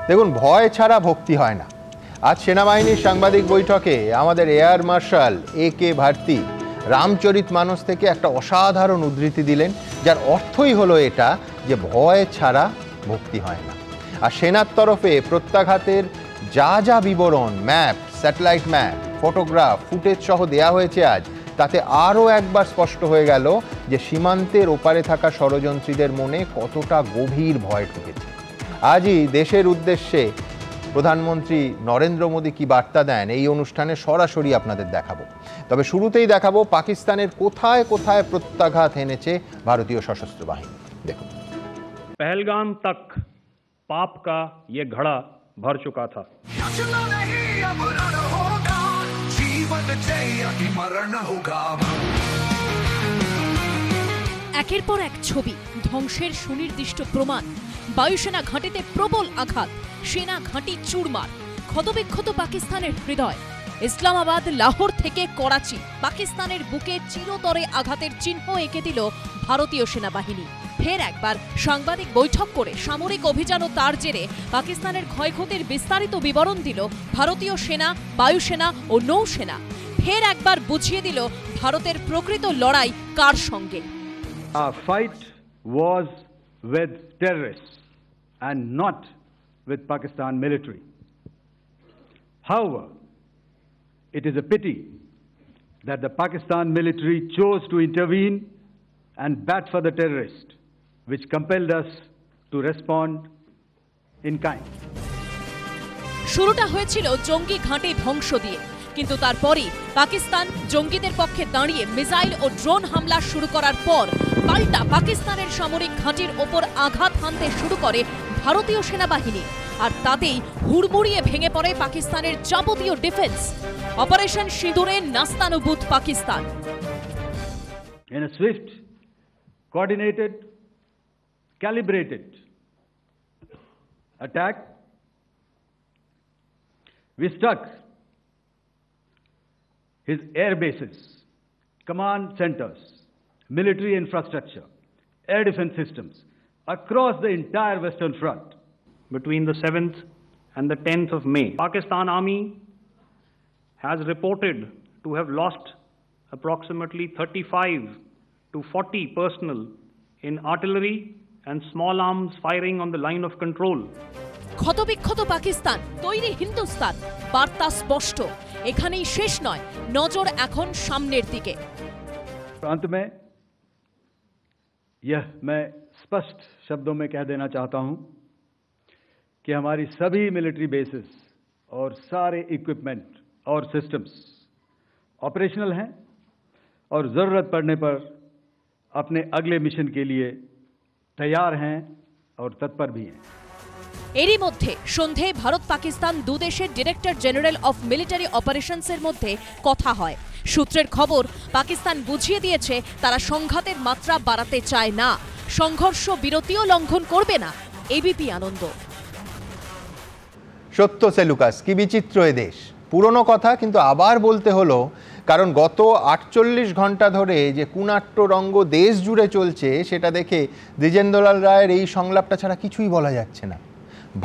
দেখুন, ভয় ছাড়া ভক্তি হয় না। আজ সেনাবাহিনীর সাংবাদিক বৈঠকে আমাদের air marshal A K. Bharati Ramcharitmanas থেকে একটা অসাধারণ উদ্ধৃতি দিলেন, যার অর্থই হলো এটা যে ভয় ছাড়া ভক্তি হয় না। আর সেনার তরফে প্রত্যাঘাতের যা যা বিবরণ, map, satellite map, photograph, footage সহ দেয়া হয়েছে আজ, তাতে আরও একবার স্পষ্ট হয়ে গেল যে সীমান্তের ওপারে থাকা ষড়যন্ত্রীদের মনে কতটা গভীর ভয় ঢুকেছে। আজই দেশের উদ্দেশ্যে প্রধানমন্ত্রী নরেন্দ্র মোদী কি বার্তা দেন এই অনুষ্ঠানে সরাসরি আপনাদের দেখাবো। তবে শুরুতেই দেখাবো পাকিস্তানের কোথায় কোথায় প্রত্যাঘাত এনেছে ভারতীয় সশস্ত্র বাহিনী। দেখুন, पहलगाम तक पाप का ये घड़ा भर चुका था। একের পর এক ছবি, ধ্বংসের সুনির্দিষ্ট প্রমাণ, বায়ুসেনা ঘাঁটিতে প্রবল আঘাত, সেনা ঘাঁটি চুরমার, ক্ষতবিক্ষত পাকিস্তানের হৃদয়। ইসলামাবাদ, লাহোর থেকে করাচি, পাকিস্তানের বুকে চিরতরে আঘাতের চিহ্ন এঁকে দিল ভারতীয় সেনাবাহিনী। ফের একবার সাংবাদিক বৈঠক করে সামরিক অভিযান ও তার জেরে পাকিস্তানের ক্ষয়ক্ষতির বিস্তারিত বিবরণ দিল ভারতীয় সেনা, বায়ুসেনা ও নৌসেনা। ফের একবার বুঝিয়ে দিল ভারতের প্রকৃত লড়াই কার সঙ্গে। Our fight was with terrorists and not with Pakistan military. However, it is a pity that the Pakistan military chose to intervene and bat for the terrorists, which compelled us to respond in kind. শুরুটা হয়েছিল জঙ্গি ঘাঁটি ধ্বংস দিয়ে, কিন্তু তারপরই পাকিস্তান জঙ্গিদের পক্ষে দাঁড়িয়ে মিসাইল ও ড্রোন হামলা শুরু করার পর পাল্টা পাকিস্তানের সামরিক ঘাঁটির ওপর আঘাত হানতে শুরু করে ভারতীয় সেনাবাহিনী। আর তাতেই হুড়মুড়িয়ে ভেঙে পড়ে পাকিস্তানের যাবতীয় ডিফেন্স। অপারেশন সিঁদুরে নাস্তানুবুত Pakistan. In a swift, coordinated, calibrated attack, we struck his air bases, command centers, military infrastructure, air defense systems across the entire Western Front. Between the 7th and the 10th of May, Pakistan Army has reported to have lost approximately 35 to 40 personnel in artillery and small arms firing on the line of control. ক্ষতবিক্ষত পাকিস্তান, তৈরি হিন্দুস্তান, বার্তা স্পষ্ট। এখানেই শেষ নয়, নজর এখন সামনের দিকে। अंत में यह मैं स्पष्ट शब्दों में कह देना चाहता हूं कि हमारी सभी मिलिट्री बेसेस और सारे इक्विपमेंट और सिस्टम्स ऑपरेशनल हैं और ज़रूरत पड़ने पर अपने अगले मिशन के लिए तैयार हैं और तत्पर भी हैं। এরই মধ্যে সন্ধে ভারত পাকিস্তান দুদেশের ডিরেক্টর জেনারেল অফ মিলিটারি অপারেশনসের মধ্যে কথা হয়। সূত্রের খবর, পাকিস্তান বুঝিয়ে দিয়েছে তারা সংঘাতের মাত্রা বাড়াতে চায় না, সংঘর্ষ বিরতিও লঙ্ঘন করবে না। এবিপি আনন্দ। সত্য সেলুকাস, কি বিচিত্র এ দেশ। পুরনো কথা, কিন্তু আবার বলতে হলো, কারণ গত 48 ঘন্টা ধরে যে কুনাট্য রঙ্গ দেশ জুড়ে চলছে সেটা দেখে দ্বিজেন্দ্রলাল রায়ের এই সংলাপটা ছাড়া কিছুই বলা যাচ্ছে না।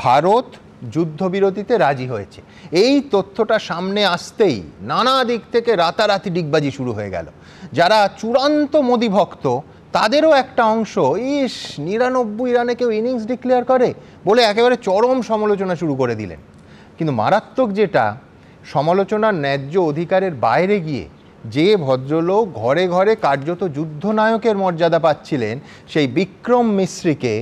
ভারত যুদ্ধবিরতিতে রাজি হয়েছে, এই তথ্যটা সামনে আসতেই নানা দিক থেকে রাতারাতি ডিগবাজি শুরু হয়ে গেল। যারা চূড়ান্ত মোদি ভক্ত তাদেরও একটা অংশ, 99 রানে কেউ ইনিংস ডিক্লেয়ার করে বলে একেবারে চরম সমালোচনা শুরু করে দিলেন। কিন্তু মারাত্মক যেটা, সমালোচনার ন্যায্য অধিকারের বাইরে গিয়ে যে ভদ্রলোক ঘরে ঘরে কার্যত যুদ্ধনায়কের মর্যাদা পাচ্ছিলেন, সেই বিক্রম মিশ্রিকে,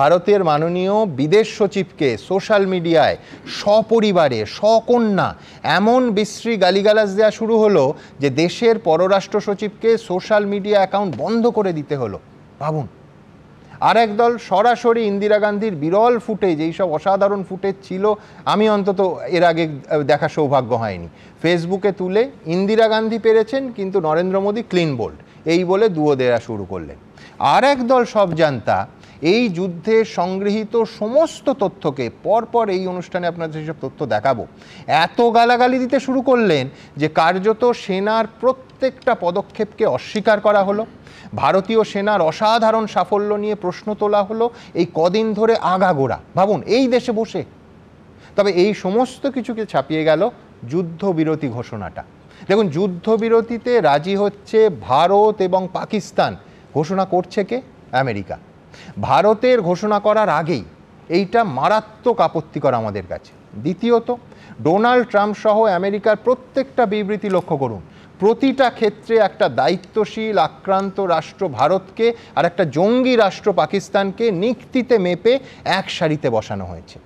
ভারতের মাননীয় বিদেশ সচিবকে সোশ্যাল মিডিয়ায় সপরিবারে সকন্যা এমন বিশ্রী গালিগালাজ দেওয়া শুরু হলো যে দেশের পররাষ্ট্র সচিবকে সোশ্যাল মিডিয়া অ্যাকাউন্ট বন্ধ করে দিতে হলো। ভাবুন, আর একদল সরাসরি ইন্দিরা গান্ধীর বিরল ফুটেজ, এইসব অসাধারণ ফুটেজ ছিল, আমি অন্তত এর আগে দেখা সৌভাগ্য হয়নি, ফেসবুকে তুলে ইন্দিরা গান্ধী পেরেছেন কিন্তু নরেন্দ্র মোদী ক্লিন বোল্ড এই বলে দুয়ো দেয়া শুরু করলেন। আর একদল সব জানতা এই যুদ্ধে সংগৃহীত সমস্ত তথ্যকে, পরপর এই অনুষ্ঠানে আপনাদের সেসব তথ্য দেখাবো, এত গালাগালি দিতে শুরু করলেন যে কার্যত সেনার প্রত্যেকটা পদক্ষেপকে অস্বীকার করা হলো। ভারতীয় সেনার অসাধারণ সাফল্য নিয়ে প্রশ্ন তোলা হলো এই কদিন ধরে আগাগোড়া। ভাবুন, এই দেশে বসে তবে এই সমস্ত কিছুকে ছাপিয়ে গেল যুদ্ধবিরতি ঘোষণাটা। দেখুন, যুদ্ধবিরতিতে রাজি হচ্ছে ভারত এবং পাকিস্তান, ঘোষণা করছে কে? আমেরিকা। ভারতের ঘোষণা করার আগেই এইটা মারাত্মক আপত্তিকর আমাদের কাছে। দ্বিতীয়ত, ডোনাল্ড ট্রাম্প সহ আমেরিকার প্রত্যেকটা বিবৃতি লক্ষ্য করুন, প্রতিটা ক্ষেত্রে একটা দায়িত্বশীল আক্রান্ত রাষ্ট্র ভারতকে আর একটা জঙ্গি রাষ্ট্র পাকিস্তানকে নিক্তিতে মেপে এক সারিতে বসানো হয়েছে।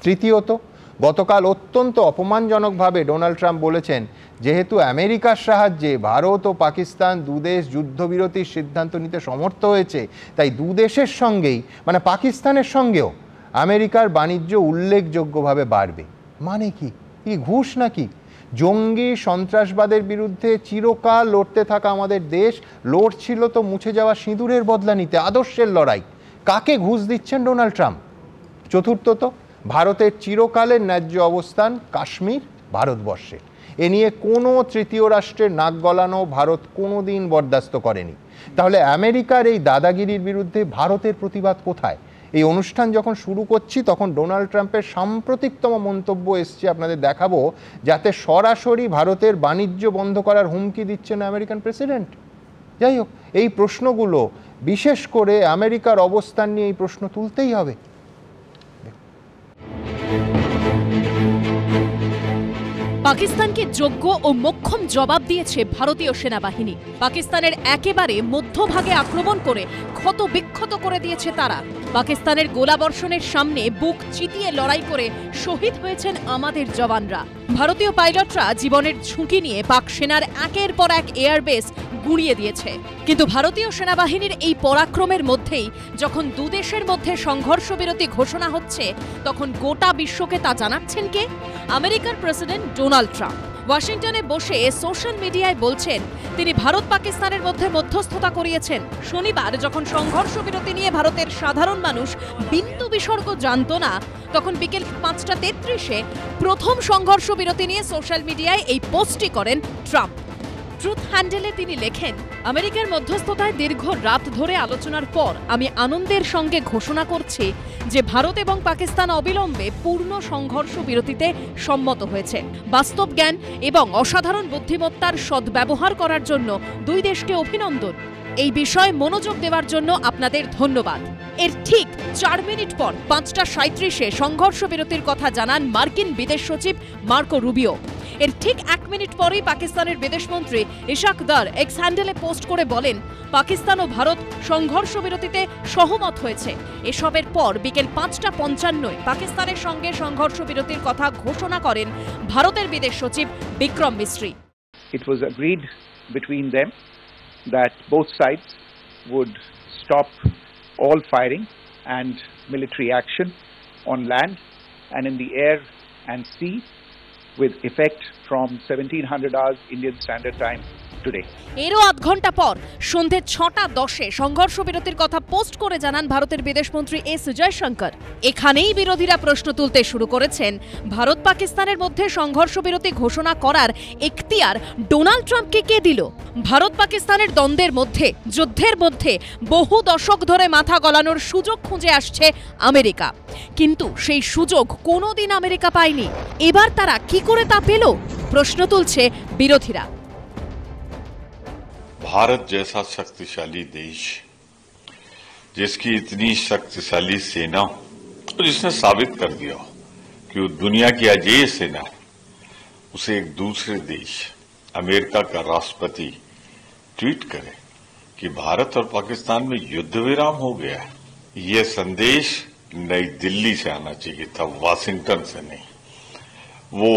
তৃতীয়ত, গতকাল অত্যন্ত অপমানজনকভাবে ডোনাল্ড ট্রাম্প বলেছেন, যেহেতু আমেরিকার সাহায্যে ভারত ও পাকিস্তান দুদেশ যুদ্ধবিরতির সিদ্ধান্ত নিতে সমর্থ হয়েছে, তাই দুদেশের সঙ্গেই মানে পাকিস্তানের সঙ্গেও আমেরিকার বাণিজ্য উল্লেখযোগ্যভাবে বাড়বে। মানে কি ঘুষ নাকি? জঙ্গি সন্ত্রাসবাদের বিরুদ্ধে চিরকাল লড়তে থাকা আমাদের দেশ লড়ছিল তো মুছে যাওয়া সিঁদুরের বদলা নিতে, আদর্শের লড়াই। কাকে ঘুষ দিচ্ছেন ডোনাল্ড ট্রাম্প? চতুর্থত, ভারতের চিরকালের ন্যায্য অবস্থান কাশ্মীর ভারতবর্ষে, এ নিয়ে কোনো তৃতীয় রাষ্ট্রের নাক গলানো ভারত কোনোদিন বরদাস্ত করেনি। তাহলে আমেরিকার এই দাদাগিরির বিরুদ্ধে ভারতের প্রতিবাদ কোথায়? এই অনুষ্ঠান যখন শুরু করছি তখন ডোনাল্ড ট্রাম্পের সাম্প্রতিকতম মন্তব্য এসছে, আপনাদের দেখাবো, যাতে সরাসরি ভারতের বাণিজ্য বন্ধ করার হুমকি দিচ্ছেন আমেরিকান প্রেসিডেন্ট। যাই হোক, এই প্রশ্নগুলো, বিশেষ করে আমেরিকার অবস্থান নিয়ে এই প্রশ্ন তুলতেই হবে। পাকিস্তানকে যোগ্য ও মোক্ষম জবাব দিয়েছে ভারতীয় সেনাবাহিনী। পাকিস্তানের একেবারে মধ্যভাগে আক্রমণ করে ক্ষত বিক্ষত করে দিয়েছে তারা। পাকিস্তানের গোলাবর্ষণের সামনে বুক চিতিয়ে লড়াই করে শহীদ হয়েছেন আমাদের জওয়ানরা। ভারতীয় পাইলটরা জীবনের ঝুঁকি নিয়ে পাক সেনার একের পর এক এয়ারবেস গুঁড়িয়ে দিয়েছে। কিন্তু ভারতীয় সেনাবাহিনীর এই পরাক্রমের মধ্যেই যখন দুদেশের মধ্যে সংঘর্ষ বিরতি ঘোষণা হচ্ছে, তখন গোটা বিশ্বকে তা জানাচ্ছেন কে? আমেরিকার প্রেসিডেন্ট ডোনাল্ড ট্রাম্প। ওয়াশিংটনে বসে সোশ্যাল মিডিয়ায় বলছেন তিনি ভারত পাকিস্তানের মধ্যে মধ্যস্থতা করিয়েছেন। শনিবার যখন সংঘর্ষ বিরতি নিয়ে ভারতের সাধারণ মানুষ বিন্দু বিসর্গ জানত না, তখন বিকেল 5:33-এ প্রথম সংঘর্ষ বিরতি নিয়ে সোশ্যাল মিডিয়ায় এই পোস্টটি করেন ট্রাম্প। ট্রুথ হ্যান্ডেলে তিনি লেখেন, আমেরিকার মধ্যস্থতায় দীর্ঘ রাত ধরে আলোচনার পর আমি আনন্দের সঙ্গে ঘোষণা করছি যে ভারত এবং পাকিস্তান অবিলম্বে পূর্ণ সংঘর্ষ বিরতিতে সম্মত হয়েছে। বাস্তব জ্ঞান এবং অসাধারণ বুদ্ধিমত্তার সদ্ব্যবহার করার জন্য দুই দেশকে অভিনন্দন। এই বিষয়ে মনোযোগ দেওয়ার জন্য আপনাদের ধন্যবাদ। এর ঠিক 4 মিনিট পর 5:37-এ সংঘর্ষ বিরতির কথা জানান মার্কিন বিদেশ সচিব মার্কো রুবিও। এর ঠিক 1 মিনিট পরেই পাকিস্তানের বিদেশমন্ত্রী ইশাক দার এক্স হ্যান্ডেলে পোস্ট করে বলেন, পাকিস্তান ও ভারত সংঘর্ষ বিরতিতে সহমত হয়েছে। এসবের পর বিকেল 5:55-এ পাকিস্তানের সঙ্গে সংঘর্ষ বিরতির কথা ঘোষণা করেন ভারতের বিদেশ সচিব বিক্রম মিস্ত্রি। It was agreed between them that both sides would stop all firing and military action on land and in the air and sea with effect from 1700 hours Indian Standard Time today. এরও আধ ঘন্টা পর সন্ধে 6:10-এ সংঘর্ষ বিরতির কথা post করে জানান ভারতের বিদেশমন্ত্রী এস জয়শঙ্কর। এখানেই বিরোধীরা প্রশ্ন তুলতে শুরু করেছেন, ভারত পাকিস্তানের মধ্যে সংঘর্ষ বিরতি ঘোষণা করার এখতিয়ার ডোনাল্ড ট্রাম্পকে কে দিল? ভারত পাকিস্তানের দ্বন্দ্বের মধ্যে, যুদ্ধের মধ্যে বহু দশক ধরে মাথা গলানোর সুযোগ খুঁজে আসছে আমেরিকা, কিন্তু সেই সুযোগ কোনোদিন আমেরিকা পায়নি। এবার তারা কি করে তা পেল? প্রশ্ন তুলছে বিরোধীরা। भारत जैसा शक्तिशाली देश, जिसकी इतनी शक्तिशाली सेना, और जिसने साबित कर दिया कि वो दुनिया की अजेय सेना है, उसे एक दूसरे देश अमेरिका का राष्ट्रपति ट्वीट करे कि भारत और पाकिस्तान में युद्ध विराम हो गया है, ये संदेश नई दिल्ली से आना चाहिए था, वाशिंगटन से नहीं। वो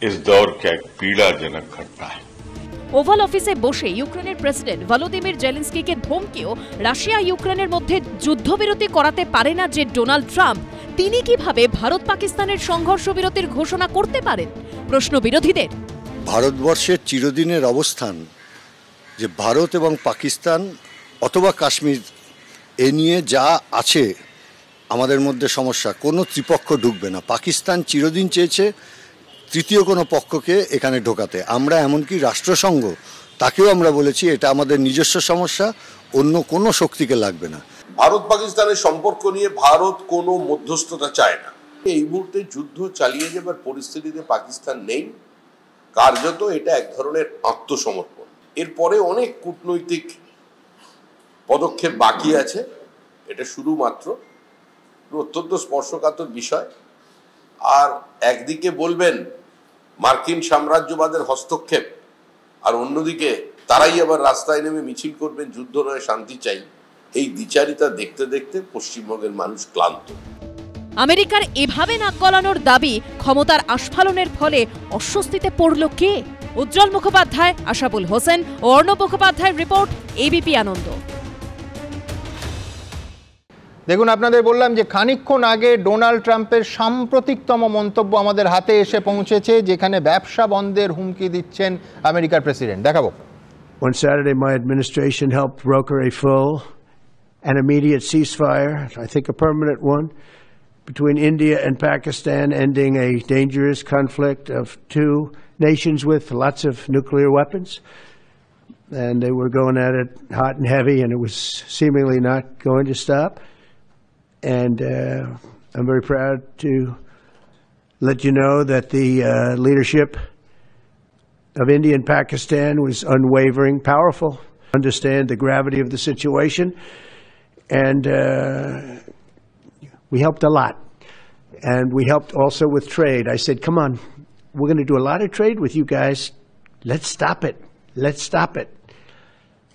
इस दौर का एक पीड़ाजनक घटना है। ওভাল অফিসে বসে ইউক্রেনের প্রেসিডেন্ট ভলোদিমির জেলেনস্কিকে ধমকিও রাশিয়া ইউক্রেনের মধ্যে যুদ্ধবিরতি করাতে পারে না যে ডোনাল্ড ট্রাম্প, তিনি কিভাবে ভারত পাকিস্তানের সংঘর্ষ বিরতির ঘোষণা করতে পারেন? প্রশ্ন বিরোধীদের। ভারতবর্ষের চিরদিনের অবস্থান যে ভারত এবং পাকিস্তান অথবা কাশ্মীর, এ নিয়ে যা আছে আমাদের মধ্যে সমস্যা, কোনো ত্রিপক্ষ ঢুকবে না। পাকিস্তান চিরদিন চেয়েছে তৃতীয় কোনো পক্ষকে এখানে ঢোকাতে। আমরা এমনকি রাষ্ট্রসংঘ, তাকেও আমরা বলেছি এটা আমাদের নিজস্ব সমস্যা, অন্য কোনো শক্তিকে লাগবে না। ভারত পাকিস্তানের সম্পর্ক নিয়ে ভারত কোনো মধ্যস্থতা চায় না। এই মুহূর্তে যুদ্ধ চালিয়ে যাবার পরিস্থিতিতে পাকিস্তান নেই, কার্যত এটা এক ধরনের আত্মসমর্পণ। এরপরে অনেক কূটনৈতিক পদক্ষেপ বাকি আছে, এটা শুধুমাত্র অত্যন্ত স্পর্শকাতর বিষয়। আর একদিকে বলবেন মার্কিন সাম্রাজ্যবাদের হস্তক্ষেপ, আর অন্যদিকে তারাই আবার রাস্তায় নেমে মিছিল করবেন যুদ্ধ নয় শান্তি চাই। এই দ্বিচারিতা দেখতে দেখতে পশ্চিমবঙ্গের মানুষ ক্লান্ত। আমেরিকার এভাবে নাক গলানোর দাবি ক্ষমতার আস্ফালনের ফলে অস্বস্তিতে পড়ল কে? উজ্জ্বল মুখোপাধ্যায়, আশাবুল হোসেন ও অর্ণব মুখোপাধ্যায়ের রিপোর্ট, এবিপি আনন্দ। দেখুন, আপনাদের বললাম যে খানিকক্ষণ আগে ডোনাল্ড ট্রাম্পের সাম্প্রতিকতম মন্তব্য আমাদের হাতে এসে পৌঁছেছে, যেখানে ব্যবসা বন্ধের হুমকি দিচ্ছেন আমেরিকার প্রেসিডেন্ট। দেখাবো। On Saturday, my administration helped broker a full and immediate ceasefire, I think a permanent one, between India and Pakistan, ending a dangerous conflict of two nations with lots of nuclear weapons. And they were going at it hot and heavy, and it was seemingly not going to stop. And I'm very proud to let you know that the leadership of India and Pakistan was unwavering, powerful, understand the gravity of the situation, and we helped a lot. And we helped also with trade. I said, come on, we're going to do a lot of trade with you guys. Let's stop it. Let's stop it.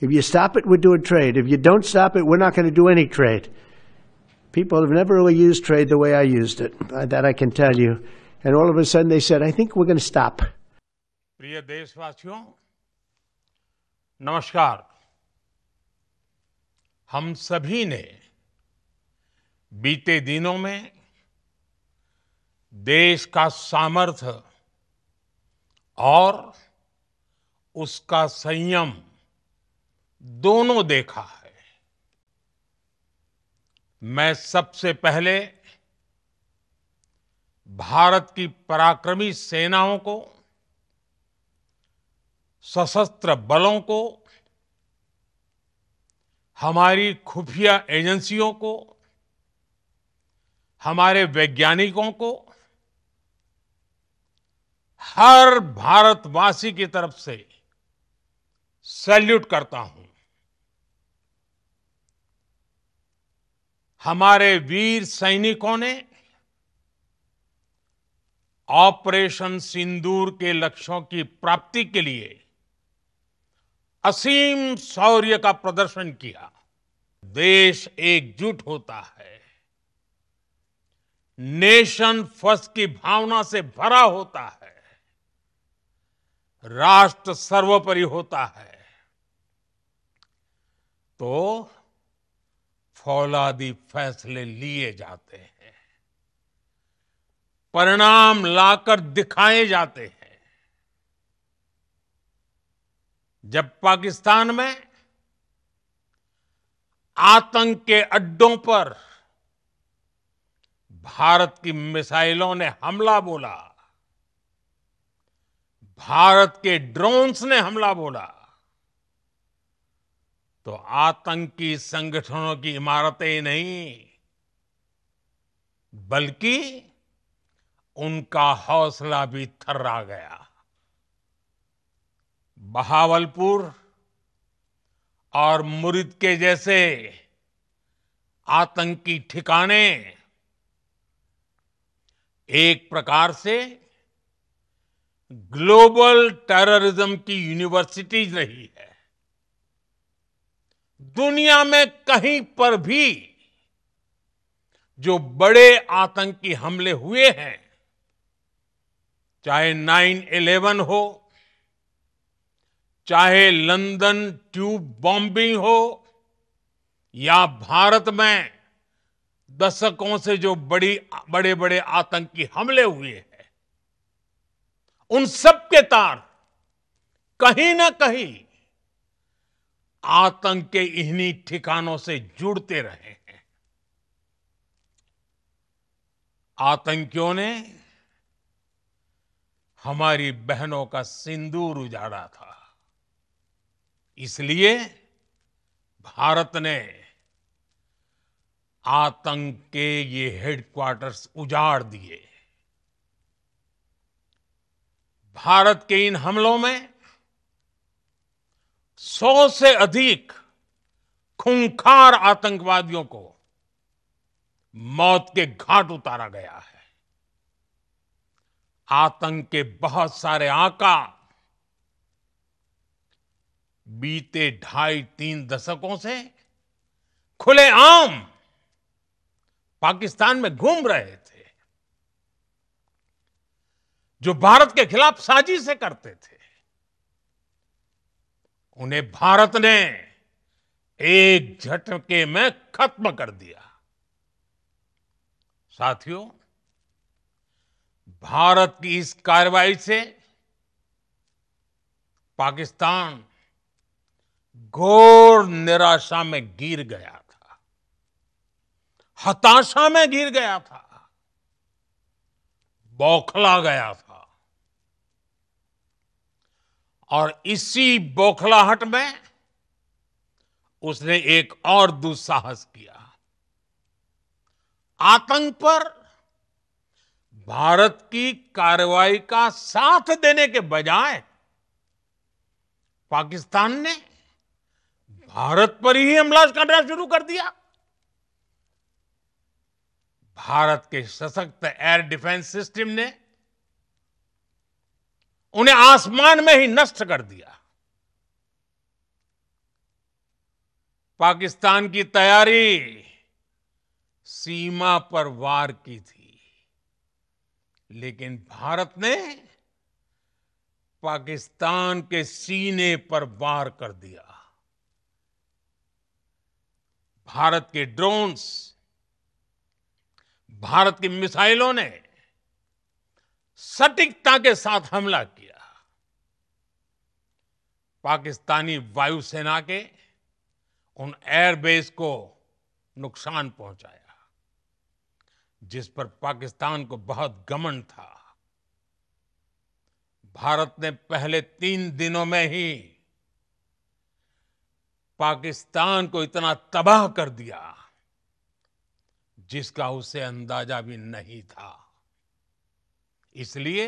If you stop it, we're doing trade. If you don't stop it, we're not going to do any trade. People have never really used trade the way I used it. That I can tell you. And all of a sudden they said, I think we're going to stop. प्रिय देशवासियों, नमस्कार। हम सभी ने बीते दिनों में देश का सामर्थ्य और उसका संयम दोनों देखा है। मैं सबसे पहले भारत की पराक्रमी सेनाओं को, सशस्त्र बलों को, हमारी खुफिया एजेंसियों को, हमारे वैज्ञानिकों को, हर भारतवासी की तरफ से सैल्यूट करता हूं। हमारे वीर सैनिकों ने ऑपरेशन सिंदूर के लक्ष्यों की प्राप्ति के लिए असीम शौर्य का प्रदर्शन किया। देश एकजुट होता है, नेशन फर्स्ट की भावना से भरा होता है, राष्ट्र सर्वोपरि होता है, तो फौलादी फैसले लिए जाते हैं, परिणाम लाकर दिखाए जाते हैं। जब पाकिस्तान में आतंक के अड्डों पर भारत की मिसाइलों ने हमला बोला, भारत के ड्रोन्स ने हमला बोला, तो आतंकी संगठनों की इमारतें नहीं, बल्कि उनका हौसला भी थर्रा गया। बहावलपुर और मुरिद के जैसे आतंकी ठिकाने एक प्रकार से ग्लोबल टेररिज्म की यूनिवर्सिटीज रही है। दुनिया में कहीं पर भी जो बड़े आतंकी हमले हुए हैं, चाहे 9/11 हो, चाहे लंदन ट्यूब बॉम्बिंग हो, या भारत में दशकों से जो बड़े बड़े आतंकी हमले हुए हैं, उन सब के तार कहीं ना कहीं आतंक के इन्हीं ठिकानों से जुड़ते रहे हैं। आतंकियों ने हमारी बहनों का सिंदूर उजाड़ा था, इसलिए भारत ने आतंक के ये हेडक्वार्टर्स उजाड़ दिए। भारत के इन हमलों में 100 से अधिक खूंखार आतंकवादियों को मौत के घाट उतारा गया है। आतंक के बहुत सारे आका बीते 2.5-3 दशकों से खुलेआम पाकिस्तान में घूम रहे थे, जो भारत के खिलाफ साजिशें करते थे। उन्हें भारत ने एक झटके में खत्म कर दिया। साथियों, भारत की इस कार्रवाई से पाकिस्तान घोर निराशा में गिर गया था, हताशा में गिर गया था, बौखला गया था। और इसी बौखलाहट में उसने एक और दुस्साहस किया। आतंक पर भारत की कार्रवाई का साथ देने के बजाय पाकिस्तान ने भारत पर ही हमला करना शुरू कर दिया। भारत के सशक्त एयर डिफेंस सिस्टम ने उन्हें आसमान में ही नष्ट कर दिया। पाकिस्तान की तैयारी सीमा पर वार की थी, लेकिन भारत ने पाकिस्तान के सीने पर वार कर दिया। भारत के ड्रोन्स, भारत की मिसाइलों ने सटीकता के साथ हमला किया। पाकिस्तानी वायुसेना के उन एयरबेस को नुकसान पहुंचाया, जिस पर पाकिस्तान को बहुत घमंड था। भारत ने पहले 3 दिनों में ही पाकिस्तान को इतना तबाह कर दिया जिसका उसे अंदाजा भी नहीं था। इसलिए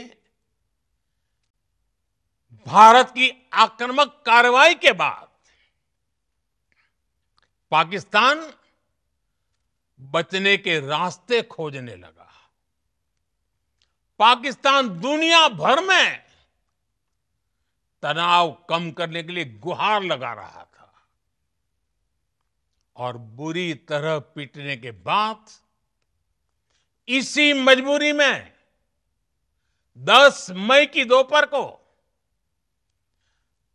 भारत की आक्रामक कार्रवाई के बाद पाकिस्तान बचने के रास्ते खोजने लगा। पाकिस्तान दुनिया भर में तनाव कम करने के लिए गुहार लगा रहा था, और बुरी तरह पीटने के बाद इसी मजबूरी में 10 मई की दोपहर को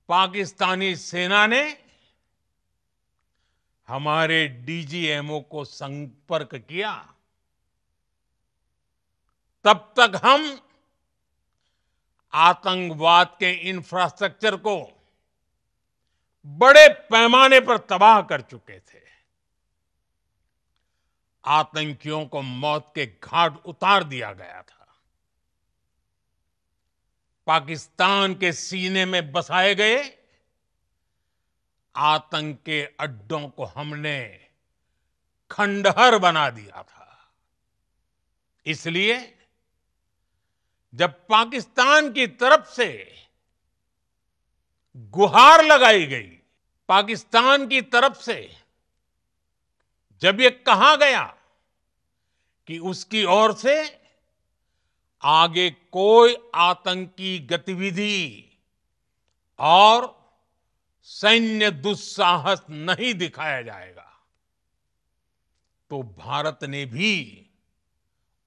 पाकिस्तानी सेना ने हमारे डीजीएमओ को संपर्क किया। तब तक हम आतंकवाद के इंफ्रास्ट्रक्चर को बड़े पैमाने पर तबाह कर चुके थे। आतंकियों को मौत के घाट उतार दिया गया था। पाकिस्तान के सीने में बसाए गए आतंक के अड्डों को हमने खंडहर बना दिया था। इसलिए जब पाकिस्तान की तरफ से गुहार लगाई गई, पाकिस्तान की तरफ से जब ये कहा गया कि उसकी ओर से आगे कोई आतंकी गतिविधि और सैन्य दुस्साहस नहीं दिखाया जाएगा, तो भारत ने भी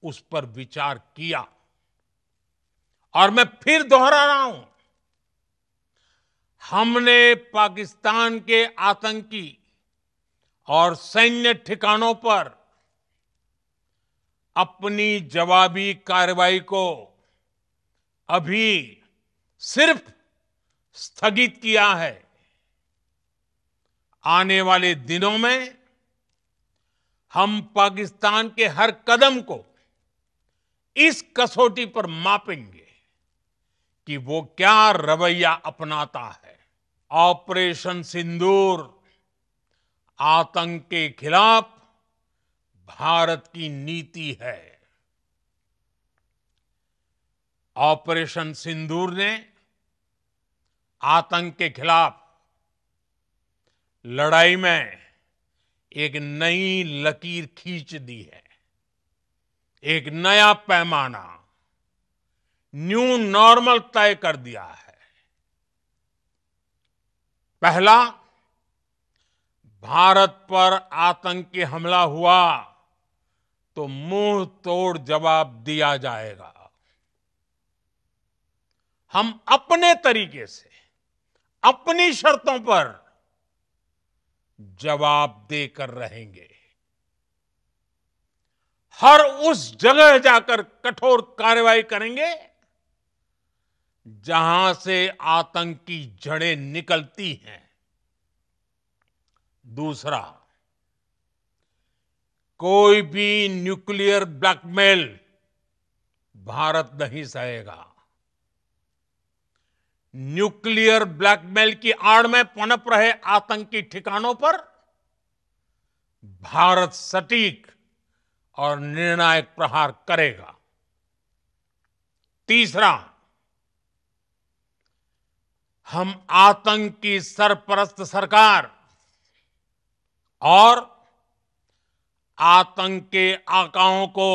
उस पर विचार किया। और मैं फिर दोहरा रहा हूं, हमने पाकिस्तान के आतंकी और सैन्य ठिकानों पर अपनी जवाबी कार्रवाई को अभी सिर्फ स्थगित किया है। आने वाले दिनों में हम पाकिस्तान के हर कदम को इस कसौटी पर मापेंगे कि वो क्या रवैया अपनाता है। ऑपरेशन सिंदूर आतंक के खिलाफ भारत की नीति है। ऑपरेशन सिंदूर ने आतंक के खिलाफ लड़ाई में एक नई लकीर खींच दी है, एक नया पैमाना, न्यू नॉर्मल तय कर दिया है। पहला, भारत पर आतंकी हमला हुआ तो मुंह तोड़ जवाब दिया जाएगा। हम अपने तरीके से, अपनी शर्तों पर जवाब देकर रहेंगे। हर उस जगह जाकर कठोर कार्रवाई करेंगे जहां से आतंक की जड़ें निकलती हैं। दूसरा, कोई भी न्यूक्लियर ब्लैकमेल भारत नहीं सहेगा। न्यूक्लियर ब्लैकमेल की आड़ में पनप रहे आतंकी ठिकानों पर भारत सटीक और निर्णायक प्रहार करेगा। तीसरा, हम आतंक की सरपरस्त सरकार और आतंक के आकाओं को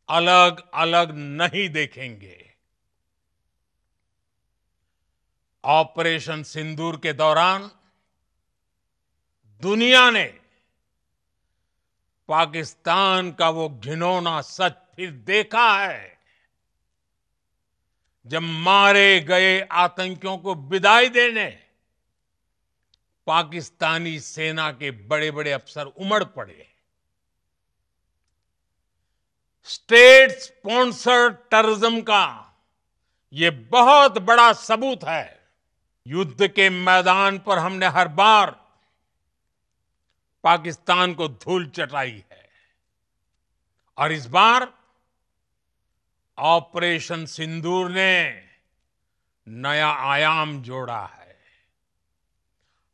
अलग अलग नहीं देखेंगे। ऑपरेशन सिंदूर के दौरान दुनिया ने पाकिस्तान का वो घिनौना सच फिर देखा है, जब मारे गए आतंकियों को विदाई देने पाकिस्तानी सेना के बड़े बड़े अफसर उमड़ पड़े। स्टेट स्पॉन्सर्ड टेररिज्म का यह बहुत बड़ा सबूत है। युद्ध के मैदान पर हमने हर बार पाकिस्तान को धूल चटाई है और इस बार ऑपरेशन सिंदूर ने नया आयाम जोड़ा है।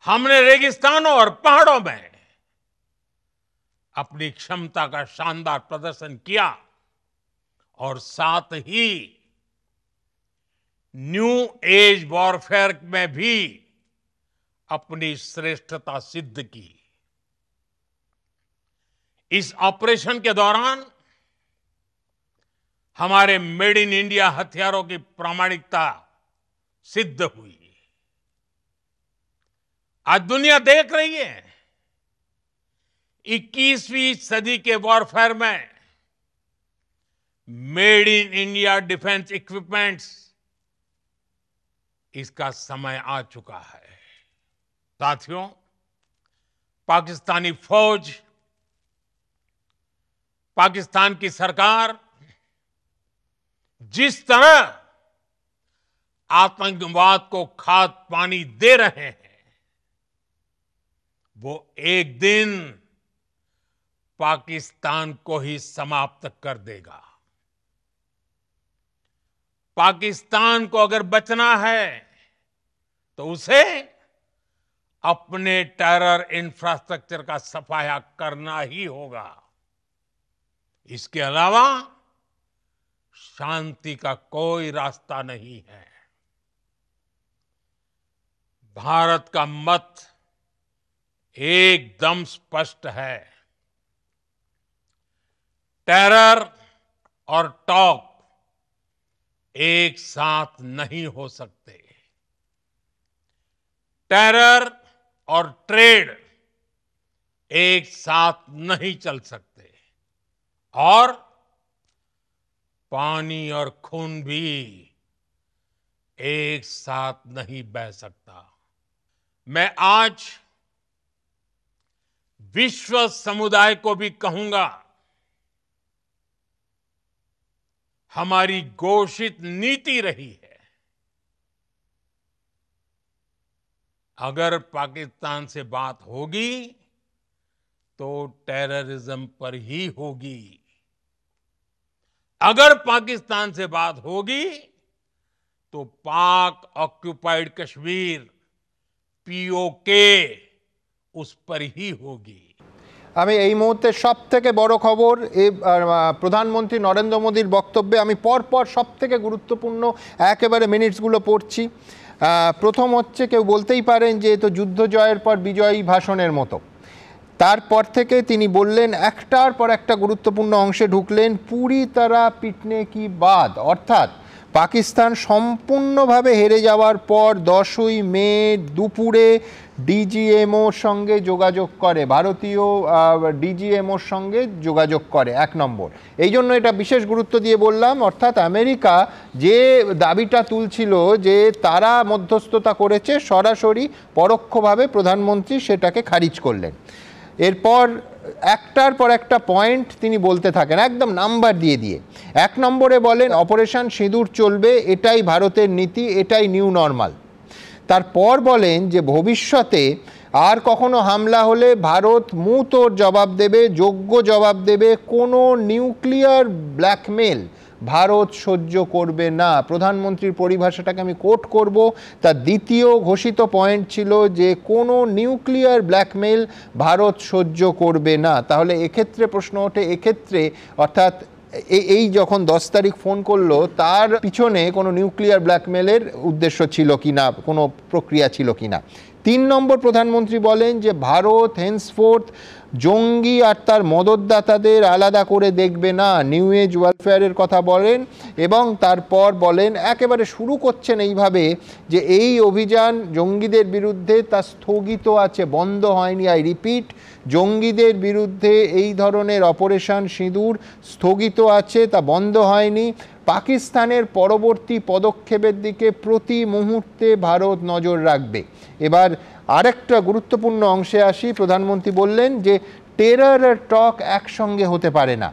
हमने रेगिस्तानों और पहाड़ों में अपनी क्षमता का शानदार प्रदर्शन किया और साथ ही न्यू एज वॉरफेयर में भी अपनी श्रेष्ठता सिद्ध की। इस ऑपरेशन के दौरान हमारे मेड इन इंडिया हथियारों की प्रामाणिकता सिद्ध हुई। आज दुनिया देख रही है 21वीं सदी के वॉरफेयर में made in India defence equipments, इसका समय आ चुका है। साथियों, पाकिस्तानी फौज, पाकिस्तान की सरकार जिस तरह आतंकवाद को खाद पानी दे रहे हैं, वो एक दिन पाकिस्तान को ही समाप्त कर देगा। पाकिस्तान को अगर बचना है तो उसे अपने टेरर इंफ्रास्ट्रक्चर का सफाया करना ही होगा। इसके अलावा शांति का कोई रास्ता नहीं है। भारत का मत एकदम स्पष्ट है। टेरर और टॉक एक साथ नहीं हो सकते। टेरर और ट्रेड एक साथ नहीं चल सकते और पानी और खून भी एक साथ नहीं बह सकता। मैं आज विश्व समुदाय को भी कहूंगा, हमारी घोषित नीति रही है, अगर पाकिस्तान से बात होगी तो टेररिज्म पर ही होगी। अगर पाकिस्तान से बात होगी तो पाक ऑक्युपाइड कश्मीर, पीओके, उस पर ही होगी। আমি এই মুহূর্তে সব থেকে বড় খবর প্রধানমন্ত্রী নরেন্দ্র মোদীর বক্তব্যে আমি পরপর সব থেকে গুরুত্বপূর্ণ একেবারে মিনিটসগুলো পড়ছি। প্রথম হচ্ছে, কেউ বলতেই পারেন যে তো যুদ্ধ জয়ের পর বিজয়ী ভাষণের মতো। তারপর থেকে তিনি বললেন, একটার পর একটা গুরুত্বপূর্ণ অংশে ঢুকলেন, পুরি তারা পিটনে কি বাদ, অর্থাৎ পাকিস্তান সম্পূর্ণভাবে হেরে যাওয়ার পর 10ই মে দুপুরে ডিজিএমওর সঙ্গে যোগাযোগ করে, ভারতীয় ডিজিএমওর সঙ্গে যোগাযোগ করে, 1 নম্বর। এই জন্য এটা বিশেষ গুরুত্ব দিয়ে বললাম, অর্থাৎ আমেরিকা যে দাবিটা তুলছিল যে তারা মধ্যস্থতা করেছে, সরাসরি পরোক্ষভাবে প্রধানমন্ত্রী সেটাকে খারিজ করলেন। এরপর একটার পর একটা পয়েন্ট তিনি বলতে থাকেন, একদম নাম্বার দিয়ে দিয়ে। 1 নম্বরে বলেন অপারেশন সিঁদুর চলবে, এটাই ভারতের নীতি, এটাই নিউ নর্মাল। তারপর বলেন যে ভবিষ্যতে আর কখনো হামলা হলে ভারত মুঁহতোর জবাব দেবে, যোগ্য জবাব দেবে, কোনো নিউক্লিয়ার ব্ল্যাকমেল ভারত সহ্য করবে না। প্রধানমন্ত্রীর পরিভাষাটাকে আমি কোট করব, তার দ্বিতীয় ঘোষিত পয়েন্ট ছিল যে কোনো নিউক্লিয়ার ব্ল্যাকমেল ভারত সহ্য করবে না। তাহলে এক্ষেত্রে প্রশ্ন ওঠে, এক্ষেত্রে অর্থাৎ এই যখন 10 তারিখ ফোন করলো, তার পিছনে কোনো নিউক্লিয়ার ব্ল্যাকমেলের উদ্দেশ্য ছিল কি না, কোনো প্রক্রিয়া ছিল কি না। 3 নম্বর প্রধানমন্ত্রী বলেন যে ভারত হেন্সফোর্থ জঙ্গি আর তার মদতদাতাদের আলাদা করে দেখবে না, নিউ এজ ওয়েলফেয়ারের কথা বলেন। এবং তারপর বলেন, একেবারে শুরু করছেন এইভাবে যে এই অভিযান জঙ্গিদের বিরুদ্ধে তা স্থগিত আছে, বন্ধ হয়নি। আই রিপিট, জঙ্গিদের বিরুদ্ধে এই ধরনের অপারেশন সিঁদুর স্থগিত আছে, তা বন্ধ হয়নি। পাকিস্তানের পরবর্তী পদক্ষেপের দিকে প্রতি মুহূর্তে ভারত নজর রাখবে। এবার আরেকটা গুরুত্বপূর্ণ অংশে আসি। প্রধানমন্ত্রী বললেন যে টেরর আর টক একসঙ্গে হতে পারে না,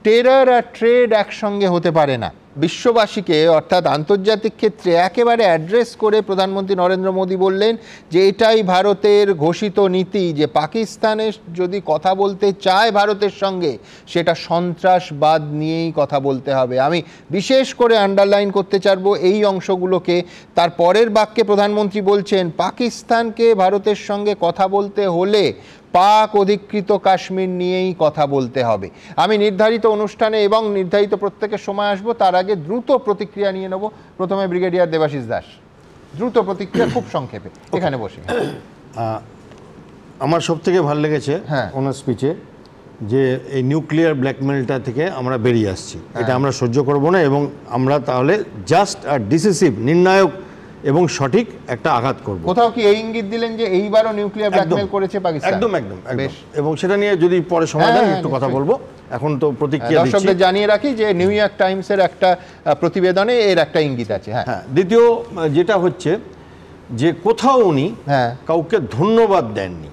টেরর আর ট্রেড একসঙ্গে হতে পারে না। বিশ্ববাসীকে অর্থাৎ আন্তর্জাতিক ক্ষেত্রে একেবারে অ্যাড্রেস করে প্রধানমন্ত্রী নরেন্দ্র মোদী বললেন যে এটাই ভারতের ঘোষিত নীতি, যে পাকিস্তানের যদি কথা বলতে চায় ভারতের সঙ্গে, সেটা সন্ত্রাসবাদ নিয়েই কথা বলতে হবে। আমি বিশেষ করে আন্ডারলাইন করতে চাইবো এই অংশগুলোকে। তার পরের বাক্যে প্রধানমন্ত্রী বলছেন, পাকিস্তানকে ভারতের সঙ্গে কথা বলতে হলে পাক অধিকৃত কাশ্মীর নিয়েই কথা বলতে হবে। আমি নির্ধারিত অনুষ্ঠানে এবং নির্ধারিত প্রত্যেকের সময় আসবো, তার আগে দ্রুত প্রতিক্রিয়া নিয়ে নেব। প্রথমে ব্রিগেডিয়ার দেবাশিস দাস, দ্রুত প্রতিক্রিয়া, খুব সংক্ষেপে, এখানে বসে। আমার সব থেকে ভালো লেগেছে ওনার স্পিচে যে এই নিউক্লিয়ার ব্ল্যাকমেলটা থেকে আমরা বেরিয়ে আসছি, এটা আমরা সহ্য করব না, এবং আমরা তাহলে জাস্ট আর ডিসিসিভ, নির্ণায়ক এবং সঠিক একটা আঘাত করব। কোথাও কি এই ইঙ্গিত দিলেন যে এইবারও নিউক্লিয়ার ব্ল্যাকমেল করেছে পাকিস্তান? একদম একদম বেশ, এবং সেটা নিয়ে যদি পরে সময় দেন একটু কথা বলবো। এখন তো প্রতিক্রিয়া দিচ্ছি। দর্শকদের জানিয়ে রাখি যে নিউ ইয়র্ক টাইমসের একটা প্রতিবেদনে এর একটা ইঙ্গিত আছে। হ্যাঁ, দ্বিতীয় যেটা হচ্ছে যে কোথাও উনি কাউকে ধন্যবাদ দেননি,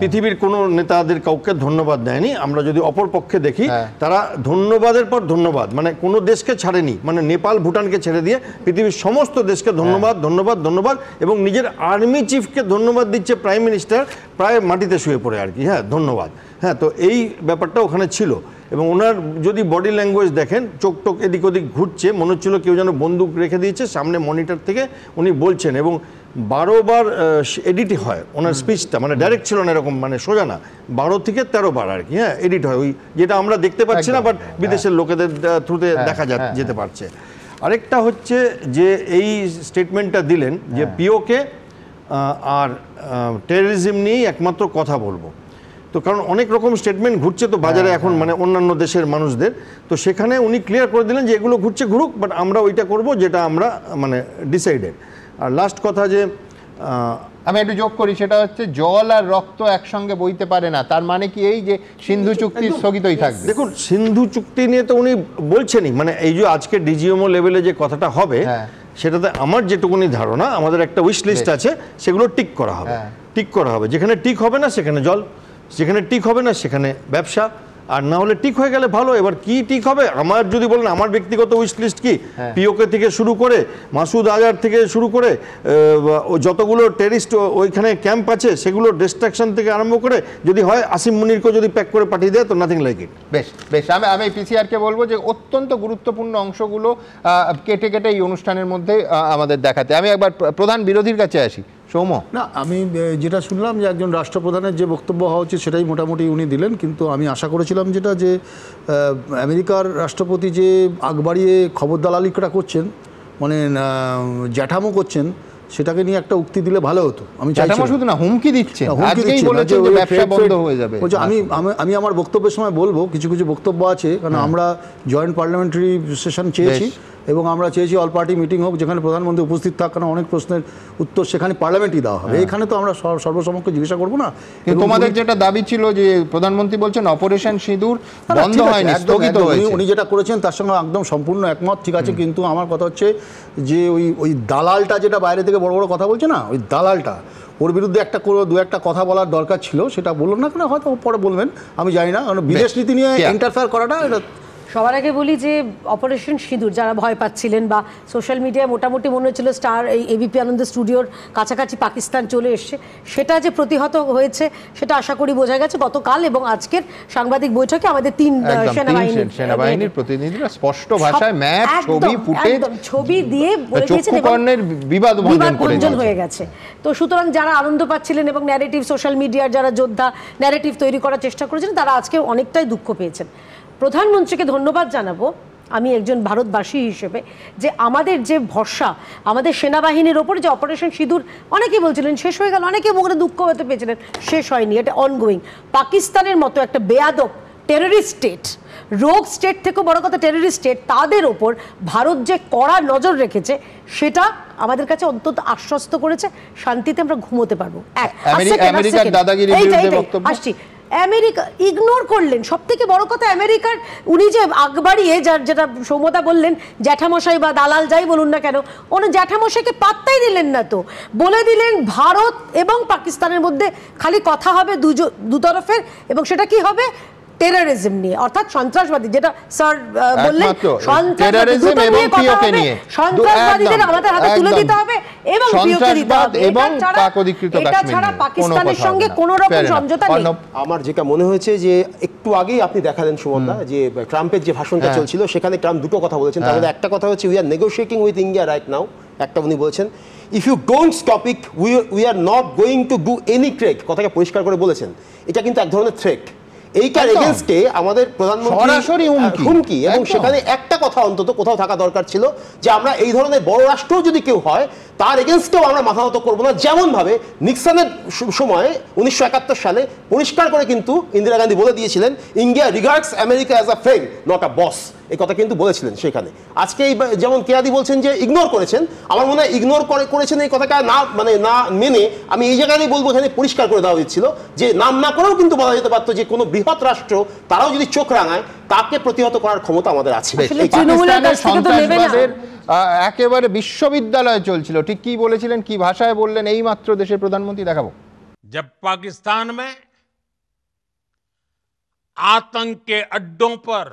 পৃথিবীর কোনো নেতাদের কাউকে ধন্যবাদ দেয়নি। আমরা যদি অপর পক্ষে দেখি, তারা ধন্যবাদের পর ধন্যবাদ, মানে কোনো দেশকে ছাড়েনি, মানে নেপাল ভুটানকে ছেড়ে দিয়ে পৃথিবীর সমস্ত দেশকে ধন্যবাদ ধন্যবাদ ধন্যবাদ, এবং নিজের আর্মি চিফকে ধন্যবাদ দিচ্ছে প্রাইম মিনিস্টার প্রায় মাটিতে শুয়ে পড়ে আর কি। ধন্যবাদ। তো এই ব্যাপারটা ওখানে ছিল। এবং ওনার যদি বডি ল্যাঙ্গুয়েজ দেখেন, চোখ টোক এদিক ওদিক ঘুরছে, মনে হচ্ছিল কেউ যেন বন্দুক রেখে দিয়েছে সামনে মনিটর থেকে উনি বলছেন। এবং 12 বার এডিট হয় ওনার স্পিচটা, মানে ডাইরেক্ট ছিল না এরকম, মানে সোজা না, 12 থেকে 13 বার আর কি এডিট হয়, ওই যেটা আমরা দেখতে পাচ্ছি না, বাট বিদেশের লোকেদের থ্রুতে দেখা যেতে পারছে। আরেকটা হচ্ছে যে এই স্টেটমেন্টটা দিলেন যে পিওকে আর টেররিজম নিয়েই একমাত্র কথা বলবো। তো কারণ অনেক রকম স্টেটমেন্ট ঘুরছে তো বাজারে এখন, মানে অন্যান্য দেশের মানুষদের, তো সেখানে উনি ক্লিয়ার করে দিলেন যে এগুলো ঘুরছে ঘুরুক, বাট আমরা ওইটা করব যেটা আমরা মানে ডিসাইডেড। আর লাস্ট কথা যে আমি একটু যোগ করি, সেটা হচ্ছে জল আর রক্ত একসঙ্গে বইতে পারে না। তার মানে কি এই যে সিন্ধু চুক্তি স্থগিতই থাকবে? দেখুন, সিন্ধু চুক্তি নিয়ে তো উনি বলছেনই, মানে এই যে আজকে ডিজিএমও লেভেলে যে কথাটা হবে, সেটাতে আমার যেটুকুনি ধারণা, আমাদের একটা উইশ লিস্ট আছে, সেগুলো টিক করা হবে, টিক করা হবে। যেখানে টিক হবে না সেখানে জল, যেখানে টিক হবে না সেখানে ব্যবসা, আর না হলে ঠিক হয়ে গেলে ভালো। এবার কি ঠিক হবে, আমার যদি বলেন আমার ব্যক্তিগত উইশ লিস্ট কি, পিওকে থেকে শুরু করে মাসুদ আজহার থেকে শুরু করে যতগুলো টেরিস্ট ওইখানে ক্যাম্প আছে সেগুলো ডিস্ট্রাকশন থেকে আরম্ভ করে, যদি হয় আসিম মুনিরকে যদি প্যাক করে পাঠিয়ে দেয় তো নাথিং লাইক ইট। বেশ বেশ, আমি পিসিআরকে বলবো যে অত্যন্ত গুরুত্বপূর্ণ অংশগুলো কেটে কেটে এই অনুষ্ঠানের মধ্যে আমাদের দেখাতে। আমি একবার প্রধান বিরোধীর কাছে আসি। সৌম্য? না, আমি যেটা শুনলাম যে একজন রাষ্ট্রপ্রধানের যে বক্তব্য হওয়া উচিত সেটাই মোটামুটি উনি দিলেন, কিন্তু আমি আশা করেছিলাম যেটা যে আমেরিকার রাষ্ট্রপতি যে আগ বাড়িয়ে খবর দালালিটা করছেন, মানে জ্যাঠামো করছেন, সেটাকে নিয়ে একটা উক্তি দিলে ভালো হতো। আমি চাইছি শুধু না, হুমকি দিচ্ছে, আজকেই বলেছেন যে ব্যবসা বন্ধ হয়ে যাবে। আমি আমার বক্তব্যের সময় বলবো, কিছু কিছু বক্তব্য আছে, কারণ আমরা জয়েন্ট পার্লামেন্টারি সেশন চেয়েছি এবং আমরা চেয়েছি অল পার্টি মিটিং হোক, যেখানে প্রধানমন্ত্রী উপস্থিত থাক, কারণ অনেক প্রশ্নের উত্তর সেখানে পার্লামেন্টই দেওয়া হবে। এখানে তো আমরা সর্বসমক্ষে জিজ্ঞাসা করবো না। কিন্তু তোমাদের যেটা দাবি ছিল যে প্রধানমন্ত্রী বলছেন অপারেশন সিঁদুর বন্ধ হয়নি, স্থগিত হয়েছে, উনি যেটা করেছেন তার সঙ্গে একদম সম্পূর্ণ একমত, ঠিক আছে। কিন্তু আমার কথা হচ্ছে যে ওই দালালটা যেটা বাইরে থেকে বড় বড় কথা বলছে না, ওই দালালটা, ওর বিরুদ্ধে দু একটা কথা বলার দরকার ছিল, সেটা বললো না কেন, হয়তো পরে বলবেন, আমি জানি না। কারণ বিদেশ নীতি নিয়ে ইন্টারফেয়ার করাটা এটা। সবার আগে বলি যে অপারেশন সিঁদুর যারা ভয় পাচ্ছিলেন বা সোশ্যাল মিডিয়ায় মোটামুটি মনে হচ্ছিল স্টার এই এবিপি আনন্দ স্টুডিওর কাছাকাছি পাকিস্তান চলে এসছে, সেটা যে প্রতিহত হয়েছে সেটা আশা করি বোঝা গেছে গতকাল এবং আজকের সাংবাদিক বৈঠকে। আমাদের 3 সেনাবাহিনীর প্রতিনিধিরা স্পষ্ট ভাষায় ম্যাপ, ছবি, ফুটেজ, ছবি দিয়ে বলে দিয়েছেন এবং বিবাদ ভঞ্জন হয়ে গেছে। তো সুতরাং যারা আনন্দ পাচ্ছিলেন এবং ন্যারেটিভ, সোশ্যাল মিডিয়ার যারা যোদ্ধা ন্যারেটিভ তৈরি করার চেষ্টা করেছেন, তারা আজকে অনেকটাই দুঃখ পেয়েছেন। প্রধানমন্ত্রীকে ধন্যবাদ জানাবো আমি একজন ভারতবাসী হিসেবে, যে আমাদের যে ভরসা আমাদের সেনাবাহিনীর ওপর, যে অপারেশন সিঁদুর অনেকেই বলছিলেন শেষ হয়ে গেল, অনেকে মুখে দুঃখ হতে পেয়েছিলেন, শেষ হয়নি, এটা অনগোয়িং। পাকিস্তানের মতো একটা বেয়াদব টেররিস্ট স্টেট, রোগ স্টেট থেকেও বড় কথা টেররিস্ট স্টেট, তাদের ওপর ভারত যে কড়া নজর রেখেছে সেটা আমাদের কাছে অন্তত আশ্বস্ত করেছে, শান্তিতে আমরা ঘুমোতে পারবো। আসছি, আমেরিকা ইগনোর করলেন, সব থেকে বড় কথা আমেরিকার উনি যে আগ বাড়িয়ে, যেটা সৌম্যদা বললেন, জ্যাঠামশাই বা দালাল যাই বলুন না কেন, উনি জ্যাঠামশাইকে পাত্তাই দিলেন না, তো বলে দিলেন ভারত এবং পাকিস্তানের মধ্যে খালি কথা হবে দুতরফের, এবং সেটা কি হবে, টেররিজম নিয়ে, অর্থাৎ সন্ত্রাসবাদী, যেটা স্যার বললেন, সন্ত্রাসবাদীদের আমাদের হাতে তুলে দিতে হবে এবং পিওকে দিতে হবে, এটা ছাড়া পাকিস্তানের সঙ্গে কোনো রকম সমঝোতা নেই। আমার যেটা মনে হয়েছে যে একটু আগেই আপনি দেখালেন সুমনদা, যে ট্রাম্পের যে ভাষণটা চলছিল সেখানে ট্রাম্প দুটো কথা বলেছেন, তার মধ্যে একটা কথা হচ্ছে we are negotiating with India right now, একটা উনি বলেছেন if you don't stop it we are not going to do any trade, কথাকে পরিষ্কার করে বলেছেন। এটা কিন্তু এক ধরনের থ্রেট, এইটার এগেইনস্টে আমাদের প্রধানমন্ত্রী হুমকি, এবং সেখানে একটা কথা অন্তত কোথাও থাকা দরকার ছিল যে আমরা এই ধরনের বড় রাষ্ট্র যদি কেউ হয় তার এগেইনস্টেও আমরা মাথা নত করবো না। যেমনভাবে নিক্সনের সময় 1971 সালে পরিষ্কার করে কিন্তু ইন্দিরা গান্ধী বলে দিয়েছিলেন India regards America as a friend not a boss, এই কথা কিন্তু বলেছিলেন সেখানে। আজকে যেমন কেয়াদি বলছেন যে ইগনোর করেছেন, আমার মনে হয় ইগনোর করেছেন এই কথাটা না মেনে আমি এই জায়গায় বলবো এখানে পরিষ্কার করে দেওয়া উচিত ছিল যে নাম না করেও কিন্তু বলা যেতে পারতো যে কোনো বৃহৎ রাষ্ট্র তারাও যদি চোখ রাঙায় তাকে প্রতিহত করার ক্ষমতা আমাদের আছে। একেবারে বিশ্ববিদ্যালয়ে চলছিল, ঠিক কি বলেছিলেন, কি ভাষায় বললেন এই মাত্র দেশের প্রধানমন্ত্রী, দেখাবো। जब पाकिस्तान में आतंक के अड्डों पर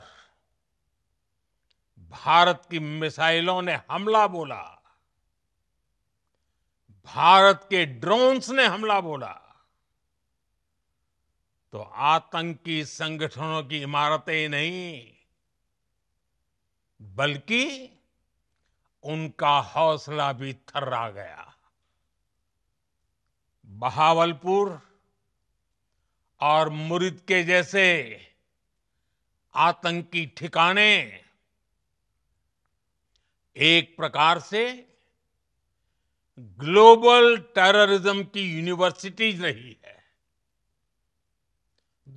भारत की मिसाइलों ने हमला बोला, भारत के ड्रोन्स ने हमला बोला, तो आतंकी संगठनों की इमारतें नहीं बल्कि उनका हौसला भी थर्रा गया। बहावलपुर और मुरिद के जैसे आतंकी ठिकाने एक प्रकार से ग्लोबल टेररिज्म की यूनिवर्सिटीज रही है।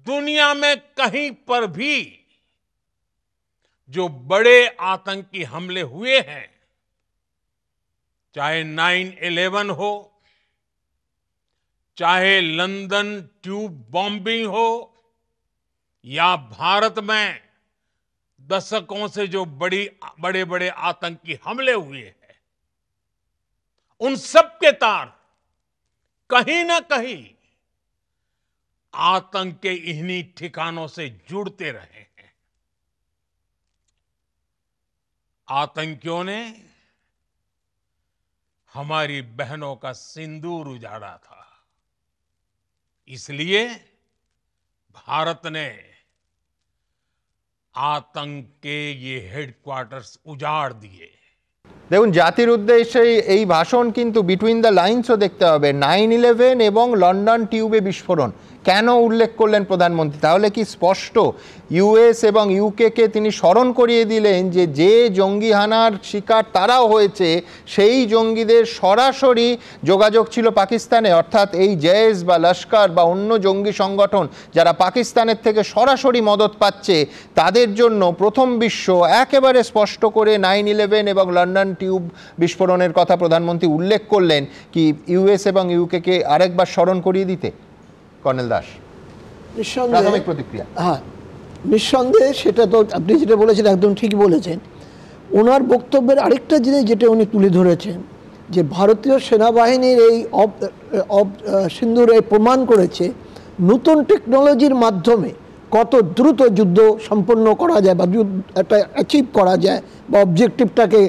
दुनिया में कहीं पर भी जो बड़े आतंकी हमले हुए हैं, चाहे 9/11 हो, चाहे लंदन ट्यूब बॉम्बिंग हो, या भारत में दशकों से जो बड़े बड़े आतंकी हमले हुए हैं, उन सब के तार कहीं ना कहीं आतंक के इन्हीं ठिकानों से जुड़ते रहे हैं। आतंकियों ने हमारी बहनों का सिंदूर उजाड़ा था, इसलिए भारत ने आतंक के ये हेडक्वार्टर्स उजाड़ दिए। দেখুন, জাতির উদ্দেশ্যে এই ভাষণ কিন্তু বিটুইন দ্য লাইন্সও দেখতে হবে। 9/11 এবং লন্ডন টিউবে বিস্ফোরণ কেন উল্লেখ করলেন প্রধানমন্ত্রী? তাহলে কি স্পষ্ট ইউএস এবং ইউকেকে তিনি স্মরণ করিয়ে দিলেন যে যে জঙ্গি হানার শিকার তারাও হয়েছে, সেই জঙ্গিদের সরাসরি যোগাযোগ ছিল পাকিস্তানে, অর্থাৎ এই জেশ বা লস্কর বা অন্য জঙ্গি সংগঠন যারা পাকিস্তানের থেকে সরাসরি মদত পাচ্ছে, তাদের জন্য প্রথম বিশ্ব একেবারে স্পষ্ট করে 9/11 এবং লন্ডন টিউব বিস্ফোরণের কথা প্রধানমন্ত্রী উল্লেখ করলেন। কি ইউএস এবং ইউকেকে আরেকবার স্মরণ করিয়ে দিতে? কর্নেল দাস, প্রাথমিক প্রতিক্রিয়া। হ্যাঁ, নিঃসন্দেহে সেটা তো আপনি যেটা বলেছেন একদম ঠিক বলেছেন। ওনার বক্তব্যের আরেকটা জিনিস যেটা উনি তুলে ধরেছেন, যে ভারতীয় সেনাবাহিনীর এই সিন্ধুর এই প্রমাণ করেছে নতুন টেকনোলজির মাধ্যমে কত দ্রুত যুদ্ধ সম্পন্ন করা যায় বা একটা অ্যাচিভ করা যায় বা অবজেক্টিভটাকে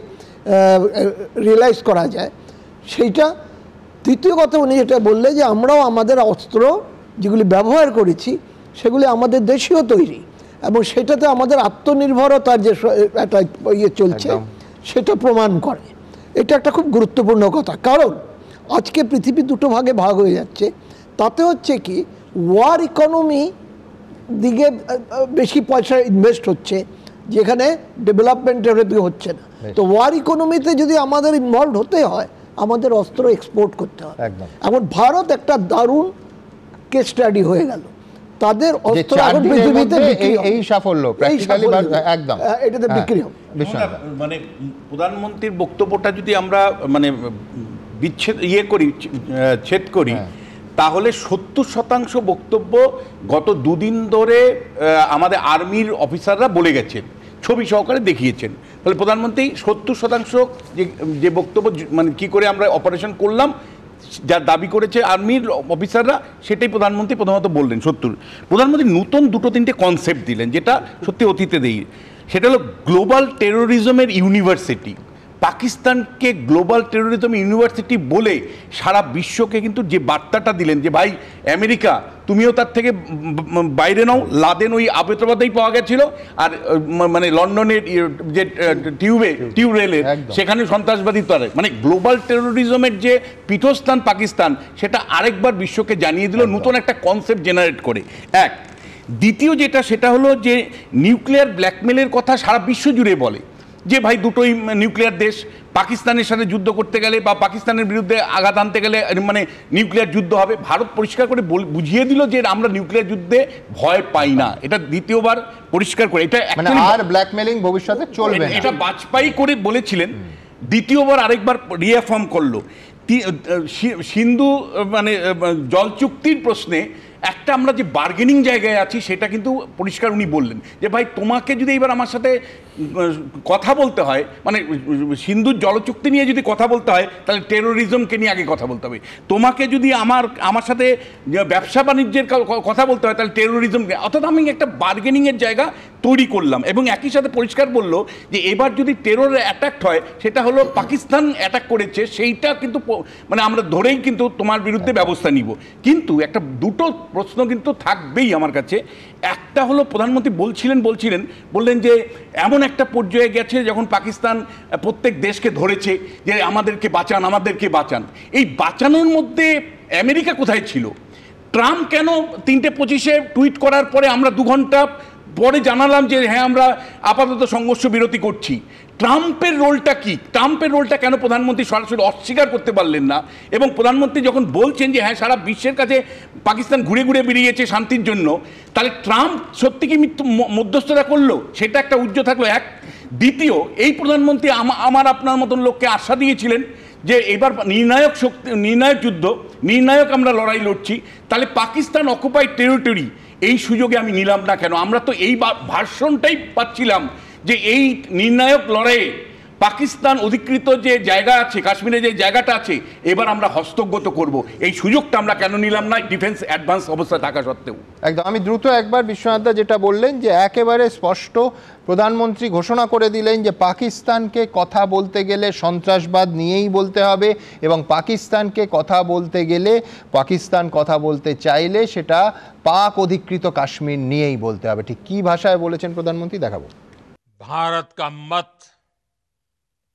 রিয়েলাইজ করা যায় সেইটা। দ্বিতীয় কথা উনি যেটা বললে যে আমরাও আমাদের অস্ত্র যেগুলি ব্যবহার করেছি সেগুলি আমাদের দেশীয় তৈরি, এবং সেটাতে আমাদের আত্মনির্ভরতার যে একটা ইয়ে চলছে সেটা প্রমাণ করে। এটা একটা খুব গুরুত্বপূর্ণ কথা, কারণ আজকে পৃথিবী দুটো ভাগে ভাগ হয়ে যাচ্ছে। তাতে হচ্ছে কি ওয়ার ইকোনমি দিকে বেশি পয়সা ইনভেস্ট হচ্ছে, যেখানে ডেভেলপমেন্টের দিকে হচ্ছে না। তো ওয়ার ইকোনমিতে যদি আমাদের ইনভলভ হতে হয়, আমাদের অস্ত্র এক্সপোর্ট করতে হয়। এখন ভারত একটা দারুণ কেস স্টাডি হয়ে গেল। তাদের অস্ত্র এখন পৃথিবীতে এই সাফল্য প্র্যাকটিক্যালি একদম এটাতে বিক্রি হবে। মানে প্রধানমন্ত্রীর বক্তব্যটা যদি আমরা মানে ছেদ করি, তাহলে 70% বক্তব্য গত দুদিন ধরে আমাদের আর্মির অফিসাররা বলে গেছেন, ছবি সহকারে দেখিয়েছেন। ফলে প্রধানমন্ত্রী 70% যে বক্তব্য মানে কি করে আমরা অপারেশন করলাম যা দাবি করেছে আর্মির অফিসাররা, সেটাই প্রধানমন্ত্রী প্রথমত বললেন। 70 প্রধানমন্ত্রী নতুন 2-3টে কনসেপ্ট দিলেন, যেটা সত্যি অতীতে দেই। সেটা হলো গ্লোবাল টেরোরিজমের ইউনিভার্সিটি। পাকিস্তানকে গ্লোবাল টেরোরিজম ইউনিভার্সিটি বলে সারা বিশ্বকে কিন্তু যে বার্তাটা দিলেন যে ভাই আমেরিকা তুমিও তার থেকে বাইরে নাও। লাদেন ওই আবেতাবাদেই পাওয়া গেছিল, আর মানে লন্ডনের যে টিউব রেলের সেখানে সন্ত্রাসবাদী তারে, মানে গ্লোবাল টেরোরিজমের যে পীঠস্থান পাকিস্তান, সেটা আরেকবার বিশ্বকে জানিয়ে দিল নতুন একটা কনসেপ্ট জেনারেট করে। এক দ্বিতীয় যেটা, সেটা হলো যে নিউক্লিয়ার ব্ল্যাকমেলের কথা সারা বিশ্ব জুড়ে বলে যে ভাই দুটোই নিউক্লিয়ার দেশ, পাকিস্তানের সাথে যুদ্ধ করতে গেলে বা পাকিস্তানের বিরুদ্ধে আঘাত আনতে গেলে মানে নিউক্লিয়ার যুদ্ধ হবে। ভারত পরিষ্কার করে বুঝিয়ে দিল যে আমরা নিউক্লিয়ার যুদ্ধে ভয় পাই না। এটা দ্বিতীয়বার পরিষ্কার করে, এটা আর ব্ল্যাকমেলিং ভবিষ্যতে চলবে না, এটা বাজপেয়ী করে বলেছিলেন। দ্বিতীয়বার আরেকবার রিঅ্যাফার্ম করলো। সিন্ধু মানে জল চুক্তির প্রশ্নে একটা আমরা যে বার্গেনিং জায়গায় আছি সেটা কিন্তু পরিষ্কার উনি বললেন যে ভাই তোমাকে যদি এবার আমার সাথে কথা বলতে হয়, মানে সিন্ধুর জলচুক্তি নিয়ে যদি কথা বলতে হয়, তাহলে টেরোরিজমকে নিয়ে আগে কথা বলতে হবে। তোমাকে যদি আমার সাথে ব্যবসা বাণিজ্যের কথা বলতে হয়, তাহলে টেরোরিজমকে, অর্থাৎ আমি একটা বার্গেনিংয়ের জায়গা তৈরি করলাম। এবং একই সাথে পরিষ্কার বলল যে এবার যদি টেরোর অ্যাটাক হয়, সেটা হলো পাকিস্তান অ্যাটাক করেছে, সেইটা কিন্তু মানে আমরা ধরেই কিন্তু তোমার বিরুদ্ধে ব্যবস্থা নিব। কিন্তু একটা দুটো প্রশ্ন কিন্তু থাকবেই আমার কাছে। একটা হলো প্রধানমন্ত্রী বললেন যে এমন একটা পর্যায়ে গেছে যখন পাকিস্তান প্রত্যেক দেশকে ধরেছে যে আমাদেরকে বাঁচান। এই বাঁচানোর মধ্যে আমেরিকা কোথায় ছিল? ট্রাম্প কেন 3:25 টুইট করার পরে আমরা 2 ঘন্টা পরে জানালাম যে হ্যাঁ আমরা আপাতত সংঘর্ষ বিরতি করছি? ট্রাম্পের রোলটা কি? ট্রাম্পের রোলটা কেন প্রধানমন্ত্রী সরাসরি অস্বীকার করতে পারলেন না? এবং প্রধানমন্ত্রী যখন বলছেন যে হ্যাঁ সারা বিশ্বের কাছে পাকিস্তান ঘুরে বেরিয়েছে শান্তির জন্য, তাহলে ট্রাম্প সত্যি কি মধ্যস্থতা করলো? সেটা একটা উজ্জ্ব থাকলো এক। দ্বিতীয়, এই প্রধানমন্ত্রী আমার আপনার মতন লোককে আশা দিয়েছিলেন যে এবার নির্ণায়ক আমরা লড়াই লড়ছি, তাহলে পাকিস্তান অকুপাইড টেরিটরি এই সুযোগে আমি নিলাম না কেন? আমরা তো এই ভার্সনটাই পাচ্ছিলাম যে এই নির্ণায়ক লড়াইয়ে পাকিস্তান অধিকৃত যে জায়গা আছে, কাশ্মীরে যে জায়গাটা আছে, এবার আমরা হস্তগত করব, এই সুযোগটা আমরা কেন নিলাম না ডিফেন্স অ্যাডভান্স অবস্থা থাকা সত্ত্বেও? একদম। আমি দ্রুত একবার বিশ্বনাথদা যেটা বললেন যে একেবারে স্পষ্ট প্রধানমন্ত্রী ঘোষণা করে দিলেন যে পাকিস্তানকে কথা বলতে গেলে সন্ত্রাসবাদ নিয়েই বলতে হবে, এবং পাকিস্তানকে কথা বলতে গেলে, পাকিস্তান কথা বলতে চাইলে সেটা পাক অধিকৃত কাশ্মীর নিয়েই বলতে হবে। ঠিক কি ভাষায় বলেছেন প্রধানমন্ত্রী দেখাবো। भारत का मत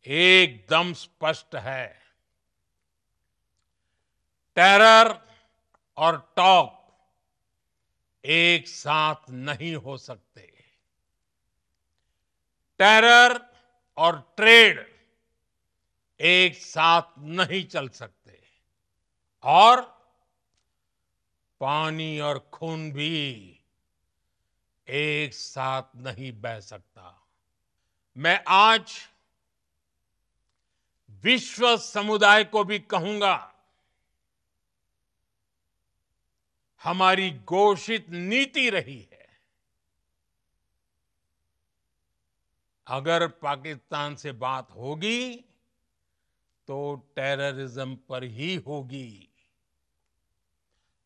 एकदम स्पष्ट है। टेरर और टॉक एक साथ नहीं हो सकते। टेरर और ट्रेड एक साथ नहीं चल सकते और पानी और खून भी एक साथ नहीं बह सकता। मैं आज विश्व समुदाय को भी कहूंगा, हमारी घोषित नीति रही है, अगर पाकिस्तान से बात होगी तो टेररिज्म पर ही होगी।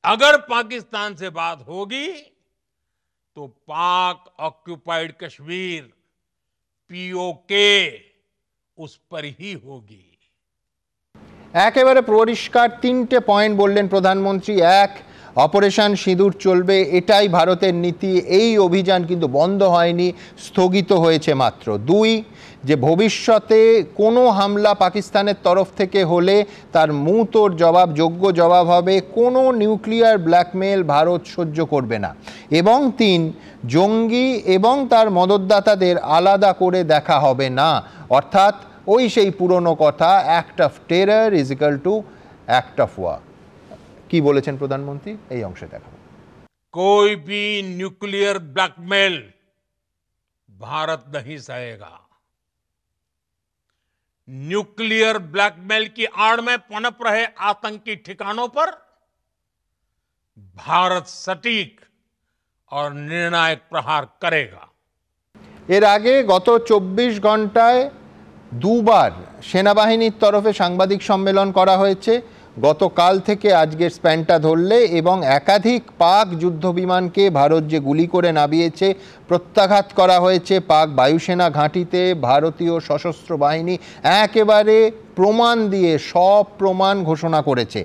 अगर पाकिस्तान से बात होगी तो पाक ऑक्युपाइड कश्मीर पीओके उस पर ही होगी। একেবারে পরিষ্কার তিনটে পয়েন্ট বললেন প্রধানমন্ত্রী। এক, অপারেশন সিঁদুর চলবে, এটাই ভারতের নীতি। এই অভিযান কিন্তু বন্ধ হয়নি, স্থগিত হয়েছে মাত্র। দুই, যে ভবিষ্যতে কোনো হামলা পাকিস্তানের তরফ থেকে হলে তার মুঁহতোড় জবাব, যোগ্য জবাব হবে। কোনো নিউক্লিয়ার ব্ল্যাকমেল ভারত সহ্য করবে না। এবং তিন, জঙ্গি এবং তার মদতদাতাদের আলাদা করে দেখা হবে না। অর্থাৎ ওই সেই পুরনো কথা, act of terror is equal to act of war. কি বলেছেন প্রধানমন্ত্রী, এই অংশে দেখাবো। कोई भी न्यूक्लियर ब्लैकमेल भारत नहीं सहेगा। न्यूक्लियर ब्लैकमेल की आड़ में पनप रहे आतंकी ठिकानों पर भारत सटीक और निर्णायक प्रहार करेगा। এর আগে গত 24 ঘন্টায় দুবার সেনাবাহিনীর তরফে সাংবাদিক সম্মেলন করা হয়েছে। গতকাল থেকে আজকের স্প্যানটা ধরলে এবং একাধিক পাক যুদ্ধবিমানকে ভারত যে গুলি করে নামিয়েছে প্রত্যাঘাত করা হয়েছে পাক বায়ুসেনা ঘাঁটিতে। ভারতীয় সশস্ত্র বাহিনী একেবারে প্রমাণ দিয়ে সব প্রমাণ ঘোষণা করেছে।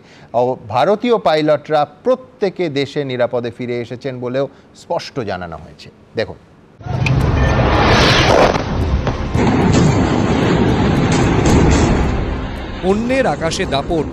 ভারতীয় পাইলটরা প্রত্যেকে দেশে নিরাপদে ফিরে এসেছেন বলেও স্পষ্ট জানানো হয়েছে। দেখুন। অন্যের আকাশে দাপট,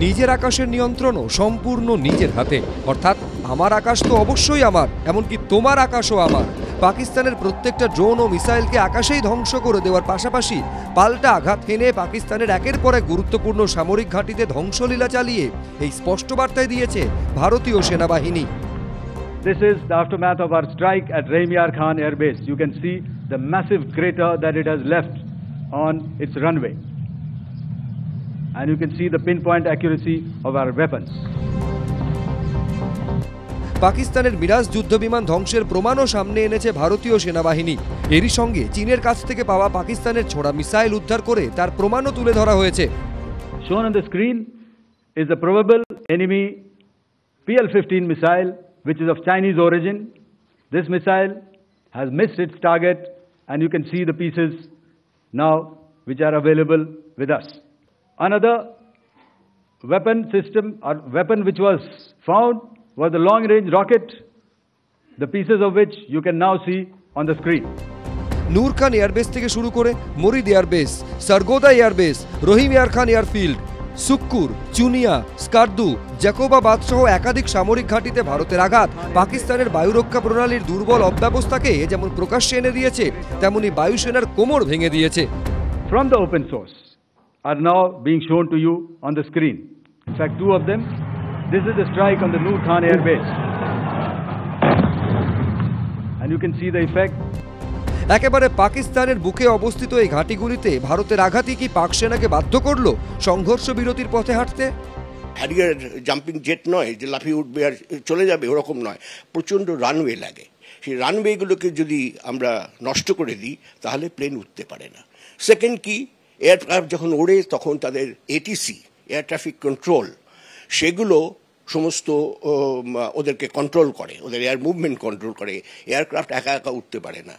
নিজের আকাশের নিয়ন্ত্রণও সম্পূর্ণ নিজের হাতে। অর্থাৎ আমার আকাশ তো অবশ্যই আমার, এমনকি তোমার আকাশও আমার। পাকিস্তানের প্রত্যেকটা ড্রোন ও মিসাইলকে আকাশেই ধ্বংস করে দেওয়ার পাশাপাশি পাল্টা আঘাত হেনে পাকিস্তানের একের পর এক গুরুত্বপূর্ণ সামরিক ঘাঁটিতে ধ্বংসলীলা চালিয়ে এই স্পষ্ট বার্তায় দিয়েছে ভারতীয় সেনাবাহিনী। This is the aftermath of our strike at Raimiar Khan Air Base. You can see the massive crater that it has left on its runway. And you can see the pinpoint accuracy of our weapons. পাকিস্তানের মিরাজ যুদ্ধবিমান ধ্বংসের প্রমাণও সামনে এনেছে ভারতীয় সেনাবাহিনী। এরই সঙ্গে চীনের কাছ থেকে পাওয়া পাকিস্তানের ছোড়া মিসাইল উদ্ধার করে তার প্রমাণও তুলে ধরা হয়েছে। Shown on the screen is a probable enemy PL-15 missile which is of Chinese origin. This missile has missed its target and you can see the pieces now which are available with us. Another weapon system or weapon which was found was the long-range rocket, the pieces of which you can now see on the screen. Noor Khan airbase থেকে শুরু করে Murid airbase, Sargodha airbase, Rahim Yar Khan airfield, Sukkur, Chunian, Skardu, Jacobabad সহ একাধিক সামরিক ঘাঁটিতে ভারতের আঘাত পাকিস্তানের বায়ুরক্ষা প্রণালীর দুর্বল অব্যবস্থাকে যেমন প্রকাশ্যে এনে দিয়েছে, তেমনি বায়ুসেনার কোমর ভেঙে দিয়েছে। From the open source are now being shown to you on the screen. In fact, two of them. This is the strike on the Noor Khan Air Base. And you can see the effect. একেবারে পাকিস্তানের বুকে অবস্থিত এই ঘাঁটিগুলিতে ভারতের আঘাতই কি পাক সেনাকে বাধ্য করলো সংঘর্ষ বিরতির পথে হাঁটতে? হ্যারিয়ার জাম্পিং জেট নয় যে লাফিয়ে উঠবে আর চলে যাবে, ওরকম নয়। প্রচণ্ড রানওয়ে লাগে। সেই রানওয়েগুলোকে যদি আমরা নষ্ট করে দিই তাহলে প্লেন উঠতে পারে না। সেকেন্ড কি, এয়ারক্রাফট যখন ওড়ে তখন তাদের এটিসি, এয়ার ট্রাফিক কন্ট্রোল, সেগুলো সমস্ত ওদেরকে কন্ট্রোল করে, ওদের এয়ার মুভমেন্ট কন্ট্রোল করে। এয়ারক্রাফট একা একা উঠতে পারে না,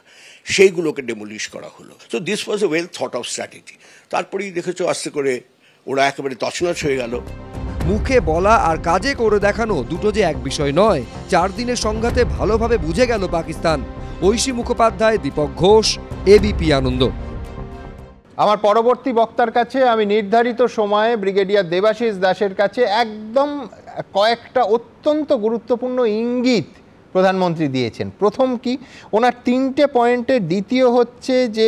সেইগুলোকে ডেমোলিশ করা হলো। So this was A well thought of strategy. তারপরেই দেখেছো আস্তে করে ওরা একেবারে তছনছ হয়ে গেল। মুখে বলা আর কাজে করে দেখানো দুটো যে এক বিষয় নয়, 4 দিনের সংঘাতে ভালোভাবে বুঝে গেল পাকিস্তান। ঐশী মুখোপাধ্যায়, দীপক ঘোষ, এবিপি আনন্দ। আমার পরবর্তী বক্তার কাছে আমি নির্ধারিত সময়ে ব্রিগেডিয়ার দেবাশিস দাসের কাছে একদম কয়েকটা অত্যন্ত গুরুত্বপূর্ণ ইঙ্গিত প্রধানমন্ত্রী দিয়েছেন। প্রথম কি, ওনার 3টে পয়েন্টের দ্বিতীয় হচ্ছে যে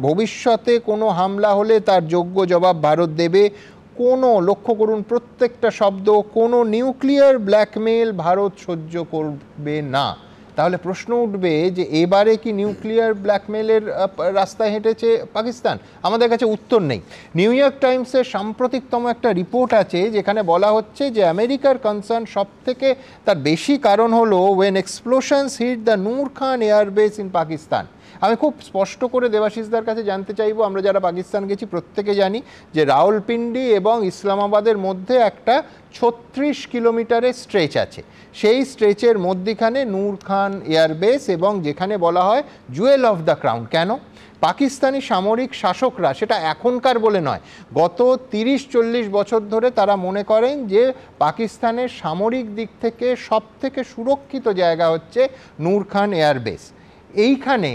ভবিষ্যতে কোনো হামলা হলে তার যোগ্য জবাব ভারত দেবে। কোনো, লক্ষ্য করুন প্রত্যেকটা শব্দ, কোনো নিউক্লিয়ার ব্ল্যাকমেল ভারত সহ্য করবে না। তাহলে প্রশ্ন উঠবে যে এবারে কি নিউক্লিয়ার ব্ল্যাকমেলের রাস্তায় হেঁটেছে পাকিস্তান? আমাদের কাছে উত্তর নেই। নিউ ইয়র্ক টাইমসের সাম্প্রতিকতম একটা রিপোর্ট আছে যেখানে বলা হচ্ছে যে আমেরিকার কনসার্ন সব থেকে তার বেশি কারণ হলো when explosions hit the Noor Khan airbase in Pakistan. আমি খুব স্পষ্ট করে দেবাশিসদার কাছে জানতে চাইবো, আমরা যারা পাকিস্তান গেছি প্রত্যেকে জানি যে রাওয়ালপিন্ডি এবং ইসলামাবাদের মধ্যে একটা 36 কিলোমিটারের স্ট্রেচ আছে। সেই স্ট্রেচের মধ্যখানে নূর খান এয়ারবেস এবং যেখানে বলা হয় জুয়েল অফ দ্য ক্রাউন। কেন? পাকিস্তানি সামরিক শাসকরা, সেটা এখনকার বলে নয়, গত 30-40 বছর ধরে তারা মনে করেন যে পাকিস্তানের সামরিক দিক থেকে সবথেকে সুরক্ষিত জায়গা হচ্ছে নূর খান এয়ারবেস। এইখানে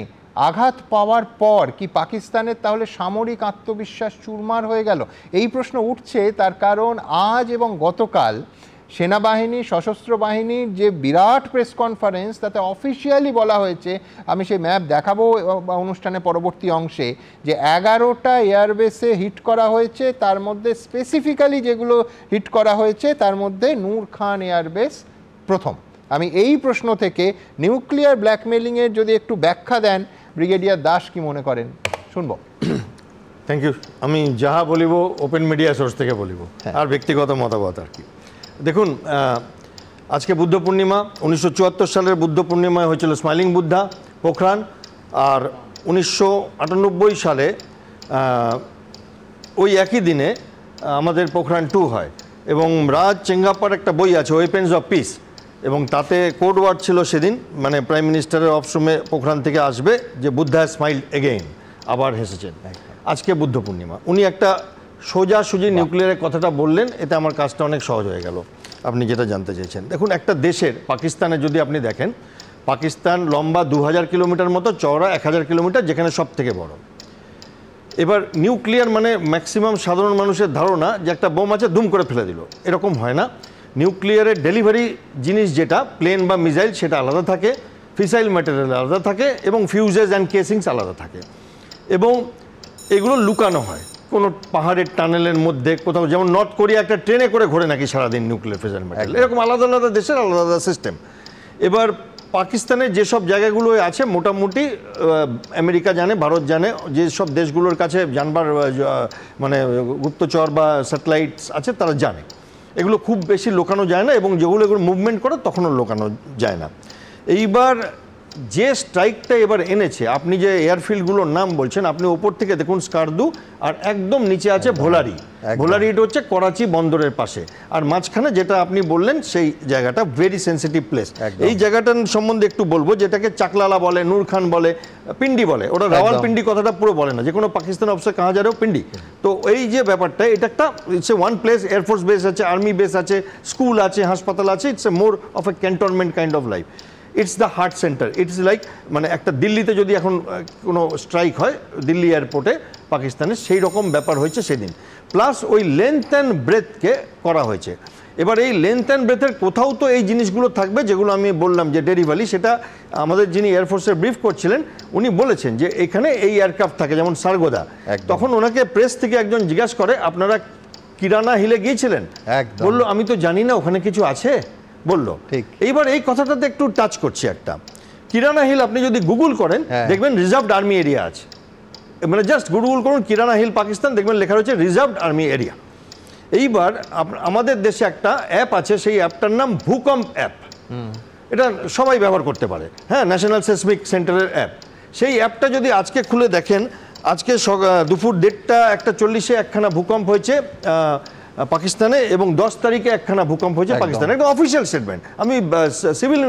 আঘাত পাওয়ার পর কি পাকিস্তানের তাহলে সামরিক আত্মবিশ্বাস চুরমার হয়ে গেল? এই প্রশ্ন উঠছে তার কারণ আজ এবং গতকাল সেনাবাহিনী, সশস্ত্র বাহিনীর যে বিরাট প্রেস কনফারেন্স, তাতে অফিসিয়ালি বলা হয়েছে, আমি সেই ম্যাপ দেখাবো অনুষ্ঠানের পরবর্তী অংশে, যে 11টা এয়ারবেসে হিট করা হয়েছে, তার মধ্যে স্পেসিফিক্যালি যেগুলো হিট করা হয়েছে তার মধ্যে নূর খান এয়ারবেস প্রথম। আমি এই প্রশ্ন থেকে নিউক্লিয়ার ব্ল্যাকমেলিংয়ের যদি একটু ব্যাখ্যা দেন ব্রিগেডিয়ার দাস, কি মনে করেন? শুনবো। Thank you. আমি যাহা বলিব ওপেন মিডিয়া সোর্স থেকে বলিব, আর ব্যক্তিগত মতামত আর কি। দেখুন, আজকে বুদ্ধ পূর্ণিমা। 1974 সালের বুদ্ধ পূর্ণিমায় হয়েছিল স্মাইলিং বুদ্ধা, পোখরান। আর 1998 সালে ওই একই দিনে আমাদের পোখরান 2 হয়। এবং রাজ চেঙ্গাপ্পার একটা বই আছে, ওয়েপেন্স অফ পিস, এবং তাতে কোড ওয়ার্ড ছিল সেদিন, মানে প্রাইম মিনিস্টারের অপশনে পোখরান থেকে আসবে যে বুদ্ধা স্মাইল্ড এগেইন, আবার হেসেছেন। আজকে বুদ্ধ পূর্ণিমা, উনি একটা সোজাসুজি নিউক্লিয়ারের কথাটা বললেন, এতে আমার কাজটা অনেক সহজ হয়ে গেল। আপনি যেটা জানতে চেয়েছেন, দেখুন একটা দেশের, পাকিস্তানে যদি আপনি দেখেন, পাকিস্তান লম্বা 2000 কিলোমিটার মতো, চওড়া 1000 কিলোমিটার, যেখানে সব থেকে বড়। এবার নিউক্লিয়ার মানে ম্যাক্সিমাম সাধারণ মানুষের ধারণা যে একটা বোম আছে দুম করে ফেলে দিল, এরকম হয় না। নিউক্লিয়ারের ডেলিভারি জিনিস যেটা প্লেন বা মিসাইল, সেটা আলাদা থাকে, ফিসাইল ম্যাটেরিয়াল আলাদা থাকে, এবং ফিউজেস অ্যান্ড কেসিংস আলাদা থাকে, এবং এগুলো লুকানো হয় কোনো পাহাড়ের টানেলের মধ্যে কোথাও। যেমন নর্থ কোরিয়া একটা ট্রেনে করে ঘোরে নাকি সারাদিন নিউক্লিয়ার ফিসাইল ম্যাটেরিয়াল, এরকম আলাদা আলাদা দেশের আলাদা আলাদা সিস্টেম। এবার পাকিস্তানের যেসব জায়গাগুলো আছে মোটামুটি আমেরিকা জানে, ভারত জানে, যেসব দেশগুলোর কাছে জানবার মানে গুপ্তচর বা স্যাটেলাইটস আছে তারা জানে। এগুলো খুব বেশি লোকানো যায় না, এবং যেগুলো এগুলো মুভমেন্ট করে তখনও লোকানো যায় না। এইবার যে স্ট্রাইকটা এবার এনেছে, আপনি যে এয়ারফিল্ডগুলোর নাম বলছেন, আপনি ওপর থেকে দেখুন স্কারদু, আর একদম নিচে আছে ভোলারি। ভোলারি এটা হচ্ছে করাচি বন্দরের পাশে, আর মাঝখানে যেটা আপনি বললেন সেই জায়গাটা ভেরি সেন্সিটিভ প্লেস। এই জায়গাটার সম্বন্ধে একটু বলবো, যেটাকে চাকলালা বলে, নূর খান বলে, পিন্ডি বলে, ওটা রাওয়ালপিন্ডি কথাটা পুরো বলে না, যে কোনো পাকিস্তান অফিসার কাহা যারেও পিন্ডি। তো এই যে ব্যাপারটা, এটা একটা it's a one place, air force base আছে, আর্মি বেস আছে, স্কুল আছে, হাসপাতাল আছে, it's a more of A cantonment kind of life. It's the heart centre. It's like, মানে একটা দিল্লিতে যদি এখন কোনো স্ট্রাইক হয় দিল্লি এয়ারপোর্টে পাকিস্তানের, সেই রকম ব্যাপার হয়েছে সেদিন। প্লাস ওই লেন্থ অ্যান্ড ব্রেথকে করা হয়েছে। এবার এই লেন্থ অ্যান্ড ব্রেথের কোথাও তো এই জিনিসগুলো থাকবে যেগুলো আমি বললাম যে ডেরিভালি, সেটা আমাদের যিনি এয়ারফোর্সের ব্রিফ করছিলেন উনি বলেছেন যে এখানে এই এয়ারক্রাফট থাকে, যেমন সারগোদা। তখন ওনাকে প্রেস থেকে একজন জিজ্ঞাসা করে, আপনারা কিরানা হিলে গিয়েছিলেন? বললো আমি তো জানি না ওখানে কিছু আছে, বললো। ঠিক। এইবার এই কথাটাতে একটু টাচ করছি। একটা কিরানা হিল আপনি যদি গুগল করেন দেখবেন রিজার্ভড আর্মি এরিয়া আছে, মানে জাস্ট গুগল করুন কিরানা হিল পাকিস্তান, দেখবেন লেখা রয়েছে রিজার্ভড আর্মি এরিয়া। এইবার আমাদের দেশে একটা অ্যাপ আছে, সেই অ্যাপটার নাম ভূকম্প অ্যাপ। এটা সবাই ব্যবহার করতে পারে, হ্যাঁ, ন্যাশনাল সেসমিক সেন্টারের অ্যাপ। সেই অ্যাপটা যদি আজকে খুলে দেখেন, আজকে দুপুর 1:40 একখানা ভূকম্প হয়েছে পাকিস্তানে, এবং 10 তারিখে একখানা ভূকম্প হয়েছে পাকিস্তানে। একটা অফিসিয়াল স্টেটমেন্ট, আমি সিভিল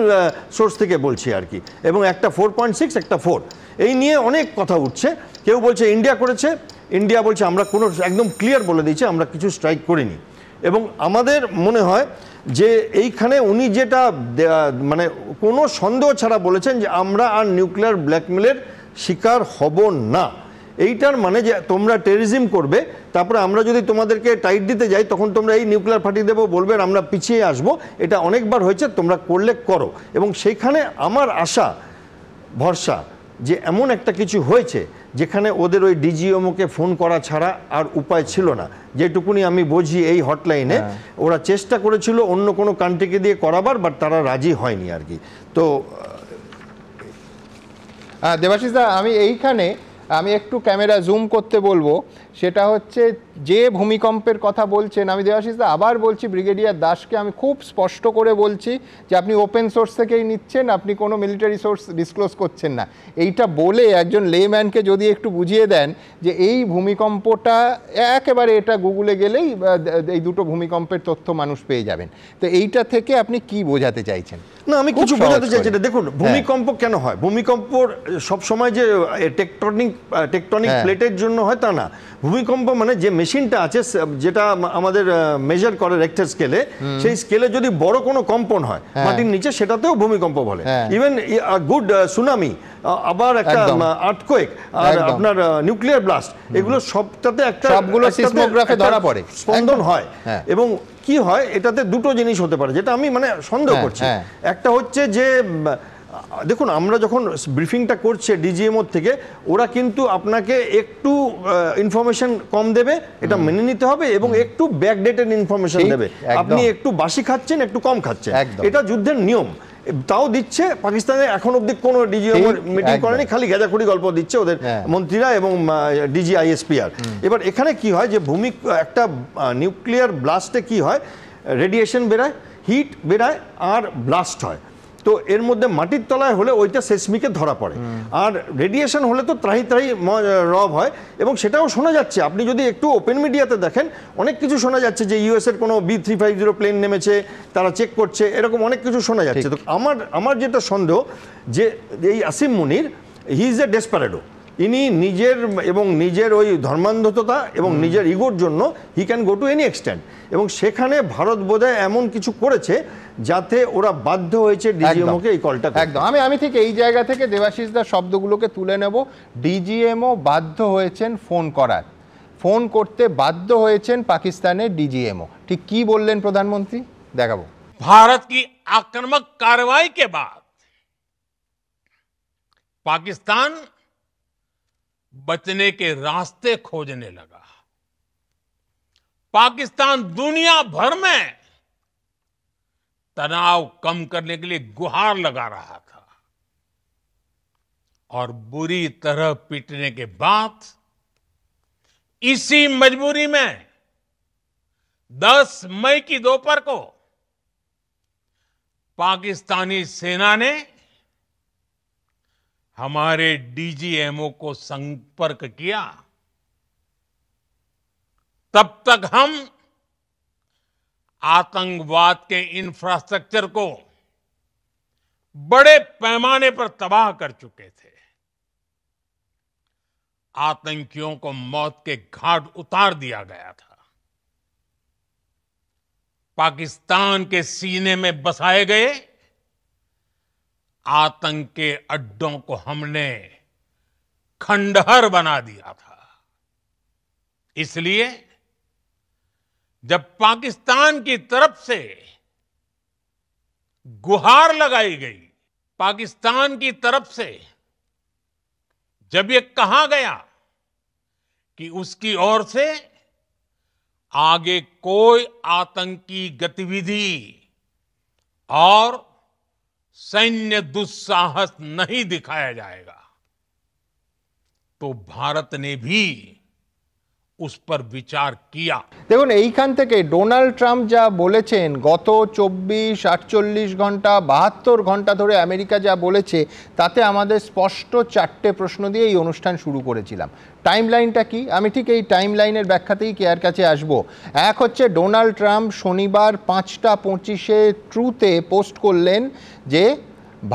সোর্স থেকে বলছি আর কি। এবং একটা 4.6, একটা 4। এই নিয়ে অনেক কথা উঠছে। কেউ বলছে ইন্ডিয়া করেছে, ইন্ডিয়া বলছে আমরা কোনো, একদম ক্লিয়ার বলে দিয়েছে আমরা কিছু স্ট্রাইক করিনি। এবং আমাদের মনে হয় যে এইখানে উনি যেটা মানে কোনো সন্দেহ ছাড়া বলেছেন যে আমরা আর নিউক্লিয়ার ব্ল্যাকমেলের শিকার হব না। এইটার মানে যে তোমরা টেররিজম করবে, তারপরে আমরা যদি তোমাদেরকে টাইট দিতে যাই তখন তোমরা এই নিউক্লিয়ার ফাটিয়ে দেবো, বলবে আমরা পিছিয়ে আসবো। এটা অনেকবার হয়েছে, তোমরা করলে করো। এবং সেইখানে আমার আশা ভরসা যে এমন একটা কিছু হয়েছে যেখানে ওদের ওই ডিজিএমওকে ফোন করা ছাড়া আর উপায় ছিল না। যেটুকুনি আমি বুঝি এই হটলাইনে ওরা চেষ্টা করেছিল অন্য কোনো কান্ট্রিকে দিয়ে করাবার, বাট তারা রাজি হয়নি আর কি। তো দেবাশিস দা, আমি এইখানে আমি একটু ক্যামেরা জুম করতে বলবো, সেটা হচ্ছে যে ভূমিকম্পের কথা বলছেন, আমি দেবাশিস দা আবার বলছি, ব্রিগেডিয়ার দাসকে আমি খুব স্পষ্ট করে বলছি যে আপনি ওপেন সোর্স থেকেই নিচ্ছেন, আপনি কোনো মিলিটারি সোর্স ডিসক্লোজ করছেন না। এইটা বলে একজন লেম্যানকে যদি একটু বুঝিয়ে দেন যে এই ভূমিকম্পটা একেবারে, এটা গুগলে গেলেই এই দুটো ভূমিকম্পের তথ্য মানুষ পেয়ে যাবেন, তো এইটা থেকে আপনি কি বোঝাতে চাইছেন? না, আমি কিছু বোঝাতে চাইছি না। দেখুন, ভূমিকম্প কেন হয়? ভূমিকম্প সবসময় যে টেকটনিক প্লেটের জন্য হয় তা না। ভূমিকম্প মানে যে মেশিনটা আছে যেটা আমাদের মেজার করে রেক্টার স্কেলে, সেই স্কেলে যদি বড় কোনো কম্পন হয় মাটির নিচে, সেটাতেও ভূমিকম্প বলে। ইভেন গুড সুনামি, আবার একটা আর্থকোয়েক, আর আপনার নিউক্লিয়ার ব্লাস্ট, এগুলো সবটাতে একটা সবগুলো সিসমোগ্রাফে ধরা পড়ে, স্পন্দন হয়। এবং কি হয়, এটাতে দুটো জিনিস হতে পারে যেটা আমি মানে সন্দেহ করছি। একটা হচ্ছে যে দেখুন, আমরা যখন ব্রিফিংটা করছে ডিজিএমওর থেকে, ওরা কিন্তু আপনাকে একটু ইনফরমেশন কম দেবে, এটা মেনে নিতে হবে, এবং একটু ব্যাকডেটেড ইনফরমেশন দেবে। আপনি একটু বাসি খাচ্ছেন, একটু কম খাচ্ছেন, এটা যুদ্ধের নিয়ম। তাও দিচ্ছে। পাকিস্তানে এখন অব্দি কোনো ডিজিএমও মিটিং করেনি, খালি গেজাখুড়ি গল্প দিচ্ছে ওদের মন্ত্রীরা এবং ডিজিআইএসপিআর। এবার এখানে কি হয় যে একটা নিউক্লিয়ার ব্লাস্টে কি হয়, রেডিয়েশন বেরায়, হিট বেরায়, আর ব্লাস্ট হয়। তো এর মধ্যে মাটির তলায় হলে ওইটা সেসমিকে ধরা পড়ে, আর রেডিয়েশন হলে তো ত্রাহি ত্রাহি রব হয়। এবং সেটাও শোনা যাচ্ছে, আপনি যদি একটু ওপেন মিডিয়াতে দেখেন, অনেক কিছু শোনা যাচ্ছে যে ইউএস এর কোনো B350 প্লেন নেমেছে, তারা চেক করছে, এরকম অনেক কিছু শোনা যাচ্ছে। তো আমার যেটা সন্দেহ যে এই আসিম মুনির, হি ইজ এ ডেসপারেডো। ইনি নিজের ওই ধর্মান্ধতা এবং নিজের ইগোর জন্য he can go to any extent, এবং সেখানে ভারত বোধহয় এমন কিছু করেছে যাতে ওরা বাধ্য হয়েছে ডিজিএমওকে এই কলটা। একদম, আমি ঠিক এই জায়গা থেকে দেবাশিস দার শব্দগুলোকে তুলে নেব। ডিজিএমও বাধ্য হয়েছেন ফোন করতে বাধ্য হয়েছেন পাকিস্তানের ডিজিএমও। ঠিক কি বললেন প্রধানমন্ত্রী, দেখাবো। भारत की आक्रामक कार्रवाई के बाद पाकिस्तान बचने के रास्ते खोजने लगा। पाकिस्तान दुनिया भर में तनाव कम करने के लिए गुहार लगा रहा था, और बुरी तरह पीटने के बाद इसी मजबूरी में 10 मई की दोपहर को पाकिस्तानी सेना ने हमारे डीजीएमओ को संपर्क किया। तब तक हम आतंकवाद के इंफ्रास्ट्रक्चर को बड़े पैमाने पर तबाह कर चुके थे। आतंकियों को मौत के घाट उतार दिया गया था। पाकिस्तान के सीने में बसाए गए आतंक के अड्डों को हमने खंडहर बना दिया था। इसलिए जब पाकिस्तान की तरफ से गुहार लगाई गई, पाकिस्तान की तरफ से जब ये कहा गया कि उसकी ओर से आगे कोई आतंकी गतिविधि और सैन्य दुस्साहस नहीं दिखाया जाएगा, तो भारत ने भी उस पर विचार किया। দেখুন, এইখান থেকে ডোনাল্ড ট্রাম্প যা বলেছেন, গত 24, 48 ঘন্টা, 72 ঘন্টা ধরে আমেরিকা যা বলেছে, তাতে আমাদের স্পষ্ট 4টে প্রশ্ন দিয়ে এই অনুষ্ঠান শুরু করেছিলাম। টাইম লাইনটা কি? আমি ঠিক এই টাইম লাইনের ব্যাখ্যাতেই কেয়ার কাছে আসব। এক হচ্ছে, ডোনাল্ড ট্রাম্প শনিবার 5:25 ট্রুথে পোস্ট করলেন যে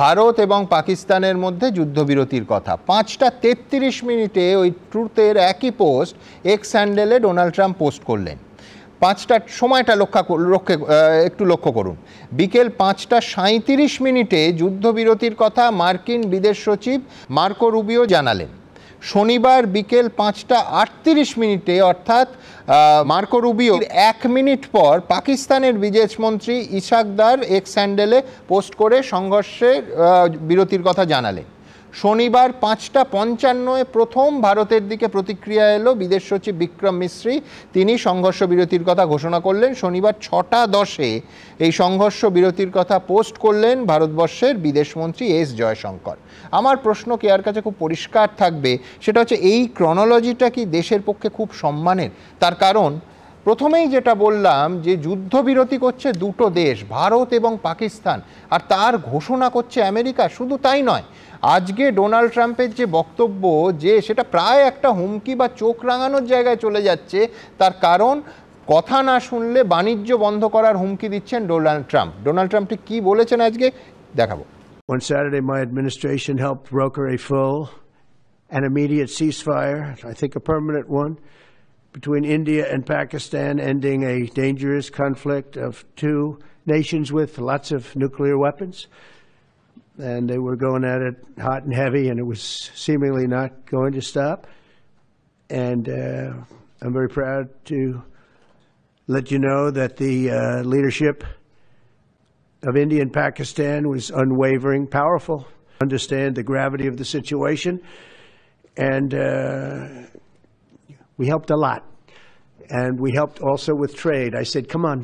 ভারত এবং পাকিস্তানের মধ্যে যুদ্ধবিরতির কথা। 5:33 ওই ট্রুথের একই পোস্ট এক্স হ্যান্ডেলে ডোনাল্ড ট্রাম্প পোস্ট করলেন। 5টার সময়টা একটু লক্ষ্য করুন। বিকেল 5:37 যুদ্ধবিরতির কথা মার্কিন বিদেশ সচিব মার্কো রুবিও জানালেন। শনিবার বিকেল 5:38 অর্থাৎ মার্কো রুবিওর 1 মিনিট পর পাকিস্তানের বিদেশ মন্ত্রী ইশাকদার এক্স হ্যান্ডেলে পোস্ট করে সংঘর্ষের বিরতির কথা জানালেন। শনিবার 5:55 প্রথম ভারতের দিকে প্রতিক্রিয়া এলো বিদেশ সচিব বিক্রম মিশ্রি। তিনি সংঘর্ষ বিরতির কথা ঘোষণা করলেন। শনিবার 6:10 এই সংঘর্ষ বিরতির কথা পোস্ট করলেন ভারতবর্ষের বিদেশমন্ত্রী এস জয়শঙ্কর। আমার প্রশ্ন কেয়ার কাছে খুব পরিষ্কার থাকবে, সেটা হচ্ছে এই ক্রনোলজিটা কি দেশের পক্ষে খুব সম্মানের? তার কারণ প্রথমেই যেটা বললাম যে যুদ্ধবিরতি করছে দুটো দেশ, ভারত এবং পাকিস্তান, আর তার ঘোষণা করছে আমেরিকা। শুধু তাই নয়, আজকে ডোনাল্ড ট্রাম্পের যে বক্তব্য, যে সেটা প্রায় একটা হুমকি বা চোখ রাঙানোর জায়গায় চলে যাচ্ছে, তার কারণ কথা না শুনলে বাণিজ্য বন্ধ করার হুমকি দিচ্ছেন ডোনাল্ড ট্রাম্প। ডোনাল্ড ট্রাম্প ঠিক কী বলেছেন আজকে দেখাবো। On Saturday, my administration helped broker a full and immediate ceasefire, I think a permanent one, between India and Pakistan, ending a dangerous conflict of two nations with lots of nuclear weapons. And they were going at it hot and heavy, and it was seemingly not going to stop. And I'm very proud to let you know that the leadership of India and Pakistan was unwavering, powerful, understand the gravity of the situation, and we helped a lot. And we helped also with trade. I said, come on,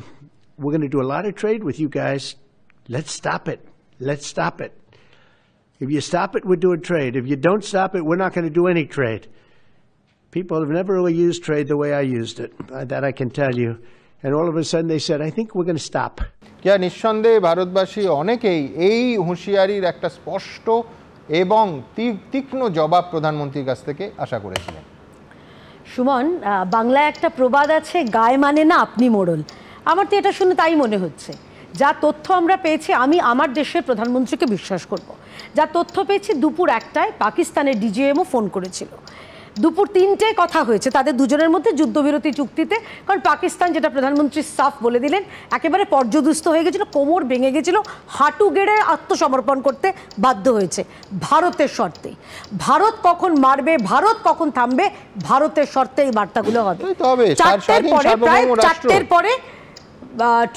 we're going to do a lot of trade with you guys. Let's stop it. Let's stop it. If you stop it, we're doing trade. If you don't stop it, we're not going to do any trade. People have never really used trade the way I used it. That I can tell you. And all of a sudden they said, I think we're going to stop. নিঃসন্দেহে ভারতবাসী অনেকেই এই হুঁশিয়ারির একটা স্পষ্ট এবং তীক্ষ্ণ জবাব প্রধানমন্ত্রীর কাছ থেকে আশা করেছিলেন। সুমন, বাংলায় একটা প্রবাদ আছে, গায়ে মানে না আপনি মোড়ল। আমার তো এটা শুনে তাই মনে হচ্ছে। যা তথ্য আমরা পেয়েছি, আমি আমার দেশের প্রধানমন্ত্রীকে বিশ্বাস করব। যা তথ্য পেয়েছি, দুপুর 1টায় পাকিস্তানের ডিজিএমও ফোন করেছিল। দুপুর 3টায় কথা হয়েছে তাদের দুজনের মধ্যে যুদ্ধবিরতি চুক্তিতে। কারণ পাকিস্তান, যেটা প্রধানমন্ত্রী সাফ বলে দিলেন, একেবারে পর্যদুস্ত হয়ে গেছিল, কোমর ভেঙে গেছিল, হাঁটু গেড়ে আত্মসমর্পণ করতে বাধ্য হয়েছে ভারতের শর্তে। ভারত কখন মারবে, ভারত কখন থামবে, ভারতের শর্তে এই বার্তাগুলো হবে। 4টের পরে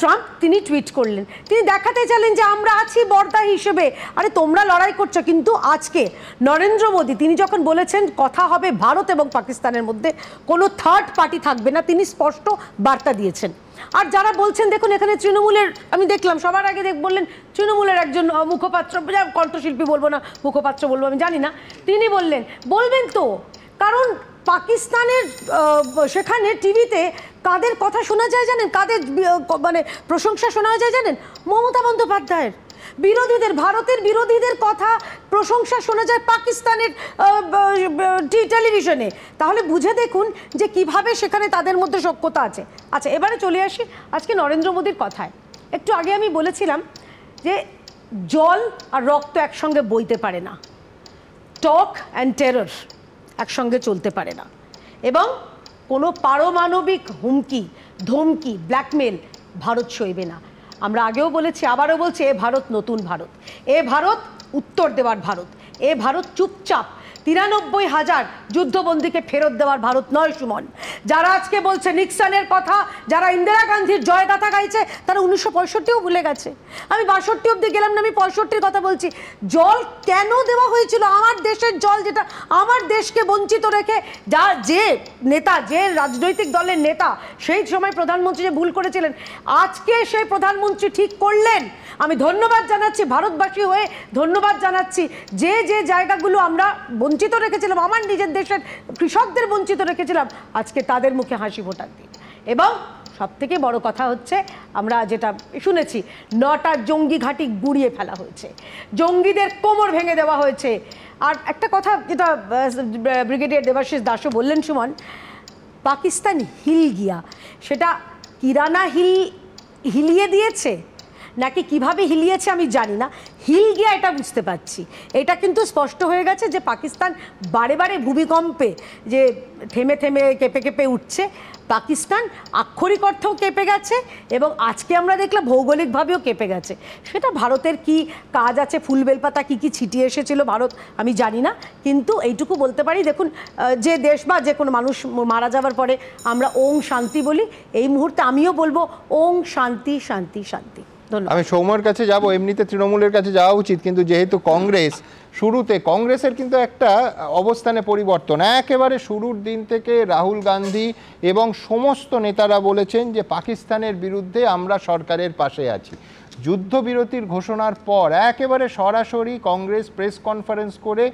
ট্রাম্প তিনি টুইট করলেন, তিনি দেখাতে চাইলেন যে আমরা আছি বর্দা হিসেবে। আরে তোমরা লড়াই করছো, কিন্তু আজকে নরেন্দ্র মোদী তিনি যখন বলেছেন কথা হবে ভারত এবং পাকিস্তানের মধ্যে, কোনো থার্ড পার্টি থাকবে না, তিনি স্পষ্ট বার্তা দিয়েছেন। আর যারা বলছেন, দেখুন এখানে তৃণমূলের, আমি দেখলাম সবার আগে বললেন তৃণমূলের একজন মুখপাত্র, কণ্ঠশিল্পী বলবো না, মুখপাত্র বলবো, আমি জানি না, তিনি বলবেন তো, কারণ পাকিস্তানের সেখানে টিভিতে কাদের কথা শোনা যায় জানেন, কাদের মানে প্রশংসা শোনা যায় জানেন? মমতা বন্দ্যোপাধ্যায়ের। বিরোধীদের, ভারতের বিরোধীদের কথা প্রশংসা শোনা যায় পাকিস্তানের টেলিভিশনে। তাহলে বুঝে দেখুন যে কিভাবে সেখানে তাদের মধ্যে সখ্যতা আছে। আচ্ছা, এবারে চলে আসি আজকে নরেন্দ্র মোদীর কথায়। একটু আগে আমি বলেছিলাম যে জল আর রক্ত একসঙ্গে বইতে পারে না, টক অ্যান্ড টেরর একসঙ্গে চলতে পারে না, এবং কোনো পারমাণবিক হুমকি, ধমকি, ব্ল্যাকমেল ভারত সইবে না। আমরা আগেও বলেছি, আবারও বলছি, এ ভারত নতুন ভারত, এ ভারত উত্তর দেওয়ার ভারত, এ ভারত চুপচাপ 93,000 যুদ্ধবন্দীকে ফেরত দেওয়ার ভারত নয় সুমন। যারা আজকে বলছে নিক্সনের কথা, যারা ইন্দিরা গান্ধীর জয়গাথা গাইছে, তারা 1965ও ভুলে গেছে। আমি 62 অব্দি গেলাম না, আমি 65-র কথা বলছি। জল কেন দেওয়া হয়েছিল? আমার দেশের জল, যেটা আমার দেশকে বঞ্চিত রেখে যে নেতা, যে রাজনৈতিক দলের নেতা সেই সময় প্রধানমন্ত্রী যে ভুল করেছিলেন, আজকে সেই প্রধানমন্ত্রী ঠিক করলেন। আমি ধন্যবাদ জানাচ্ছি, ভারতবাসী হয়ে ধন্যবাদ জানাচ্ছি, যে যে জায়গাগুলো আমরা বঞ্চিত রেখেছিলাম, আমার নিজের দেশের কৃষকদের বঞ্চিত রেখেছিলাম, আজকে তাদের মুখে হাসি ফোটার দিন। এবং সবথেকে বড় কথা হচ্ছে, আমরা যেটা শুনেছি, 9টা জঙ্গি ঘাঁটি গুঁড়িয়ে ফেলা হয়েছে, জঙ্গিদের কোমর ভেঙে দেওয়া হয়েছে। আর একটা কথা যেটা ব্রিগেডিয়ার দেবাশিস দাসও বললেন সুমন, পাকিস্তান হিল গিয়া, সেটা কিরানা হিলিয়ে দিয়েছে নাকি কিভাবে হিলিয়েছে আমি জানি না, হিল গিয়া এটা বুঝতে পারছি। এটা কিন্তু স্পষ্ট হয়ে গেছে যে পাকিস্তান বারে বারে ভূমিকম্পে যে থেমে থেমে কেঁপে কেঁপে উঠছে, পাকিস্তান আক্ষরিক অর্থেও কেঁপে গেছে এবং আজকে আমরা দেখলাম ভৌগোলিকভাবেও কেঁপে গেছে। সেটা ভারতের কি কাজ আছে, ফুল বেলপাতা কী কী ছিটিয়ে এসেছিল ভারত আমি জানি না, কিন্তু এইটুকু বলতে পারি দেখুন যে দেশ বা যে কোনো মানুষ মারা যাওয়ার পরে আমরা ওং শান্তি বলি, এই মুহূর্তে আমিও বলবো ওং শান্তি শান্তি শান্তি। আমি সৌম্যর কাছে যাব, এমনিতে তৃণমূলের কাছে যাওয়া উচিত, কিন্তু যেহেতু কংগ্রেস শুরুতে, কংগ্রেসের কিন্তু একটা অবস্থানে পরিবর্তন, একেবারে শুরুর দিন থেকে রাহুল গান্ধী এবং সমস্ত নেতারা বলেছেন যে পাকিস্তানের বিরুদ্ধে আমরা সরকারের পাশে আছি। যুদ্ধবিরতির ঘোষণার পর একেবারে সরাসরি কংগ্রেস প্রেস কনফারেন্স করে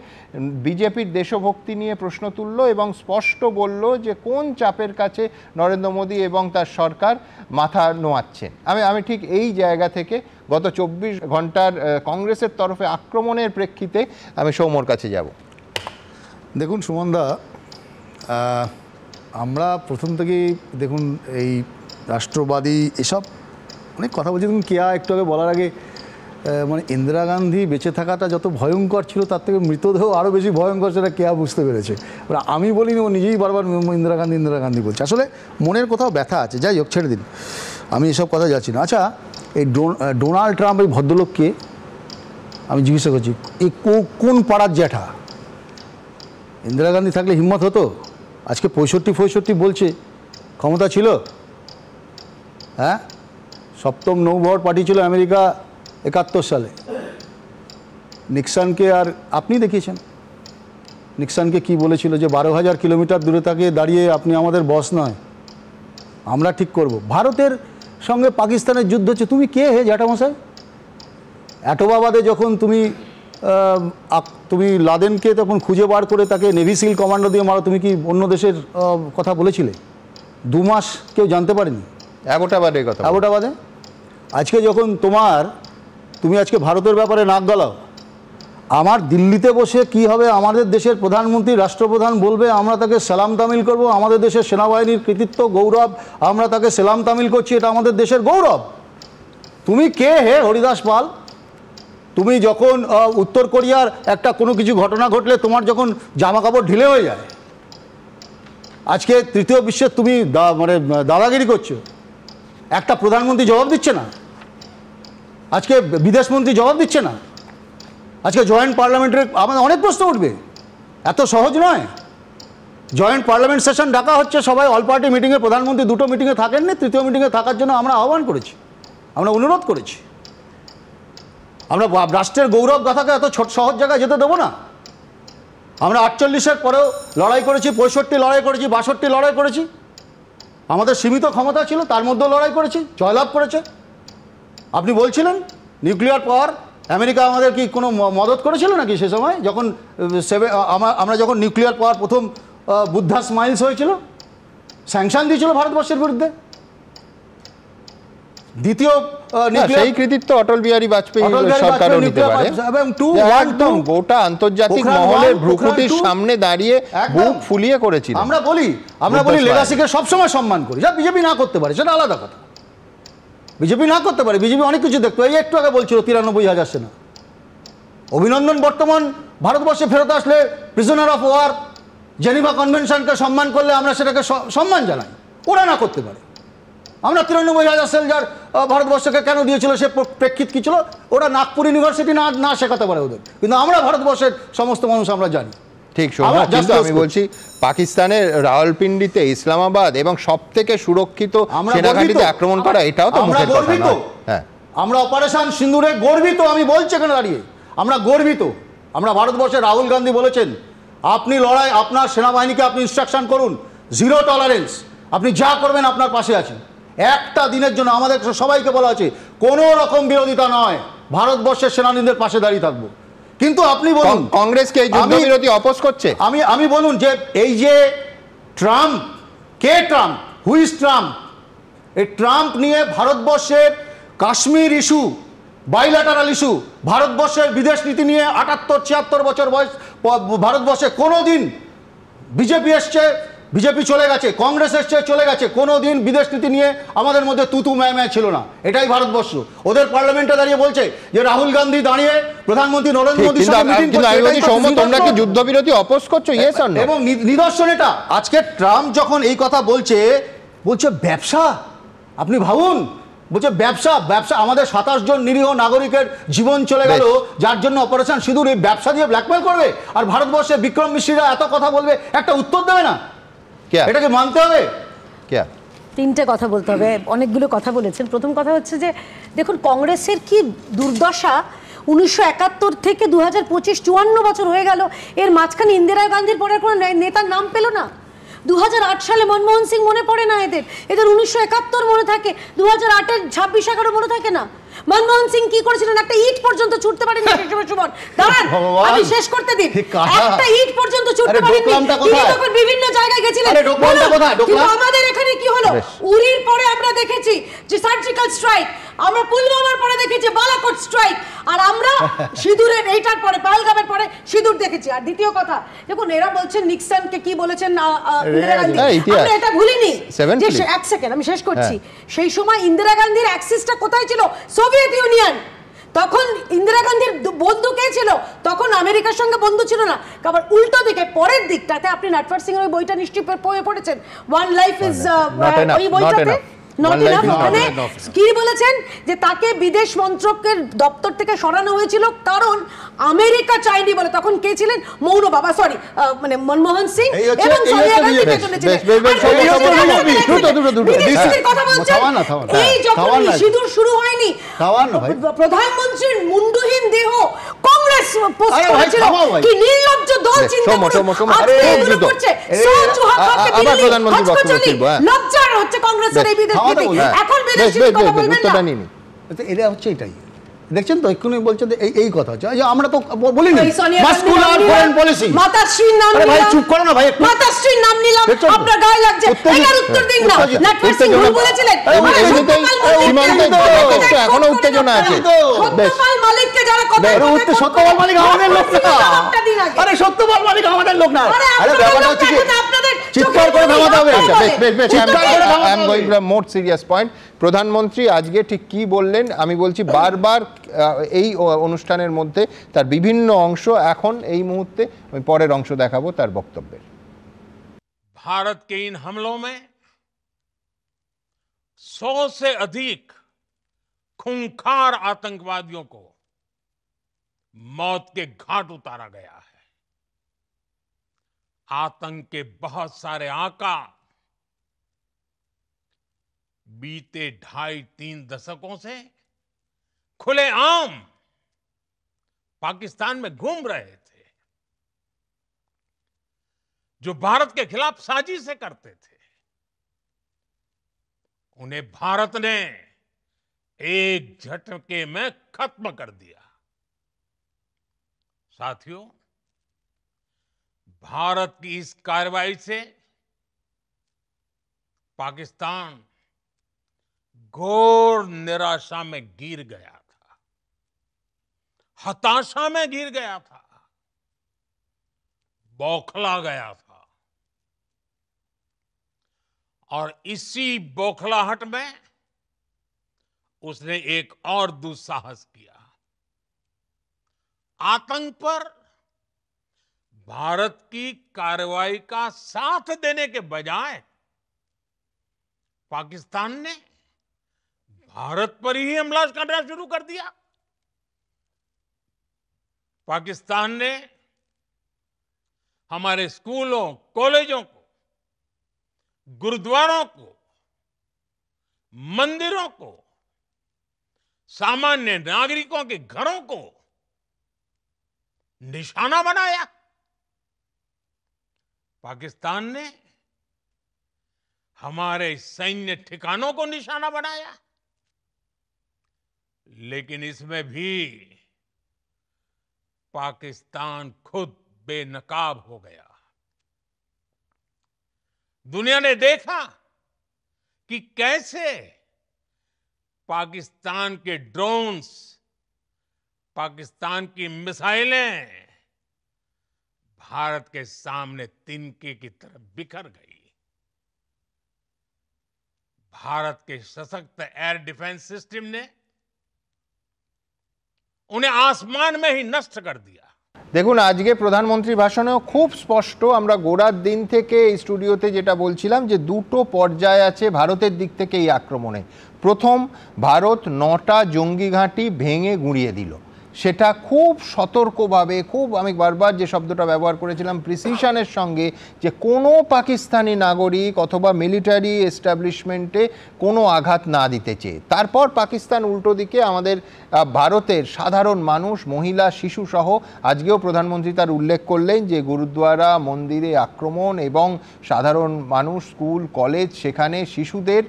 বিজেপির দেশভক্তি নিয়ে প্রশ্ন তুলল এবং স্পষ্ট বলল যে কোন চাপের কাছে নরেন্দ্র মোদী এবং তার সরকার মাথা নোয়াচ্ছেন। আমি ঠিক এই জায়গা থেকে গত 24 ঘন্টার কংগ্রেসের তরফে আক্রমণের প্রেক্ষিতে আমি সৌম্যর কাছে যাব। দেখুন সুমনদা, আমরা প্রথম থেকেই দেখুন এই রাষ্ট্রবাদী এসব অনেক কথা বলছি। দেখুন কেয়া একটু আগে বলার আগে মানে ইন্দিরা গান্ধী বেঁচে থাকাটা যত ভয়ঙ্কর ছিল তার থেকে মৃতদেহ আরও বেশি ভয়ঙ্কর, সেটা কেয়া বুঝতে পেরেছে। আমি বলিনি, ও নিজেই বারবার ইন্দিরা গান্ধী বলছে। আসলে মনের কোথাও ব্যথা আছে, যাই হোক ছেড়ে দিন, আমি এসব কথা যাচ্ছি না। আচ্ছা, এই ডোনাল্ড ট্রাম্প এই ভদ্রলোককে আমি জিজ্ঞাসা করছি, এই কোন পাড়ার জ্যাঠা? ইন্দিরা গান্ধী থাকলে হিম্মত হতো? আজকে 65 বলছে, ক্ষমতা ছিল? হ্যাঁ, সপ্তম নৌবহর পাঠিয়েছিল আমেরিকা 71 সালে। নিক্সনকে আর আপনি দেখিয়েছেন, নিক্সনকে কি বলেছিল যে 12,000 কিলোমিটার দূরে থাকে দাঁড়িয়ে আপনি আমাদের বস নয়, আমরা ঠিক করব। ভারতের সঙ্গে পাকিস্তানের যুদ্ধ হচ্ছে, তুমি কে হে জ্যাঠামশাই? অ্যাটোবাবাদে যখন তুমি লাদেনকে তখন খুঁজে বার করে তাকে নেভি সিল কমান্ডো দিয়ে মারো, তুমি কি অন্য দেশের কথা বলেছিলে? 2 মাস কেউ জানতে পারেনি। অ্যাবোটাবাদে আজকে যখন তুমি আজকে ভারতের ব্যাপারে নাক গলাও, আমার দিল্লিতে বসে কি হবে, আমাদের দেশের প্রধানমন্ত্রী রাষ্ট্রপ্রধান বলবে আমরা তাকে সালাম তামিল করব, আমাদের দেশের সেনাবাহিনীর কৃতিত্ব গৌরব, আমরা তাকে সালাম তামিল করছি, এটা আমাদের দেশের গৌরব। তুমি কে হে হরিদাস পাল? তুমি যখন উত্তর কোরিয়ার একটা কোনো কিছু ঘটনা ঘটলে তোমার যখন জামা কাপড় ঢিলে হয়ে যায়, আজকে তৃতীয় বিশ্বের তুমি মানে দাদাগিরি করছো, একটা প্রধানমন্ত্রী জবাব দিচ্ছে না, আজকে বিদেশমন্ত্রী জবাব দিচ্ছে না, আজকে জয়েন্ট পার্লামেন্টের আমাদের অনেক প্রশ্ন উঠবে, এত সহজ নয়। জয়েন্ট পার্লামেন্ট সেশন ডাকা হচ্ছে, সবাই অল পার্টি মিটিংয়ে, প্রধানমন্ত্রী 2টো মিটিংয়ে থাকেননি, তৃতীয় মিটিংয়ে থাকার জন্য আমরা আহ্বান করেছি, আমরা অনুরোধ করেছি। আমরা রাষ্ট্রের গৌরব গাথাকে এত সহজ জায়গায় যেতে দেবো না। আমরা 48-এর পরেও লড়াই করেছি, 65 লড়াই করেছি, 62 লড়াই করেছি, আমাদের সীমিত ক্ষমতা ছিল, তার মধ্যেও লড়াই করেছি, জয়লাভ করেছে। আপনি বলছিলেন নিউক্লিয়ার পাওয়ার, আমেরিকা আমাদের কি কোনো মদত করেছিল নাকি সে সময়, যখন আমরা যখন নিউক্লিয়ার পাওয়ার প্রথম বুদ্ধা স্মাইলস হয়েছিল, স্যাংশন দিয়েছিল ভারতবর্ষের বিরুদ্ধে। দ্বিতীয় সেই কৃতিত্ব অটল বিহারী বাজপেয়ী সরকারও নিতে পারে, একদম গোটা আন্তর্জাতিক মহলের ভ্রুকুটির সামনে দাঁড়িয়ে বুক ফুলিয়ে করেছিল। আমরা বলি লেগাসিকে সবসময় সম্মান করি, যা বিজেপি না করতে পারে সেটা আলাদা কথা। বিজেপি না করতে পারে, বিজেপি অনেক কিছু দেখতো। এই একটু আগে বলছিল 93,000 সেনা। অভিনন্দন বর্তমান ভারতবর্ষে ফেরত আসলে প্রিজনার অফ ওয়ার, জেনিভা কনভেনশনকে সম্মান করলে আমরা সেটাকে সম্মান জানাই, ওরা না করতে পারে। আমরা 93,000 সোলজার ভারতবর্ষকে কেন দিয়েছিল, সে প্রেক্ষিত কী ছিল, ওরা নাগপুর ইউনিভার্সিটি না শেখাতে পারে ওদের, কিন্তু আমরা ভারতবর্ষের সমস্ত মানুষ আমরা জানি। ঠিক, আমি বলছি পাকিস্তানের রাওয়ালপিন্ডিতে, ইসলামাবাদ এবং সবথেকে সুরক্ষিত সেনাঘাঁটিতে আক্রমণ করা, এটাও তো মুখের কথা নয়। হ্যাঁ, আমরা অপারেশন সিন্দুরে গর্বিত, আমি বলছি এখানে দাঁড়িয়ে আমরা গর্বিত। আমরা ভারতবর্ষে রাহুল গান্ধী বলেছেন আপনি লড়াই, আপনার সেনাবাহিনীকে আপনি ইনস্ট্রাকশন করুন, 0 টলারেন্স, আপনি যা করবেন আপনার পাশে আছি। একটা দিনের জন্য আমাদের সবাইকে বলা আছে কোনো রকম বিরোধিতা নয়, ভারতবর্ষের সেনানীদের পাশে দাঁড়িয়ে থাকবো। কিন্তু আপনি বলুন কংগ্রেসকে এই যুদ্ধবিরতি অপোজ করছে। আমি বলুন যে এই যে Trump, K Trump, who is Trump? এই ট্রাম্প নিয়ে ভারতবর্ষের কাশ্মীর ইস্যু, বাইল্যাটারাল ইস্যু, ভারতবর্ষের বিদেশ নীতি নিয়ে 78-76 বছর বয়স ভারতবর্ষে কোনোদিন বিজেপি এসছে, বিজেপি চলে গেছে, কংগ্রেস এসছে চলে গেছে, কোনোদিন বিদেশ নীতি নিয়ে আমাদের মধ্যে তুতু ম্যায় ছিল না। এটাই ভারতবর্ষ। ওদের পার্লামেন্টে দাঁড়িয়ে বলছে যে রাহুল গান্ধী দাঁড়িয়ে প্রধানমন্ত্রী নরেন্দ্র মোদীর সঙ্গে মিটিং করছে। তোমরা কি যুদ্ধবিরতি অপোজ করছো? Yes or no? এবং নিদর্শন এটা, আজকে ট্রাম্প যখন এই কথা বলছে ব্যবসা, আপনি ভাবুন, বলছে ব্যবসা আমাদের 27 জন নিরীহ নাগরিকের জীবন চলে গেল যার জন্য অপারেশন সিঁদুর, এই ব্যবসা দিয়ে ব্ল্যাকমেল করবে। আর ভারতবর্ষে বিক্রম মিশ্রীরা এত কথা বলবে, একটা উত্তর দেবে না? এটাকে মানতে হবে। তিনটে কথা বলতে হবে, অনেকগুলো কথা বলেছেন। প্রথম কথা হচ্ছে যে দেখুন কংগ্রেসের কি দুর্দশা, 1971 থেকে 2025 54 বছর হয়ে গেল, এর মাঝখানে ইন্দিরা গান্ধীর পরে কোনো নেতার নাম পেল না। 2008 সালে মনমোহন সিং মনে পড়ে না এদের, 1971 মনে থাকে, 2008-এর 26/11 মনে থাকে না। মনমোহন সিং কি করেছিলেন? একটা ইট পর্যন্ত ছুটতে পারেননি সেই সময়। সুমন দাঁড়ান, আমি শেষ করতে দিন। একটা ইট পর্যন্ত ছুটতে পারেননি, তিনি তখন বিভিন্ন জায়গায় গেছিলেন। কিন্তু আমাদের এখানে কি হলো? উরির পরে আমরা দেখেছি যে সার্জিক্যাল স্ট্রাইক, আমরা পুলওয়ামার পরে দেখেছি বালাকোট স্ট্রাইক, আর আমরা সিঁদুরের এইটার পরে পাহেলগামের পরে সিঁদুর দেখেছি। আর দ্বিতীয় কথা দেখুন, এরা বলছেন নিক্সনকে কি বলেছেন ইন্দিরা গান্ধী, আমরা এটা ভুলিনি। এক সেকেন্ড আমি শেষ করছি। সেই সময় ইন্দিরা গান্ধীর অ্যাক্সিসটা কোথায় ছিল? Soviet union. তখন ইন্দিরা গান্ধীর বন্ধু কে ছিল? তখন আমেরিকার সঙ্গে বন্ধু ছিল না। আবার উল্টো দিকে পরের দিকটাতে আপনি নটফর সিং এর ওই বইটা নিশ্চয়ই পড়েছেন, ওয়ান লাইফ ইজ, ওই বইটাতে কি বলেছেন যে তাকে বিদেশ মন্ত্রকের দপ্তর থেকে সরানো হয়েছিল কারণ আমেরিকা চায়নি বলে। তখন কে ছিলেন? মৌন বাবা, সরি মানে মনমোহন সিং এবং সোনিয়া গান্ধী পেছনে ছিলেন। এই যখন সিঁদুর শুরু হয়নি, প্রধানমন্ত্রীর মুন্ডুহীন দেহ কংগ্রেস পোস্ট করেছিল, কি নির্লজ্জ দল চিন্তা করছে। লজ্জার হচ্ছে কংগ্রেসের এই বিদেশ নীতি। এখন বিদেশ নীতি কথা বলবেন না, এটা হচ্ছে এটাই। দেখছেন তো এক্ষুনি বলছেন এই কথা হচ্ছে, আমরা তো বলিনি মাস্কুলার ফরেন পলিসি। মাতাশ্রীর নাম ভাই চুপ করো না ভাই, মাতাশ্রীর নাম নিলাম, আপনার গায়ে লাগছে, এটার উত্তর দিন না। নটফর সিং ভুল বলেছিলেন, এখনো উত্তেজনা আছে। সত্যপাল মালিককে যারা কথা বলছে, সত্যপাল মালিক আমাদের লোক না। আরে সত্যপাল মালিক আমাদের লোক না। আরে ব্যাপারটা হচ্ছে কি আপনাদের চিৎকার করে থামাতে হবে। I am going to more serious point. প্রধানমন্ত্রী আজকে ঠিক কি বললেন আমি বলছি, বারবার এই অনুষ্ঠানের মধ্যে তার বিভিন্ন অংশ, এখন এই মুহূর্তে আমি পরের অংশ দেখাবো তার বক্তব্যের। भारत के इन हमलों में 100 से अधिक खूंखार आतंकवादियों को मौत के घाट उतारा गया है। आतंक के बहुत सारे आका बीते 2.5-3 दशकों से खुलेआम पाकिस्तान में घूम रहे थे, जो भारत के खिलाफ साजिशें करते थे। उन्हें भारत ने एक झटके में खत्म कर दिया। साथियों, भारत की इस कार्रवाई से पाकिस्तान घोर निराशा में गिर गया था, हताशा में गिर गया था, बौखला गया था। और इसी बौखलाहट में उसने एक और दुस्साहस किया। आतंक पर भारत की कार्रवाई का साथ देने के बजाय पाकिस्तान ने भारत पर ही हमला करना शुरू कर दिया। पाकिस्तान ने हमारे स्कूलों, कॉलेजों को, गुरुद्वारों को, मंदिरों को, सामान्य नागरिकों के घरों को निशाना बनाया। पाकिस्तान ने हमारे सैन्य ठिकानों को निशाना बनाया। लेकिन इसमें भी पाकिस्तान खुद बेनकाब हो गया। दुनिया ने देखा कि कैसे पाकिस्तान के ड्रोन्स, पाकिस्तान की मिसाइलें भारत के सामने तिनके की तरह बिखर गई। भारत के सशक्त एयर डिफेंस सिस्टम ने उन्हें आसमान में ही नष्ट कर दिया। দেখুন, আজকে প্রধানমন্ত্রীর ভাষণেও খুব স্পষ্ট, আমরা গোড়ার দিন থেকে এই স্টুডিওতে যেটা বলছিলাম যে দুটো পর্যায় আছে ভারতের দিক থেকে এই আক্রমণে। প্রথম, ভারত 9টা জঙ্গি ঘাঁটি ভেঙে গুঁড়িয়ে দিল, সেটা খুব সতর্কভাবে, খুব, আমি বারবার যে শব্দটা ব্যবহার করেছিলাম, প্রিসিশনের সঙ্গে, যে কোনো পাকিস্তানি নাগরিক অথবা মিলিটারি এস্টাবলিশমেন্টে কোনো আঘাত না দিতে চেয়ে। তারপর পাকিস্তান উল্টো দিকে আমাদের ভারতের সাধারণ মানুষ, মহিলা, শিশুসহ, আজকেও প্রধানমন্ত্রী তার উল্লেখ করলেন যে গুরুদ্বারা, মন্দিরে আক্রমণ এবং সাধারণ মানুষ, স্কুল, কলেজ, সেখানে শিশুদের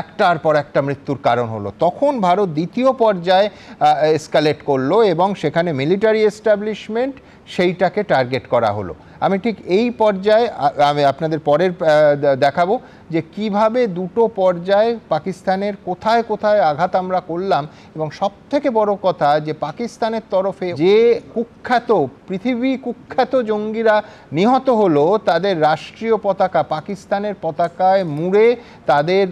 একটার পর একটা মৃত্যুর কারণ হলো। তখন ভারত দ্বিতীয় পর্যায়ে এসকালেট করল এবং সেখানে মিলিটারি এস্টাবলিশমেন্ট, সেইটাকে টার্গেট করা হলো। আমি ঠিক এই পর্যায়ে আমি আপনাদের পরের দেখাবো যে কিভাবে দুটো পর্যায়ে পাকিস্তানের কোথায় কোথায় আঘাত আমরা করলাম, এবং সবথেকে বড় কথা যে পাকিস্তানের তরফে যে কুখ্যাত, পৃথিবী কুখ্যাত জঙ্গিরা নিহত হলো, তাদের রাষ্ট্রীয় পতাকা, পাকিস্তানের পতাকায় মুড়ে তাদের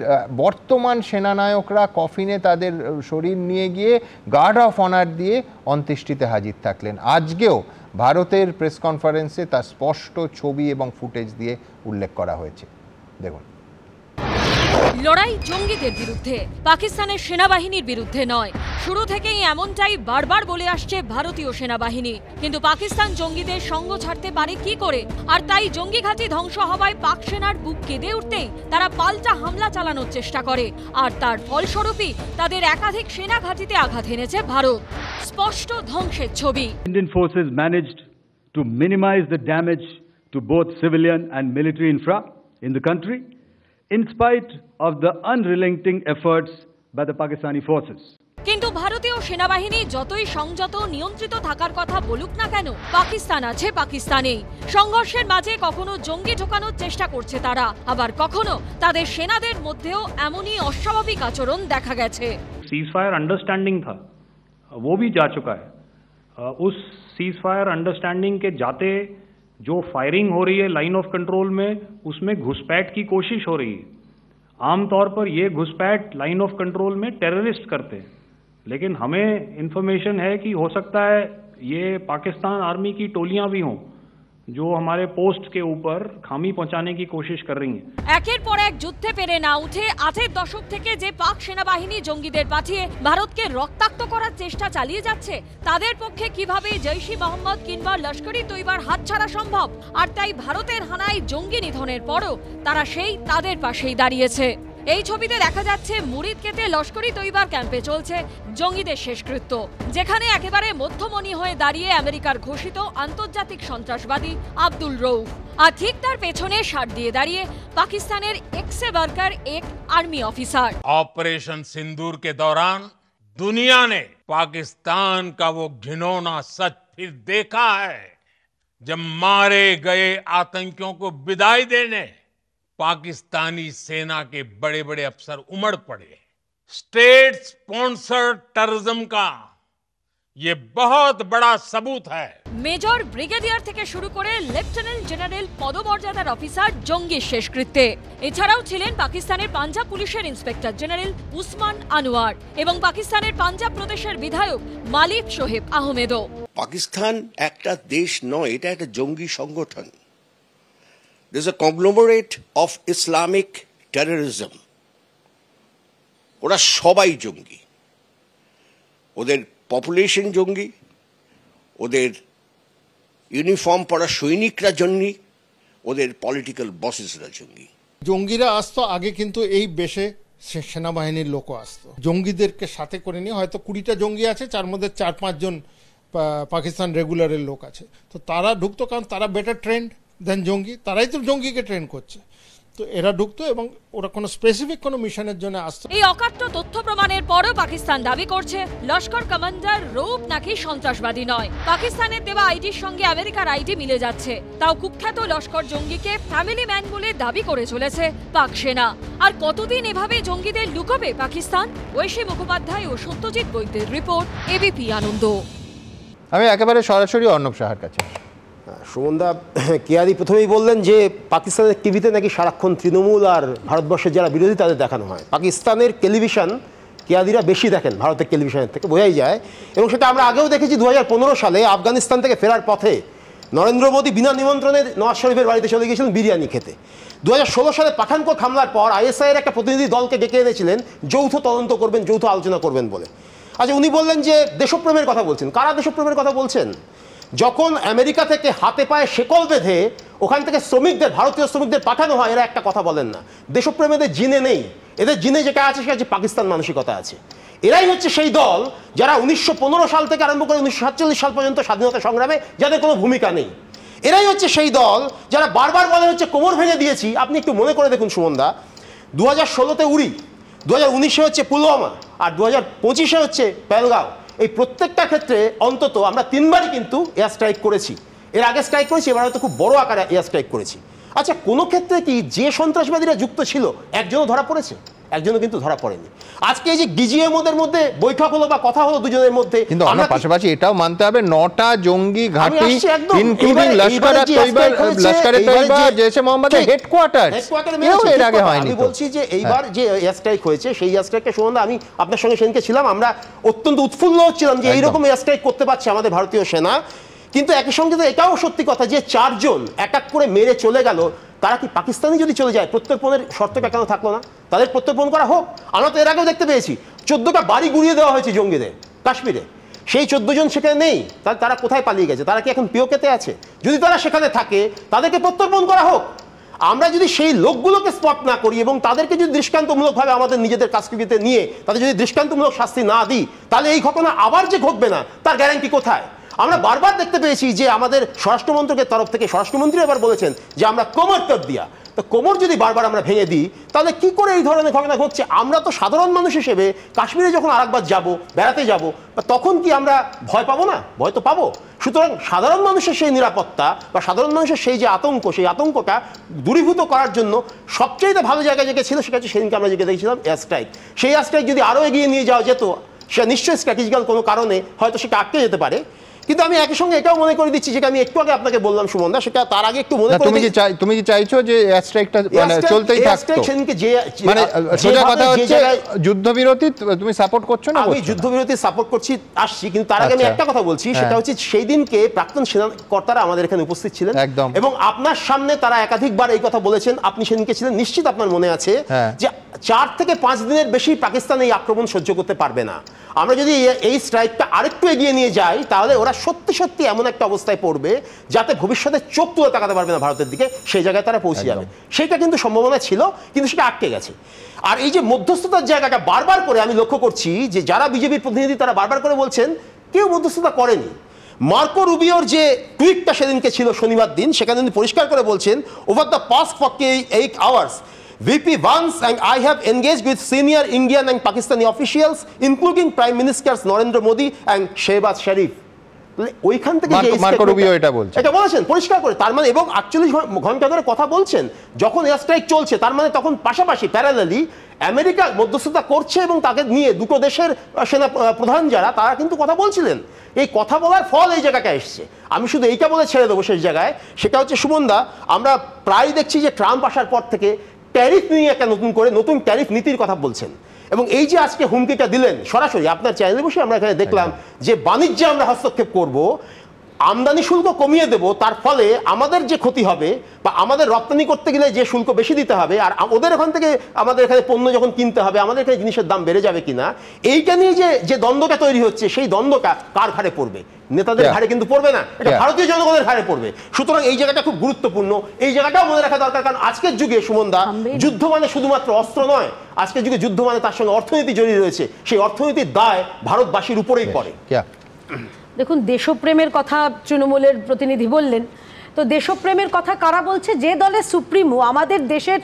বর্তমান সেনানায়করা কফিনে তাদের শরীর নিয়ে গিয়ে গার্ড অফ অনার দিয়ে অন্ত্যেষ্টিতে হাজির থাকলেন। আজকেও ভারতের প্রেস কনফারেন্সে তার স্পষ্ট ছবি এবং ফুটেজ দিয়ে উল্লেখ করা হয়েছে, দেখুন। লড়াই জঙ্গিদের বিরুদ্ধে, পাকিস্তানের সেনাবাহিনীর বিরুদ্ধে নয়। শুরু থেকেই এমনটাই বারবার বলে আসছে ভারতীয় সেনাবাহিনী। কিন্তু পাকিস্তান জঙ্গিদের সঙ্গ ছাড়তে পারে কি করে? আর তাই জঙ্গি ঘাঁটি ধ্বংস হওয়ায় পাক সেনার বুক কেঁদে উঠতেই তারা পাল্টা হামলা চালানোর চেষ্টা করে, আর তার ফলস্বরূপই তাদের একাধিক সেনা ঘাঁটিতে আঘাত এনেছে ভারত। স্পষ্ট ধ্বংসের ছবি। Indian forces managed to minimize the damage to both civilian and military infra in the country, in spite of the unrelenting efforts by the Pakistani forces. কিন্তু ভারতীয় সেনাবাহিনী যতই সংযত, নিয়ন্ত্রিত থাকার কথা বলুক না কেন, পাকিস্তান আছে পাকিস্তানেই। সংঘর্ষের মাঝে কখনো জঙ্গি ঢোকানোর চেষ্টা করছে তারা, আবার কখনো তাদের সেনাদের মধ্যেও এমনই অস্বাভাবিক আচরণ দেখা গেছে। सीजफायर अंडरस्टैंडिंग था, वो भी जा चुका है। उस सीजफायर अंडरस्टैंडिंग के जाते जो फायरिंग हो रही है लाइन ऑफ कंट्रोल में, उसमें घुसपैठ की कोशिश हो रही है। आमतौर पर ये घुसपैठ लाइन ऑफ कंट्रोल में टेररिस्ट करते हैं, लेकिन हमें इंफॉर्मेशन है कि हो सकता है ये पाकिस्तान आर्मी की टोलियां भी हों जो हमारे पोस्ट के ऊपर खामी पहुंचाने की कोशिश कर रही हैं। একের পর এক যুদ্ধে পেরে না উঠে ৮০ দশক থেকে যে পাক সেনাবাহিনী জঙ্গিদের পাঠিয়ে ভারতকে রক্তাক্ত করার চেষ্টা চালিয়ে যাচ্ছে, তাদের পক্ষে কিভাবে জৈশ-ই মোহাম্মদ কিংবা লস্করি তৈবার হাতছাড়া সম্ভব? আর তাই ভারতের হানায় জঙ্গি নিধনের পরও তারা সেই তাদের পাশেই দাঁড়িয়েছে। এই ছবিতে দেখা যাচ্ছে মুরিদ কেতে লস্করি তৈবার ক্যাম্পে চলছে জঙ্গিদের শেষকৃত্য, যেখানে একেবারে মধ্যমণি হয়ে দাঁড়িয়ে আমেরিকার ঘোষিত আন্তর্জাতিক সন্ত্রাসবাদী আব্দুল রউফ, আর ঠিক তার পেছনে শার্ট দিয়ে দাঁড়িয়ে পাকিস্তানের एक्स वर्कर एक आर्मी ऑफिसर। ऑपरेशन सिंदूर के दौरान दुनिया ने पाकिस्तान का वो घिनौना सच फिर देखा है, जब मारे गए आतंकियों को विदाई देने पाकिस्तानी सेना के बड़े बड़े अफसर उमड़ पड़े। स्टेट स्पॉन्सर्ड टेररिज्म का ये बहुत बड़ा सबूत है। মেজর, ব্রিগেডিয়ার থেকে শুরু করে লেফটেন্যান্ট জেনারেল পদমর্যাদার অফিসার জঙ্গির শেষকৃত্যে। এছাড়াও ছিলেন পাকিস্তানের পাঞ্জাব পুলিশের ইন্সপেক্টর জেনারেল উসমান আনোয়ার এবং পাকিস্তানের পাঞ্জাব প্রদেশের বিধায়ক মালিক শোহেব আহমেদও। পাকিস্তান একটা দেশ নয়, এটা একটা জঙ্গি সংগঠন। There's a conglomerate of Islamic terrorism. ওরা সবাই জঙ্গি, ওদের পপুলেশন জঙ্গি, ওদের ইউনিফর্ম পরা সৈনিকরা জঙ্গি, ওদের পলিটিক্যাল বসেসরা জঙ্গি। জঙ্গিরা আসতো আগে, কিন্তু এই বেশে সেনাবাহিনীর লোকও আসতো। জঙ্গিদেরকে সাথে করে নিয়ে হয়তো 20টা জঙ্গি আছে, তার মধ্যে 4-5 জন পাকিস্তান রেগুলারের লোক আছে, তো তারা ঢুকতো, কারণ তারা বেটার ট্রেন্ড দেন জঙ্গি, তারাই তো জঙ্গিকে ট্রেন করছে। তো এরা ঢুকতো এবং ওরা কোনো স্পেসিফিক কোনো মিশনের জন্য আসতো। এই অকাট্য তথ্য প্রমাণের পরও পাকিস্তান দাবি করছে লস্কর কমান্ডার রউফ নাকি সন্ত্রাসবাদী নয়। পাকিস্তানের দেওয়া আইডির সঙ্গে আমেরিকার আইডি মিলে যাচ্ছে, তাও কুখ্যাত লস্কর জঙ্গিকে ফ্যামিলি ম্যান বলে দাবি করে চলেছে পাক সেনা। আর কতদিন এভাবে জঙ্গিদের লুকোবে পাকিস্তান? ঐশী মুখোপাধ্যায় ও সত্যজিৎ বৈদ্যের রিপোর্ট, এবিপি আনন্দ। আমি একেবারে সরাসরি অর্ণব সাহার কাছে। সুমনদা, কেয়ারি প্রথমেই বললেন যে পাকিস্তানের টিভিতে নাকি সারাক্ষণ তৃণমূল আর ভারতবর্ষের যারা বিরোধী তাদের দেখানো হয়। পাকিস্তানের টেলিভিশন কেয়াদিরা বেশি দেখেন ভারতের টেলিভিশনের থেকে, বোঝাই যায়। এবং সেটা আমরা আগেও দেখেছি 2015 সালে আফগানিস্তান থেকে ফেরার পথে নরেন্দ্র মোদী বিনা নিমন্ত্রণে নওয়াজ শরীফের বাড়িতে চলে গিয়েছিলেন বিরিয়ানি খেতে। 2016 সালে পাঠানকোট হামলার পর আইএসআইয়ের একটা প্রতিনিধি দলকে ডেকে এনেছিলেন যৌথ তদন্ত করবেন, যৌথ আলোচনা করবেন বলে। আচ্ছা, উনি বললেন যে দেশপ্রেমের কথা বলছেন। কারা দেশপ্রেমের কথা বলছেন? যখন আমেরিকা থেকে হাতে পায়ে শেকল বেঁধে ওখান থেকে শ্রমিকদের, ভারতীয় শ্রমিকদের পাঠানো হয়, এরা একটা কথা বলেন না। দেশপ্রেম এদের জিনে নেই, এদের জিনে যেটা আছে সেটা হচ্ছে পাকিস্তান মানসিকতা আছে। এরাই হচ্ছে সেই দল যারা 1915 সাল থেকে আরম্ভ করে 1947 সাল পর্যন্ত স্বাধীনতা সংগ্রামে যাদের কোনো ভূমিকা নেই। এরাই হচ্ছে সেই দল যারা বারবার বলে হচ্ছে কোমর ভেঙে দিয়েছি। আপনি একটু মনে করে দেখুন সুমনদা, 2016-তে উরি, 2019-এ হচ্ছে পুলওয়ামা, আর 2025-এ হচ্ছে পেহেলগাঁও। এই প্রত্যেকটা ক্ষেত্রে অন্তত আমরা 3বারই কিন্তু এয়ার স্ট্রাইক করেছি। এর আগে স্ট্রাইক করেছি, এবার হয়তো খুব বড় আকারে এয়ার স্ট্রাইক করেছি। আচ্ছা, কোনো ক্ষেত্রে কি যে সন্ত্রাসবাদীরা যুক্ত ছিল একজনও ধরা পড়েছে? একজনও কিন্তু ধরা পড়েনি। আজকে এই যে ডিজিএমওদের মধ্যে বৈঠক হলো বা কথা হলো দুজনের মধ্যে, কিন্তু আমরা পাশাপাশি এটাও মানতে হবে 9টা জঙ্গি ঘাঁটি ইনক্লুডিং লস্কর-ই-তৈবা, জেশে মোহাম্মদের হেডকোয়ার্টার, এর আগে হয়নি। আমি বলছি যে এইবার যে এয়ার স্ট্রাইক হয়েছে সেই এয়ার স্ট্রাইকের সম্বন্ধে আমি আপনার সঙ্গে সেদিনকে ছিলাম, আমরা অত্যন্ত উৎফুল্ল হচ্ছিলাম যে এইরকম এয়ার স্ট্রাইক করতে পারছে আমাদের ভারতীয় সেনা। কিন্তু একই সঙ্গে তো এটাও সত্যি কথা যে 4 জন অ্যাটাক করে মেরে চলে গেল, তারা কি পাকিস্তানে যদি চলে যায় প্রত্যর্পণের শর্তটা কেন থাকলো না? তাদের প্রত্যর্পণ করা হোক। আমরা তো এর আগেও দেখতে পেয়েছি 14টা বাড়ি গুড়িয়ে দেওয়া হয়েছে জঙ্গিদের কাশ্মীরে। সেই 14 জন সেখানে নেই, তাহলে তারা কোথায় পালিয়ে গেছে? তারা কি এখন পিওকেতে আছে? যদি তারা সেখানে থাকে তাদেরকে প্রত্যর্পণ করা হোক। আমরা যদি সেই লোকগুলোকে স্পট না করি এবং তাদেরকে যদি দৃষ্টান্তমূলকভাবে আমাদের নিজেদের কাজকৃতিতে নিয়ে তাদের যদি দৃষ্টান্তমূলক শাস্তি না দিই, তাহলে এই ঘটনা আবার যে ঘটবে না তার গ্যারান্টি কোথায়? আমরা বারবার দেখতে পেয়েছি যে আমাদের স্বরাষ্ট্রমন্ত্রকের তরফ থেকে স্বরাষ্ট্রমন্ত্রী এবার বলেছেন যে আমরা কোমর তর দিয়া, তো কোমর যদি বারবার আমরা ভেঙে দিই তাহলে কি করে এই ধরনের ঘটনা ঘটছে? আমরা তো সাধারণ মানুষ হিসেবে কাশ্মীরে যখন আরেকবার যাব, বেড়াতে যাব, তখন কি আমরা ভয় পাবো না? ভয় তো পাবো। সুতরাং সাধারণ মানুষের সেই নিরাপত্তা বা সাধারণ মানুষের সেই যে আতঙ্ক, সেই আতঙ্কটা দূরীভূত করার জন্য সবচেয়ে ভালো জায়গায় যেটা ছিল সেটা হচ্ছে সেদিনকে আমরা যেটা দেখেছিলাম এয়ার স্ট্রাইক। সেই এয়ার স্ট্রাইক যদি আরও এগিয়ে নিয়ে যাওয়া যেত, সেটা নিশ্চয়ই স্ট্র্যাটেজিক্যাল কোনো কারণে হয়তো সেটা আটকে যেতে পারে। কিন্তু আমি একই সঙ্গে এটাও মনে করে দিচ্ছি, যেটা আমি একটু আগে আপনাকে বললাম সুমনদা, সেটা তার আগে একটু মনে করে তুমি কি চাইছো যে এয়ার স্ট্রাইকটা মানে চলতেই থাকতো? মানে সোজা কথা হচ্ছে যুদ্ধবিরতি তুমি সাপোর্ট করছো না? আমি যুদ্ধবিরতি সাপোর্ট করছি, আসছি, কিন্তু তার আগে আমি একটা কথা বলছি, সেটা হচ্ছে সেই দিনকে প্রাক্তন সেনা কর্তারা আমাদের এখানে উপস্থিত ছিলেন এবং আপনার সামনে তারা একাধিকবার এই কথা বলেছেন। আপনি সেদিনকে ছিলেন, নিশ্চিত আপনার মনে আছে যে 4 থেকে 5 দিনের বেশি পাকিস্তান এই আক্রমণ সহ্য করতে পারবে না। আমরা যদি এই স্ট্রাইকটা আরেকটু এগিয়ে নিয়ে যাই তাহলে ওরা সত্যি সত্যি এমন একটা অবস্থায় পড়বে যাতে ভবিষ্যতে চোখ তুলে তাকাতে পারবে না ভারতের দিকে, সেই জায়গায় তারা পৌঁছে যাবে। সেটা কিন্তু সম্ভাবনা ছিল, কিন্তু সেটা আটকে গেছে। আর এই যে মধ্যস্থতার জায়গাটা বারবার করে আমি লক্ষ্য করছি যে যারা বিজেপির প্রতিনিধি তারা বারবার করে বলছেন কেউ মধ্যস্থতা করেনি। মার্কো রুবিওর যে টুইটটা সেদিনকে ছিল শনিবার দিন, সেখানে তিনি পরিষ্কার করে বলছেন, over the past 48 hours VP Vance and I have engaged with senior Indian and Pakistani officials, including Prime Ministers Narendra Modi and Shehbaz Sharif. ওইখান থেকে মার্কো রুবিও এটা বলেছেন পরিষ্কার করে। তার মানে এবং 48 ঘন্টা ধরে কথা বলছেন যখন এয়ার স্ট্রাইক চলছে, তার মানে তখন পাশাপাশি প্যারালালি আমেরিকা মধ্যস্থতা করছে এবং তাকে নিয়ে দুটো দেশের সেনা প্রধান যারা তারা কিন্তু কথা বলছিলেন। এই কথা বলার ফল এই জায়গাটা এসছে। আমি শুধু এইটা বলে ছেড়ে দেবো শেষ জায়গায়, সেটা হচ্ছে সুমনদা, আমরা প্রায় দেখছি যে ট্রাম্প আসার পর থেকে ট্যারিফ নিয়ে একটা নতুন ট্যারিফ নীতির কথা বলছেন। এবং এই যে আজকে হুমকিটা দিলেন সরাসরি আপনার চ্যানেলে বসে আমরা এখানে দেখলাম যে বাণিজ্যে আমরা হস্তক্ষেপ করব, আমদানি শুল্ক কমিয়ে দেব, তার ফলে আমাদের যে ক্ষতি হবে বা আমাদের রপ্তানি করতে গেলে যে শুল্ক বেশি দিতে হবে আর ওদের ওখান থেকে আমাদের এখানে পণ্য যখন কিনতে হবে আমাদের এখানে জিনিসের দাম বেড়ে যাবে কিনা, এইটা নিয়ে যে দ্বন্দ্বটা তৈরি হচ্ছে সেই দ্বন্দ্বটা কার ঘাড়ে পড়বে? নেতাদের ঘাড়ে কিন্তু পড়বে না, এটা ভারতীয় জনগণের ঘাড়ে পড়বে। সুতরাং এই জায়গাটা খুব গুরুত্বপূর্ণ, এই জায়গাটাও মনে রাখা দরকার। কারণ আজকের যুগে সুমনদা যুদ্ধ মানে শুধুমাত্র অস্ত্র নয়, আজকের যুগে যুদ্ধ মানে তার সঙ্গে অর্থনীতি জড়িয়ে রয়েছে। সেই অর্থনীতির দায় ভারতবাসীর উপরেই পড়ে। দেখুন, দেশপ্রেমের কথা তৃণমূলের প্রতিনিধি বললেন, তো দেশপ্রেমের কথা কারা বলছে? যে দলের সুপ্রিমো আমাদের দেশের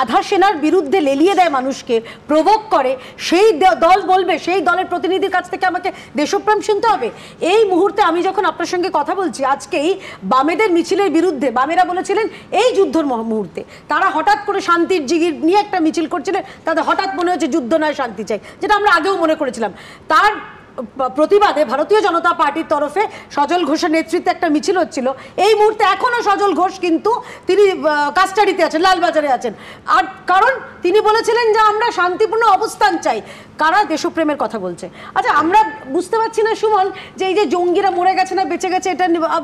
আধা সেনার বিরুদ্ধে লেলিয়ে দেয়, মানুষকে প্রভোগ করে, সেই দল বলবে, সেই দলের প্রতিনিধির কাছ থেকে আমাকে দেশপ্রেম শুনতে হবে? এই মুহূর্তে আমি যখন আপনার সঙ্গে কথা বলছি, আজকেই বামেদের মিছিলের বিরুদ্ধে বামেরা বলেছিলেন এই যুদ্ধর মুহূর্তে তারা হঠাৎ করে শান্তির জিগির নিয়ে একটা মিছিল করছিলেন, তাদের হঠাৎ মনে হচ্ছে যুদ্ধ নয় শান্তি চাই, যেটা আমরা আগেও মনে করেছিলাম। তার প্রতিবাদে ভারতীয় জনতা পার্টির তরফে সজল ঘোষের নেতৃত্বে একটা মিছিল হচ্ছিল। এই মুহূর্তে এখনো সজল ঘোষ কিন্তু তিনি কাস্টাডিতে আছেন, লালবাজারে আছেন। আর কারণ তিনি বলেছিলেন যে আমরা শান্তিপূর্ণ অবস্থান চাই। কারা দেশপ্রেমের কথা বলছে? আচ্ছা, আমরা বুঝতে পারছি না সুমন যে এই যে জঙ্গিরা মরে গেছে না বেঁচে গেছে,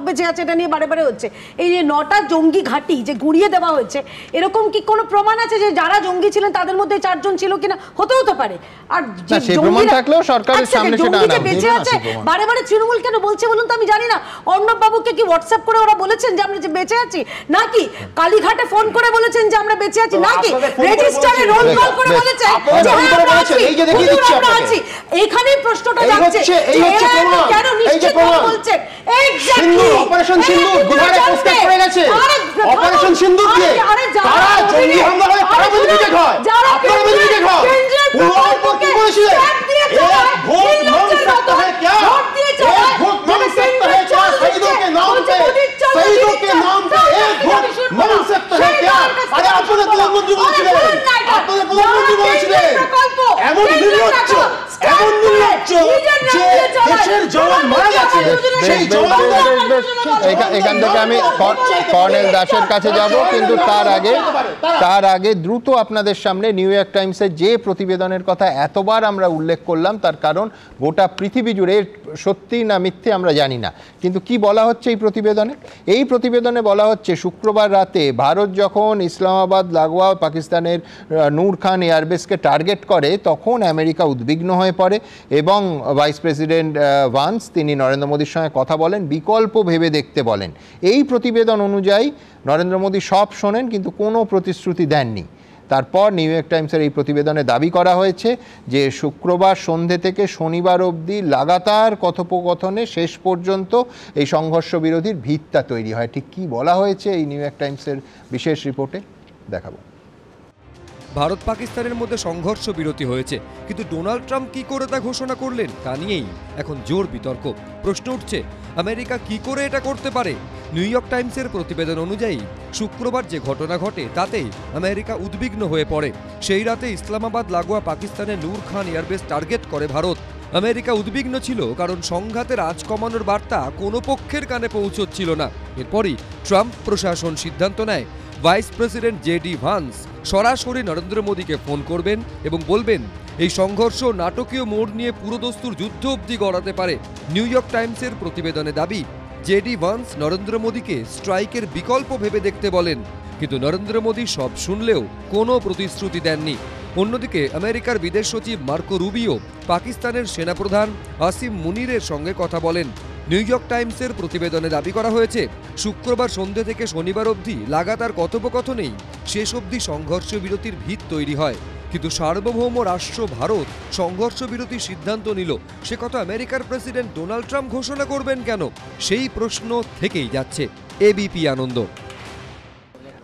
বেঁচে আছে এটা নিয়ে বারে বারে হচ্ছে। এই যে 9টা জঙ্গি ঘাঁটি যে গুড়িয়ে দেওয়া হয়েছে, এরকম কি কোনো প্রমাণ আছে যে যারা জঙ্গি ছিলেন তাদের মধ্যে 4 জন ছিল কিনা? হতে পারে। আর যে জঙ্গিরা থাকলেও সরকারের সামনে সেটা আনা বেঁচে আছে, বারে বারে তৃণমূল কেন বলছে বলুন তো? আমি জানি না। অর্ণব বাবুকে কি হোয়াটসঅ্যাপ করে ওরা বলেছেন যে আমরা যে বেঁচে আছি, নাকি কালীঘাটে ফোন করে বলেছেন যে আমরা বেঁচে আছি, নাকি রেজিস্টারে রোল কল করে বলেছেন যে আমরা আছি? এইখানেই প্রশ্নটা যাচ্ছে, কেন নিশ্চিত বলছেন? এক্স্যাক্টলি অপারেশন সিন্দুর বিহারে পোস্টার পড়ে গেছে, অপারেশন সিন্দুর দিয়ে তারা জঙ্গি হামলা হয়, তারা বেনিফিটেড হয়, আপনারা বেনিফিটেড হয়। পুরোর পর কি বলেছিলেন? এক ভোট মান सकता है क्या? एक भोट मान सकता है क्या? शहीदों के नाम पे, शहीदों के नाम पे एक भोट मान सकता है क्या? अरे আপনাদের প্রধানমন্ত্রী বলেছিলেন, আপনাদের প্রধানমন্ত্রী বলেছিলেন এমন নির্লজ্জ, এমন নির্লজ্জ যে দেশের জওয়ান মারা গেছে, সেই জওয়ানদের এখান থেকে আমি কর্নেল দাসের কাছে যাব, কিন্তু তার আগে দ্রুত আপনাদের সামনে নিউ ইয়র্ক টাইমসের যে প্রতিবেদনের কথা এতবার আমরা উল্লেখ করলাম, তার কারণ গোটা পৃথিবী জুড়ে সত্যি না মিথ্যে আমরা জানি না, কিন্তু কি বলা হচ্ছে এই প্রতিবেদনে? এই প্রতিবেদনে বলা হচ্ছে শুক্রবার রাতে ভারত যখন ইসলামাবাদ লাগোয়া পাকিস্তানের নূর খান এয়ারবেসকে টার্গেট করে, তখন আমেরিকা উদ্বিগ্ন হয়ে পড়ে এবং ভাইস প্রেসিডেন্ট ভান্স তিনি নরেন্দ্র মোদীর সঙ্গে কথা বলেন, বিকল্প ভেবে দেখতে বলেন। এই প্রতিবেদন অনুযায়ী নরেন্দ্র মোদী সব শোনেন কিন্তু কোনো প্রতিশ্রুতি দেননি। তারপর নিউ ইয়র্ক টাইমসের এই প্রতিবেদনে দাবি করা হয়েছে যে শুক্রবার সন্ধে থেকে শনিবার অবধি লাগাতার কথোপকথনে শেষ পর্যন্ত এই সংঘর্ষ বিরোধীর ভিতটা তৈরি হয়। ঠিক কী বলা হয়েছে এই নিউ ইয়র্ক টাইমসের বিশেষ রিপোর্টে দেখাবো। ভারত পাকিস্তানের মধ্যে সংঘর্ষ বিরতি হয়েছে, কিন্তু ডোনাল্ড ট্রাম্প কি করে তা ঘোষণা করলেন তা নিয়েই এখন জোর বিতর্ক। প্রশ্ন উঠছে, আমেরিকা কি করে এটা করতে পারে? নিউ ইয়র্ক টাইমসের প্রতিবেদন অনুযায়ী শুক্রবার যে ঘটনা ঘটে তাতেই আমেরিকা উদ্বিগ্ন হয়ে পড়ে। সেই রাতে ইসলামাবাদ লাগোয়া পাকিস্তানের নূর খান এয়ারবেস টার্গেট করে ভারত। আমেরিকা উদ্বিগ্ন ছিল কারণ সংঘাতের আঁচ কমানোর বার্তা কোনো পক্ষের কানে পৌঁছচ্ছিল না। এরপরই ট্রাম্প প্রশাসন সিদ্ধান্ত নেয় ভাইস প্রেসিডেন্ট জেডি ভান্স সরাসরি নরেন্দ্র মোদীকে ফোন করবেন এবং বলবেন এই সংঘর্ষ নাটকীয় মোড় নিয়ে পুরোদস্তুর যুদ্ধ অবধি গড়াতে পারে। নিউ ইয়র্ক টাইমসের প্রতিবেদনে দাবি, জেডি ভান্স নরেন্দ্র মোদীকে স্ট্রাইকের বিকল্প ভেবে দেখতে বলেন, কিন্তু নরেন্দ্র মোদী সব শুনলেও কোনো প্রতিশ্রুতি দেননি। অন্যদিকে আমেরিকার বিদেশ সচিব মার্কো রুবিও পাকিস্তানের সেনাপ্রধান আসিম মুনিরের সঙ্গে কথা বলেন। নিউ ইয়র্ক টাইমসের প্রতিবেদনে দাবি করা হয়েছে শুক্রবার সন্ধ্যে থেকে শনিবার অবধি লাগাতার কথোপকথনেই শেষ অবধি সংঘর্ষ বিরতির ভিত তৈরি হয়, কিন্তু সার্বভৌম রাষ্ট্র ভারত সংঘর্ষ বিরতির সিদ্ধান্ত নিল, সে কথা আমেরিকার প্রেসিডেন্ট ডোনাল্ড ট্রাম্প ঘোষণা করবেন কেন? সেই প্রশ্ন থেকেই যাচ্ছে। এবিপি আনন্দ।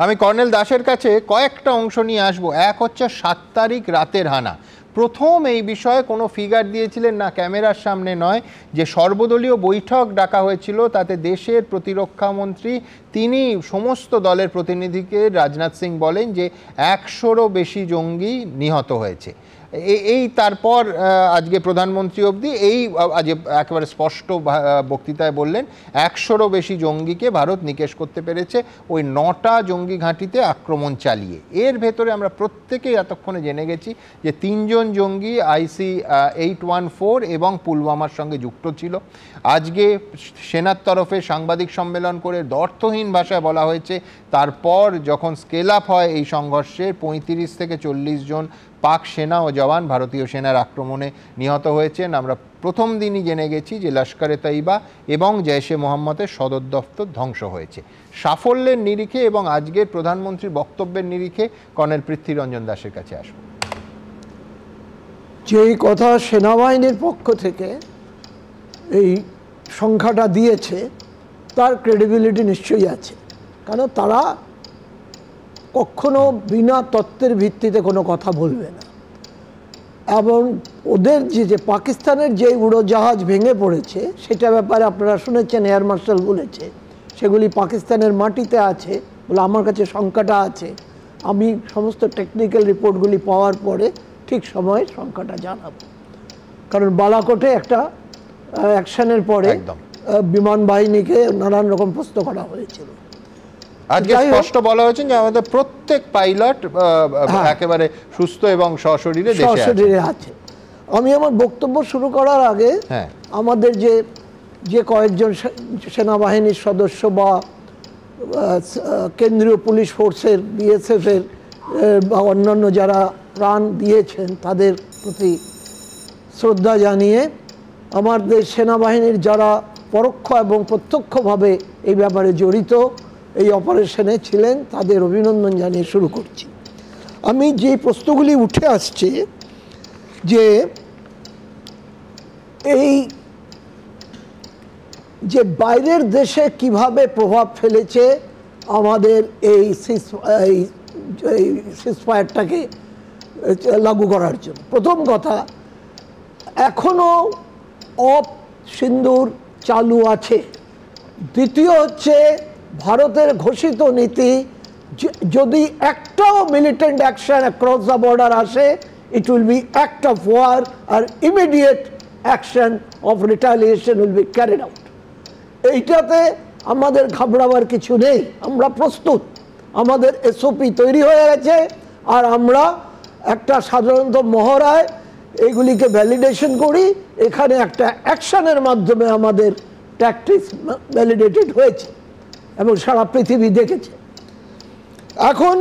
আমি কর্নেল দাসের কাছে কয়েকটা অংশ নিয়ে আসবো। এক হচ্ছে 7 তারিখ রাতের হানা। প্রথম এই বিষয়ে কোনো ফিগার দিয়েছিলেন না, ক্যামেরার সামনে নয়, যে সর্বদলীয় বৈঠক ডাকা হয়েছিল, তাতে দেশের প্রতিরক্ষা মন্ত্রী তিনি সমস্ত দলের প্রতিনিধিকে রাজনাথ সিং বলেন যে 100রও বেশি জঙ্গি নিহত হয়েছে। এই তারপর আজকে প্রধানমন্ত্রী অবধি এই আজ একেবারে স্পষ্ট বক্তৃতায় বললেন 100রও বেশি জঙ্গিকে ভারত নিকেশ করতে পেরেছে ওই 9টা জঙ্গি ঘাঁটিতে আক্রমণ চালিয়ে। এর ভেতরে আমরা প্রত্যেকেই এতক্ষণে জেনে গেছি যে 3 জন জঙ্গি IC-814 এবং পুলওয়ামার সঙ্গে যুক্ত ছিল। আজকে সেনার তরফে সাংবাদিক সম্মেলন করে অর্থহীন ভাষায় বলা হয়েছে তারপর যখন স্কেল আপ হয় এই সংঘর্ষের 35 থেকে 40 জন পাক সেনা ও জওয়ান ভারতীয় সেনার আক্রমণে নিহত হয়েছেন। আমরা প্রথম দিনই জেনে গেছি যে লস্করে তৈবা এবং জৈশে মোহাম্মদের সদর দপ্তর ধ্বংস হয়েছে। সাফল্যের নিরিখে এবং আজকের প্রধানমন্ত্রীর বক্তব্যের নিরিখে কর্নেল পৃথ্বীরঞ্জন দাসের কাছে আসব। যেই কথা সেনাবাহিনীর পক্ষ থেকে এই সংখ্যাটা দিয়েছে তার ক্রেডিবিলিটি নিশ্চয়ই আছে, কারণ তারা কখনো বিনা তথ্যের ভিত্তিতে কোনো কথা বলবে না। এবং ওদের যে পাকিস্তানের যে উড়োজাহাজ ভেঙে পড়েছে সেটা ব্যাপারে আপনারা শুনেছেন, এয়ার মার্শাল বলেছে সেগুলি পাকিস্তানের মাটিতে আছে বলে আমার কাছে সংখ্যাটা আছে। আমি সমস্ত টেকনিক্যাল রিপোর্টগুলি পাওয়ার পরে ঠিক সময়ে সংখ্যাটা জানাবো। কারণ বালাকোটে একটা অ্যাকশনের পরে বিমান বাহিনীকে নানান রকম প্রশ্ন করা হয়েছিল। আজকে স্পষ্ট বলা হয়েছে যে আমাদের প্রত্যেক পাইলট একেবারে সুস্থ এবং সশরীরে দেশে আছে। আমি আমার বক্তব্য শুরু করার আগে আমাদের যে কয়েকজন সেনাবাহিনীর সদস্য বা কেন্দ্রীয় পুলিশ ফোর্সের, বিএসএফের বা অন্যান্য যারা প্রাণ দিয়েছেন তাদের প্রতি শ্রদ্ধা জানিয়ে আমাদের সেনাবাহিনীর যারা পরোক্ষ এবং প্রত্যক্ষভাবে এই ব্যাপারে জড়িত, এই অপারেশনে ছিলেন, তাদের অভিনন্দন জানিয়ে শুরু করছি। আমি যে প্রশ্নগুলি উঠে আসছে যে এই যে বাইরের দেশে কিভাবে প্রভাব ফেলেছে আমাদের এই সিজফায়ারটাকে লাগু করার জন্য। প্রথম কথা, এখনো সিন্দুর চালু আছে। দ্বিতীয় হচ্ছে ভারতের ঘোষিত নীতি, যদি একটাও militant action across the border আসে, it will be act of war আর immediate action of retaliation will be carried out. এইটাতে আমাদের ঘাবড়াবার কিছু নেই, আমরা প্রস্তুত, আমাদের এসওপি তৈরি হয়ে গেছে। আর আমরা একটা সাধারণত মহড়ায় এইগুলিকে ভ্যালিডেশন করি, এখানে একটা অ্যাকশনের মাধ্যমে আমাদের ট্যাকটিক্স ভ্যালিডেটেড হয়েছে এবং সারা পৃথিবী দেখেছে। এখন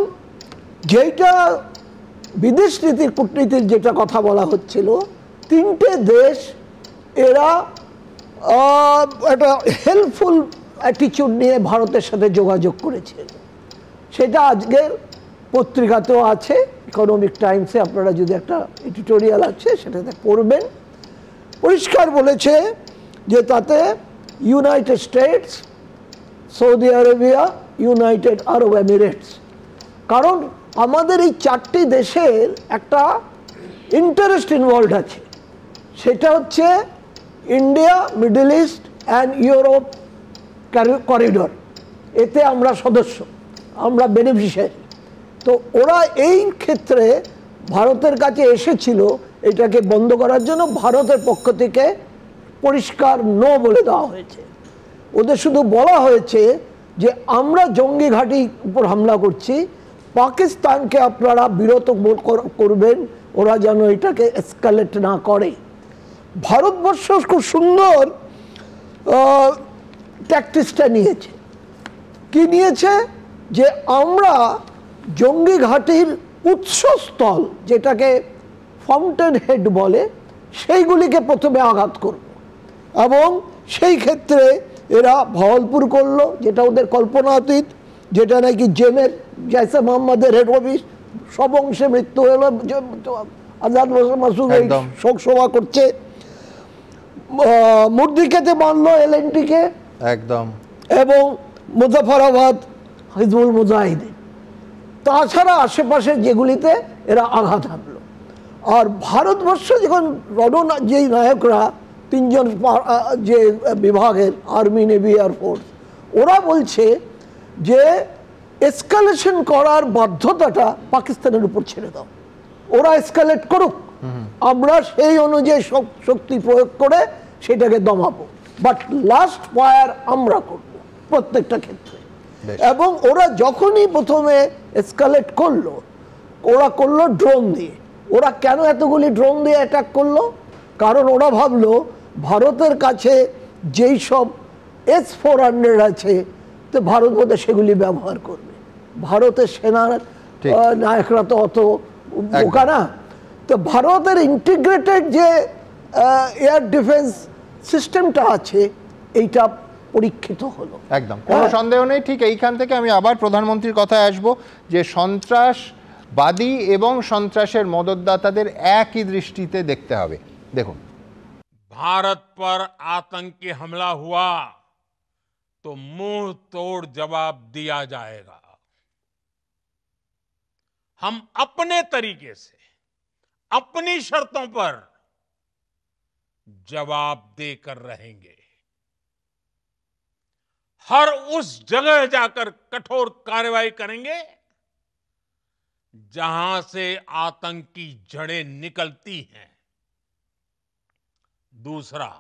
যেটা বিদেশ নীতির, কূটনীতির যেটা কথা বলা হচ্ছিল, তিনটে দেশ এরা একটা হেল্পফুল অ্যাটিটিউড নিয়ে ভারতের সাথে যোগাযোগ করেছে। সেটা আজকের পত্রিকাতেও আছে, ইকোনমিক টাইমসে আপনারা যদি একটা এডিটোরিয়াল আছে সেটাতে পড়বেন। পরিষ্কার বলেছে যে তাতে United states, Saudi Arabia, United আরব এমিরেটস, কারণ আমাদের এই চারটি দেশের একটা ইন্টারেস্ট ইনভলভড আছে, সেটা হচ্ছে India, middle east and Europe corridor. এতে আমরা সদস্য, আমরা বেনিফিশিয়ারি। তো ওরা এই ক্ষেত্রে ভারতের কাছে এসেছিল এটাকে বন্ধ করার জন্য। ভারতের পক্ষ থেকে পরিষ্কার নো বলে দেওয়া হয়েছে। ওদের শুধু বলা হয়েছে যে আমরা জঙ্গি ঘাঁটির উপর হামলা করছি, পাকিস্তানকে আপনারা বিরত করবেন, ওরা যেন এটাকে এসকালেট না করে। ভারতবর্ষ খুব সুন্দর ট্যাকটিক্সটা নিয়েছে। কি নিয়েছে? যে আমরা জঙ্গি ঘাঁটির উৎসস্থল, যেটাকে ফাউন্টেন হেড বলে, সেইগুলিকে প্রথমে আঘাত করব এবং সেই ক্ষেত্রে এরা ভাওয়ালপুর করলো, যেটা ওদের কল্পনাতীত, যেটা নাকি জেমের জয়সে মোহাম্মদের হেড অফিস, সব অংশে মৃত্যু হলো। আজাদ মাসুদ শোক সভা করছে। মুর্দিকেতে মানলো এলএনটিকে একদম, এবং মুজাফরাবাদ হিজবুল মুজাহিদিন। তাছাড়া আশেপাশে যেগুলিতে এরা আঘাত হানলো। আর ভারতবর্ষ যখন যেই নায়করা তিনজন যে বিভাগের, আর্মি, নেভি, এয়ারফোর্স, ওরা বলছে যে এসকালেশন করার বাধ্যতাটা পাকিস্তানের উপর ছেড়ে দাও, ওরা এসকালেট করুক, আমরা সেই অনুযায়ী শক্তি প্রয়োগ করে সেটাকে দমাবো, বাট লাস্ট ফায়ার আমরা করব প্রত্যেকটা ক্ষেত্রে। এবং ওরা যখনই প্রথমে এসকালেট করলো, ওরা করলো ড্রোন দিয়ে। ওরা কেন এতগুলি ড্রোন দিয়ে অ্যাটাক করলো? কারণ ওরা ভাবলো ভারতের কাছে যেই সব S-400 আছে, তো ভারত বোধহয় সেগুলি ব্যবহার করবে। ভারতের সেনার নায়করা তো অত বোকা না। তো ভারতের ইন্টিগ্রেটেড যে এয়ার ডিফেন্স সিস্টেমটা আছে, এইটা পরীক্ষিত হলো। একদম, কোনো সন্দেহ নেই। ঠিক এইখান থেকে আমি আবার প্রধানমন্ত্রীর কথায় আসবো, যে সন্ত্রাসবাদী এবং সন্ত্রাসের মদতদাতাদের একই দৃষ্টিতে দেখতে হবে। দেখুন, भारत पर आतंकी हमला हुआ तो मुंह तोड़ जवाब दिया जाएगा। हम अपने तरीके से, अपनी शर्तों पर जवाब देकर रहेंगे। हर उस जगह जाकर कठोर कार्रवाई करेंगे जहां से आतंकी जड़ें निकलती हैं। दूसरा,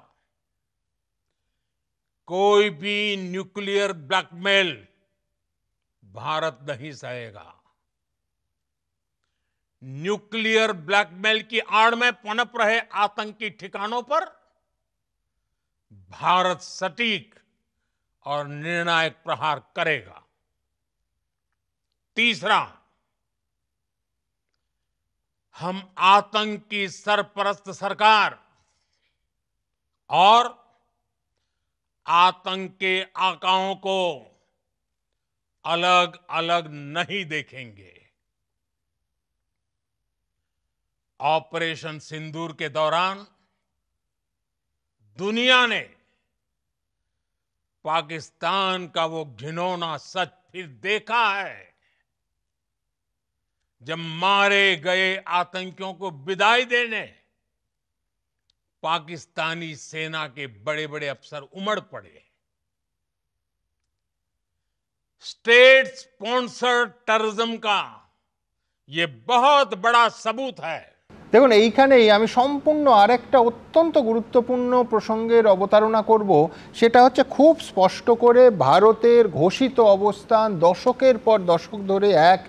कोई भी न्यूक्लियर ब्लैकमेल भारत नहीं सहेगा। न्यूक्लियर ब्लैकमेल की आड़ में पनप रहे आतंकी ठिकानों पर भारत सटीक और निर्णायक प्रहार करेगा। तीसरा, हम आतंक की सरपरस्त सरकार और आतंक के आकाओं को अलग अलग नहीं देखेंगे। ऑपरेशन सिंदूर के दौरान दुनिया ने पाकिस्तान का वो घिनौना सच फिर देखा है, जब मारे गए आतंकियों को विदाई देने पाकिस्तानी सेना के बड़े बड़े अफसर उमड़ पड़े। स्टेट स्पॉन्सर्ड टेररिज्म का ये बहुत बड़ा सबूत है। দেখুন, এইখানেই আমি সম্পূর্ণ আরেকটা অত্যন্ত গুরুত্বপূর্ণ প্রসঙ্গের অবতারণা করব। সেটা হচ্ছে খুব স্পষ্ট করে ভারতের ঘোষিত অবস্থান, দশকের পর দশক ধরে এক,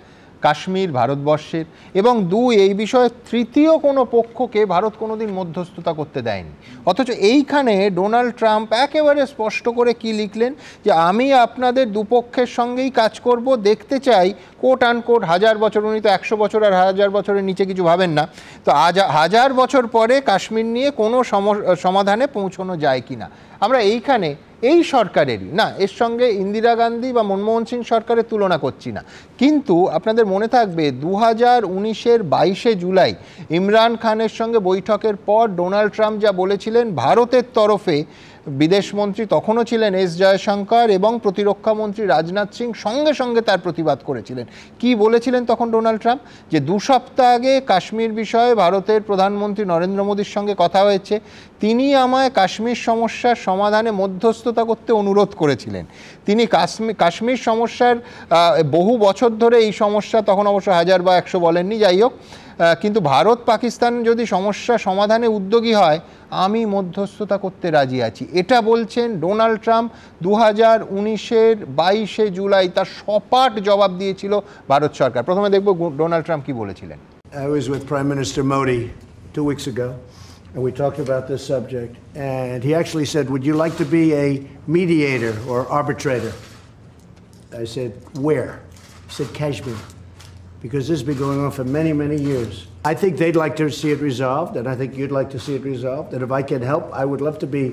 কাশ্মীর ভারতবর্ষের, এবং দুই, এই বিষয়ে তৃতীয় কোনো পক্ষকে ভারত কোনোদিন মধ্যস্থতা করতে দেয়নি। অথচ এইখানে ডোনাল্ড ট্রাম্প একেবারে স্পষ্ট করে কি লিখলেন, যে আমি আপনাদের দুপক্ষের সঙ্গেই কাজ করব, দেখতে চাই কোট আনকোট 1000 বছর, উনি তো 100 বছর আর 1000 বছরের নিচে কিছু ভাবেন না, তো 1000 বছর পরে কাশ্মীর নিয়ে কোনো সমাধানে পৌঁছানো যায় কি না। আমরা এইখানে এই সরকারেরই না, এর সঙ্গে ইন্দিরা গান্ধী বা মনমোহন সিং সরকারের তুলনা করছি না, কিন্তু আপনাদের মনে থাকবে 2019-এর 22শে জুলাই ইমরান খানের সঙ্গে বৈঠকের পর ডোনাল্ড ট্রাম্প যা বলেছিলেন, ভারতের তরফে বিদেশমন্ত্রী তখনও ছিলেন এস জয়শঙ্কর এবং প্রতিরক্ষা মন্ত্রী রাজনাথ সিং সঙ্গে সঙ্গে তার প্রতিবাদ করেছিলেন। কি বলেছিলেন তখন ডোনাল্ড ট্রাম্প, যে 2 সপ্তাহ আগে কাশ্মীর বিষয়ে ভারতের প্রধানমন্ত্রী নরেন্দ্র মোদীর সঙ্গে কথা হয়েছে, তিনি আমায় কাশ্মীর সমস্যার সমাধানে মধ্যস্থতা করতে অনুরোধ করেছিলেন। তিনি কাশ্মীর সমস্যার বহু বছর ধরে এই সমস্যা, তখন অবশ্য 1000 বা 100 বলেননি, যাই হোক, কিন্তু ভারত পাকিস্তান যদি সমস্যা সমাধানে উদ্যোগী হয় আমি মধ্যস্থতা করতে রাজি আছি, এটা বলছেন ডোনাল্ড ট্রাম্প 2019-এর 22শে জুলাই। তার সপাট জবাব দিয়েছিল ভারত সরকার। প্রথমে দেখব ডোনাল্ড ট্রাম্প কি বলেছিলেন। I was with Prime Minister Modi 2 weeks ago and we talked about this subject, and he actually said, would you like to be a mediator or arbitrator? I said, where? He said, Kashmir. Because this has been going on for many, many years. I think they'd like to see it resolved, and I think you'd like to see it resolved. And if I can help, I would love to be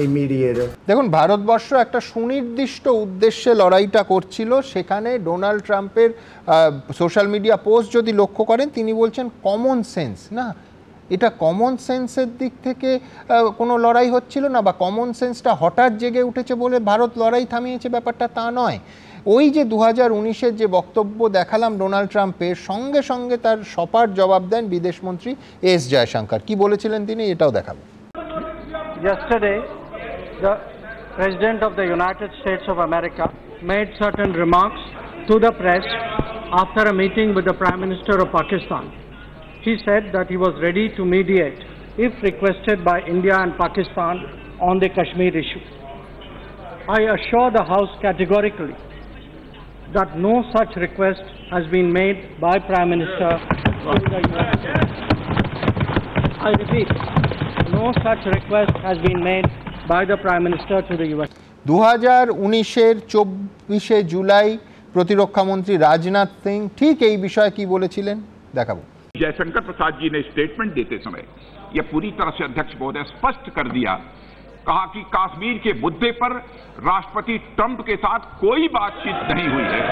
a mediator. দেখুন, ভারতবর্ষ একটা সুনির্দিষ্ট উদ্দেশ্যে লড়াইটা করছিল। সেখানে Donald ট্রাম্পের social media post যদি লক্ষ্য করেন, তিনি বলছেন কমন সেন্স না, এটা কমন সেন্সের দিক থেকে কোনো লড়াই হচ্ছিল না, বা কমন সেন্সটা হঠাৎ জেগে উঠেছে বলে ভারত লড়াই থামিয়েছে, ব্যাপারটা তা নয়। ওই যে 2019-এর যে বক্তব্য দেখালাম ডোনাল্ড ট্রাম্পের, সঙ্গে সঙ্গে তার সপাট জবাব দেন বিদেশমন্ত্রী এস জয়শঙ্কর। কি বলেছিলেন তিনি, এটাও দেখাবো। Yesterday, the President of the United States of America made certain remarks to the press after a meeting with the Prime Minister of Pakistan. He said that he was ready to mediate if requested by India and Pakistan on the Kashmir issue. I assure the House categorically that no such request has been made by Prime Minister to the United States. I repeat, no such request has been made by the Prime Minister to the US. 2019-এর 24শে July প্রতিরক্ষা মন্ত্রী রাজনাথ সিং ঠিক এই বিষয়ে কি বলেছিলেন দেখাবো। जयशंकर प्रसाद जी ने statement देते समय यह पूरी तरह से अध्यक्ष महोदय स्पष्ट कर दिया, कहा कि कश्मीर के मुद्दे पर राष्ट्रपति ट्रंप के साथ कोई बातचीत नहीं हुई है।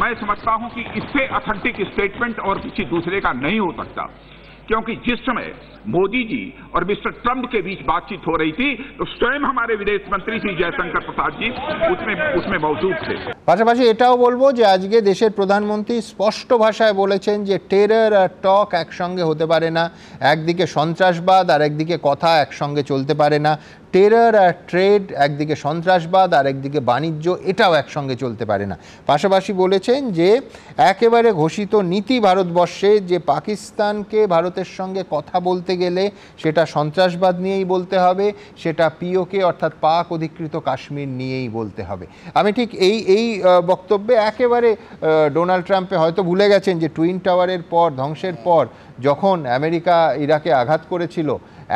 मैं समझता हूं कि इससे ऑथेंटिक स्टेटमेंट और किसी दूसरे का नहीं हो सकता, क्योंकि जिस समय मोदी जी और मिस्टर ट्रंप के बीच बातचीत हो रही थी तो स्वयं हमारे विदेश मंत्री श्री जयशंकर प्रसाद जी उसमें मौजूद थे। পাশাপাশি এটাও বলবো যে আজকে দেশের প্রধানমন্ত্রী স্পষ্ট ভাষায় বলেছেন যে টেরর আর টক একসঙ্গে হতে পারে না, একদিকে সন্ত্রাসবাদ আর একদিকে কথা একসঙ্গে চলতে পারে না। টেরর আর ট্রেড, একদিকে সন্ত্রাসবাদ আর একদিকে বাণিজ্য, এটাও একসঙ্গে চলতে পারে না। পাশাপাশি বলেছেন যে একেবারে ঘোষিত নীতি ভারতবর্ষে যে পাকিস্তানকে ভারতের সঙ্গে কথা বলতে গেলে সেটা সন্ত্রাসবাদ নিয়েই বলতে হবে, সেটা পিওকে অর্থাৎ পাক অধিকৃত কাশ্মীর নিয়েই বলতে হবে। আমি ঠিক এই বক্তব্যে একেবারে ডোনাল্ড ট্রাম্পে হয়তো ভুলে গেছেন যে টুইন টাওয়ারের পর, ধ্বংসের পর যখন আমেরিকা ইরাকে আঘাত করেছিল,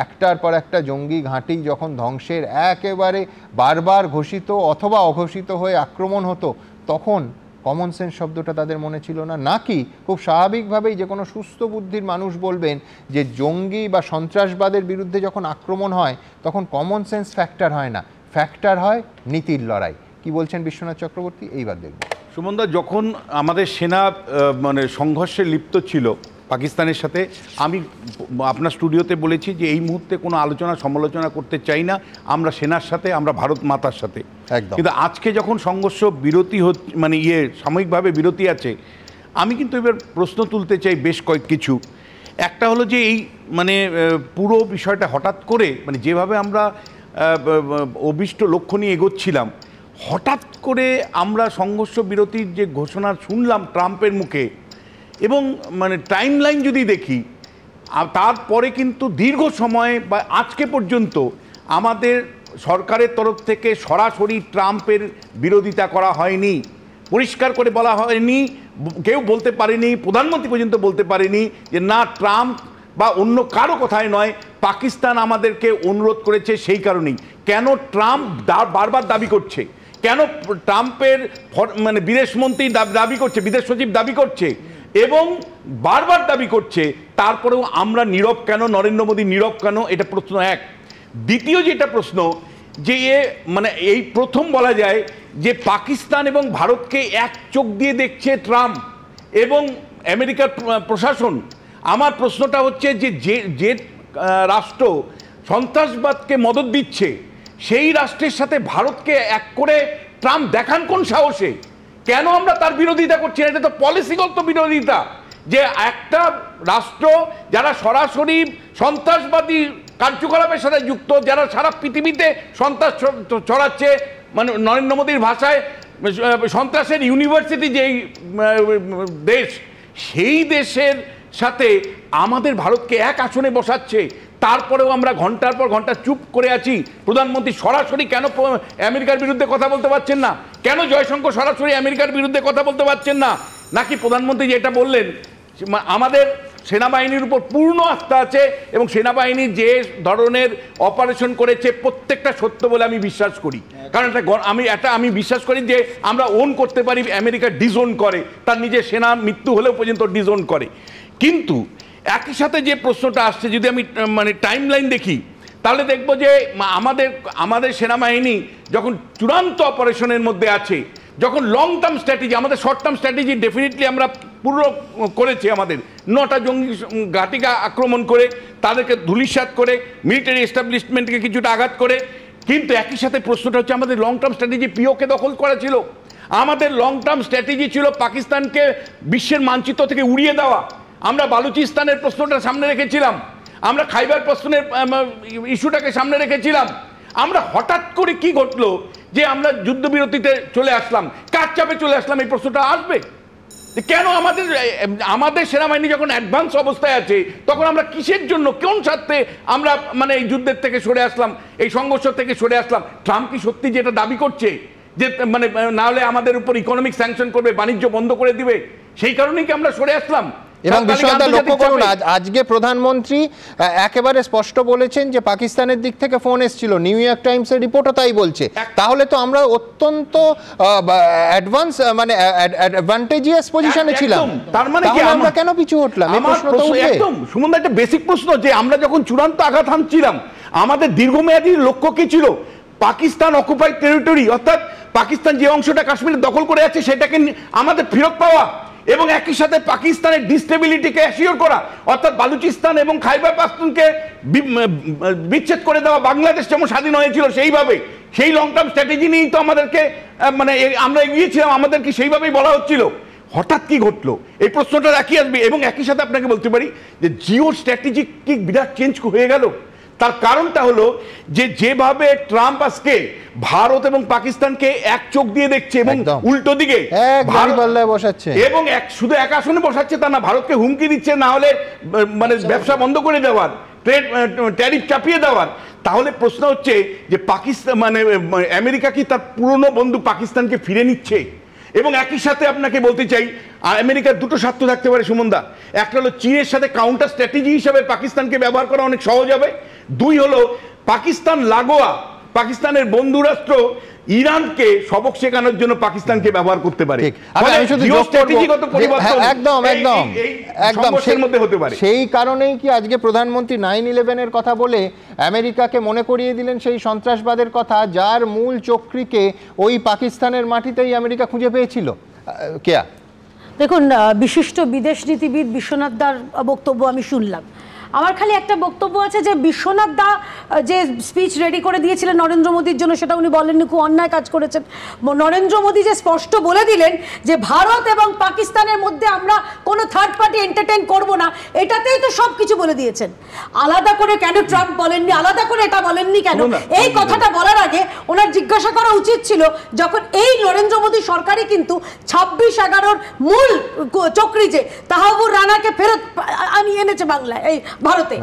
একটার পর একটা জঙ্গি ঘাঁটি যখন ধ্বংসের একেবারে বারবার ঘোষিত অথবা অঘোষিত হয়ে আক্রমণ হতো, তখন কমন সেন্স শব্দটা তাদের মনে ছিল না? নাকি খুব স্বাভাবিকভাবেই যে কোনো সুস্থ বুদ্ধির মানুষ বলবেন যে জঙ্গি বা সন্ত্রাসবাদের বিরুদ্ধে যখন আক্রমণ হয় তখন কমন সেন্স ফ্যাক্টর হয় না, ফ্যাক্টর হয় নীতির লড়াই। কি বলছেন বিশ্বনাথ চক্রবর্তী? এইবার দেখব। সুমনদা, যখন আমাদের সেনা মানে সংঘর্ষে লিপ্ত ছিল পাকিস্তানের সাথে, আমি আপনার স্টুডিওতে বলেছি যে এই মুহূর্তে কোনো আলোচনা সমালোচনা করতে চাই না, আমরা সেনার সাথে, আমরা ভারত মাতার সাথে। কিন্তু আজকে যখন সংঘর্ষ বিরতি মানে সাময়িকভাবে বিরতি আছে, আমি কিন্তু এবার প্রশ্ন তুলতে চাই বেশ কিছু। একটা হলো যে এই মানে পুরো বিষয়টা হঠাৎ করে, মানে যেভাবে আমরা অভিষ্ট লক্ষ্য নিয়ে এগোচ্ছিলাম, হঠাৎ করে আমরা সংঘর্ষ বিরতির যে ঘোষণা শুনলাম ট্রাম্পের মুখে, এবং মানে টাইম লাইন যদি দেখি, তারপরে কিন্তু দীর্ঘ সময় বা আজকে পর্যন্ত আমাদের সরকারের তরফ থেকে সরাসরি ট্রাম্পের বিরোধিতা করা হয়নি, পরিষ্কার করে বলা হয়নি, কেউ বলতে পারেনি, প্রধানমন্ত্রী পর্যন্ত বলতে পারেনি যে না ট্রাম্প বা অন্য কারো কথায় নয়, পাকিস্তান আমাদেরকে অনুরোধ করেছে সেই কারণেই। কেন ট্রাম্প বারবার দাবি করছে, কেন ট্রাম্পের মানে বিদেশমন্ত্রী দাবি করছে, বিদেশ সচিব দাবি করছে এবং বারবার দাবি করছে, তারপরেও আমরা নীরব কেন, নরেন্দ্র মোদী নীরব কেন? এটা প্রশ্ন এক। দ্বিতীয় যেটা প্রশ্ন, যে মানে এই প্রথম বলা যায় যে পাকিস্তান এবং ভারতকে এক চোখ দিয়ে দেখছে ট্রাম্প এবং আমেরিকার প্রশাসন। আমার প্রশ্নটা হচ্ছে যে রাষ্ট্র সন্ত্রাসবাদকে মদত দিচ্ছে, সেই রাষ্ট্রের সাথে ভারতকে এক করে ট্রাম্প দেখান কোন সাহসে? কেন আমরা তার বিরোধিতা করছি না? এটা তো পলিসিগত বিরোধিতা, যে একটা রাষ্ট্র যারা সরাসরি সন্ত্রাসবাদী কার্যকলাপের সাথে যুক্ত, যারা সারা পৃথিবীতে সন্ত্রাস ছড়াচ্ছে, মানে নরেন্দ্র মোদীর ভাষায় সন্ত্রাসের ইউনিভার্সিটি যেই দেশ, সেই দেশের সাথে আমাদের ভারতকে এক আসনে বসাচ্ছে, তারপরেও আমরা ঘন্টার পর ঘন্টা চুপ করে আছি। প্রধানমন্ত্রী সরাসরি কেন আমেরিকার বিরুদ্ধে কথা বলতে পারছেন না? কেন জয়শঙ্কর সরাসরি আমেরিকার বিরুদ্ধে কথা বলতে পারছেন না? নাকি প্রধানমন্ত্রী যেটা বললেন, আমাদের সেনাবাহিনীর উপর পূর্ণ আস্থা আছে এবং সেনাবাহিনী যে ধরনের অপারেশন করেছে প্রত্যেকটা সত্য বলে আমি বিশ্বাস করি। কারণ আমি বিশ্বাস করি যে আমরা ওন করতে পারি আমেরিকা ডিজোন করে, তার নিজের সেনা মৃত্যু হলেও পর্যন্ত ডিজোন করে। কিন্তু একই সাথে যে প্রশ্নটা আসছে, যদি আমি মানে টাইম লাইন দেখি, তাহলে দেখব যে আমাদের সেনাবাহিনী যখন চূড়ান্ত অপারেশনের মধ্যে আছে, যখন লং টার্ম স্ট্র্যাটেজি, আমাদের শর্ট টার্ম স্ট্র্যাটেজি ডেফিনেটলি আমরা পুরো করেছি, আমাদের 9টা জঙ্গি ঘাঁটিকে আক্রমণ করে, তাদেরকে ধূলিসাৎ করে, মিলিটারি এস্টাবলিশমেন্টকে কিছুটা আঘাত করে। কিন্তু একই সাথে প্রশ্নটা হচ্ছে, আমাদের লং টার্ম স্ট্র্যাটেজি পিওকে দখল করা ছিল, আমাদের লং টার্ম স্ট্র্যাটেজি ছিল পাকিস্তানকে বিশ্বের মানচিত্র থেকে উড়িয়ে দেওয়া। আমরা বালুচিস্তানের প্রশ্নটা সামনে রেখেছিলাম, আমরা খাইবার প্রশ্নের ইস্যুটাকে সামনে রেখেছিলাম। আমরা হঠাৎ করে কি ঘটলো যে আমরা যুদ্ধবিরতিতে চলে আসলাম, কার চাপে চলে আসলাম? এই প্রশ্নটা আসবে কেন? আমাদের সেনাবাহিনী যখন অ্যাডভান্স অবস্থায় আছে, তখন আমরা কিসের জন্য, কোন স্বার্থে আমরা মানে এই যুদ্ধের থেকে সরে আসলাম, এই সংঘর্ষ থেকে সরে আসলাম? ট্রাম্প কি সত্যি যেটা দাবি করছে যে মানে না হলে আমাদের উপর ইকোনমিক স্যাংশন করবে, বাণিজ্য বন্ধ করে দিবে, সেই কারণেই কি আমরা সরে আসলাম? এবং বিষয়টা লক্ষ্য করুন, আজকে প্রধানমন্ত্রী একেবারে স্পষ্ট বলেছেন যে পাকিস্তানের দিক থেকে ফোন এসেছিল, নিউ ইয়র্ক টাইমসের রিপোর্টও তাই বলছে। তাহলে তো আমরা অত্যন্ত অ্যাডভান্স মানে অ্যাডভান্টেজিয়াস পজিশনে ছিলাম, তার মানে কি আমরা কেন পিছু হটলাম? এই প্রশ্নটা একদম সুমন, একটা বেসিক প্রশ্ন, যে আমরা যখন চূড়ান্ত আঘাত হানছিলাম, আমাদের দীর্ঘমেয়াদী লক্ষ্য কি ছিল? পাকিস্তান অকুপাইড টেরিটরি, অর্থাৎ পাকিস্তান যে অংশটা কাশ্মীরে দখল করে আছে সেটাকে আমাদের ফেরত পাওয়া, এবং একই সাথে পাকিস্তানের ডিস্টেবিলিটিকে অ্যাসিওর করা, অর্থাৎ বালুচিস্তান এবং খাইবার পাখতুনকে বিচ্ছেদ করে দেওয়া। বাংলাদেশ যেমন স্বাধীন হয়েছিল সেইভাবে, সেই লং টার্ম স্ট্র্যাটেজি নিয়েই তো আমাদেরকে মানে আমরা এগিয়েছিলাম, আমাদেরকে সেইভাবেই বলা হচ্ছিল। হঠাৎ কি ঘটলো, এই প্রশ্নটা একই আসবে। এবং একই সাথে আপনাকে বলতে পারি যে জিও স্ট্র্যাটেজি কি বিরাট চেঞ্জ হয়ে গেল। তার কারণটা হলো যে যেভাবে ট্রাম্প আজকে ভারত এবং পাকিস্তানকে এক চোখ দিয়ে দেখছে এবং উল্টো দিকে বসাচ্ছে এবং শুধু এক আসনে বসাচ্ছে তা না, ভারতকে হুমকি দিচ্ছে না হলে মানে ব্যবসা বন্ধ করে দেওয়ার, ট্যারিফ চাপিয়ে দেওয়ার। তাহলে প্রশ্ন হচ্ছে যে পাকিস্তান মানে আমেরিকা কি তার পুরনো বন্ধু পাকিস্তানকে ফিরে নিচ্ছে? এবং একই সাথে আপনাকে বলতে চাই আমেরিকার দুটো স্বার্থ থাকতে পারে সুমনদা। একটা হলো চীনের সাথে কাউন্টার স্ট্র্যাটেজি হিসাবে পাকিস্তানকে ব্যবহার করা অনেক সহজ হবে। দুই হলো পাকিস্তান লাগোয়া পাকিস্তানের বন্ধু রাষ্ট্র ইরানকে সবক শেখানোর জন্য পাকিস্তানকে ব্যবহার করতে পারে। সেই কারণেই কি আজকে প্রধানমন্ত্রী 9/11-এর কথা বলে আমেরিকাকে মনে করিয়ে দিলেন সেই সন্ত্রাসবাদের কথা, যার মূল চক্রীকে ওই পাকিস্তানের মাটিতেই আমেরিকা খুঁজে পেয়েছিল। কেয়া, দেখুন, বিশিষ্ট বিদেশ নীতিবিদ বিশ্বনাথ দার বক্তব্য আমি শুনলাম। আমার খালি একটা বক্তব্য আছে যে বিশ্বনাথ দা যে স্পিচ রেডি করে দিয়েছিলেন নরেন্দ্র মোদীর জন্য, সেটা উনি বলেননি, খুব অন্যায় কাজ করেছেন। নরেন্দ্র মোদী যে স্পষ্ট বলে দিলেন যে ভারত এবং পাকিস্তানের মধ্যে আমরা কোনো থার্ড পার্টি এন্টারটেইন করব না, এটাতেই তো সব কিছু বলে দিয়েছেন। আলাদা করে কেন ট্রাম্প বলেননি, আলাদা করে এটা বলেননি কেন? এই কথাটা বলার আগে ওনার জিজ্ঞাসা করা উচিত ছিল, যখন এই নরেন্দ্র মোদী সরকারই কিন্তু 26/11-র মূল চক্রী যে তাহাবুর রানাকে ফেরত আনিয়ে এনেছে বাংলায়, এই ভারতে,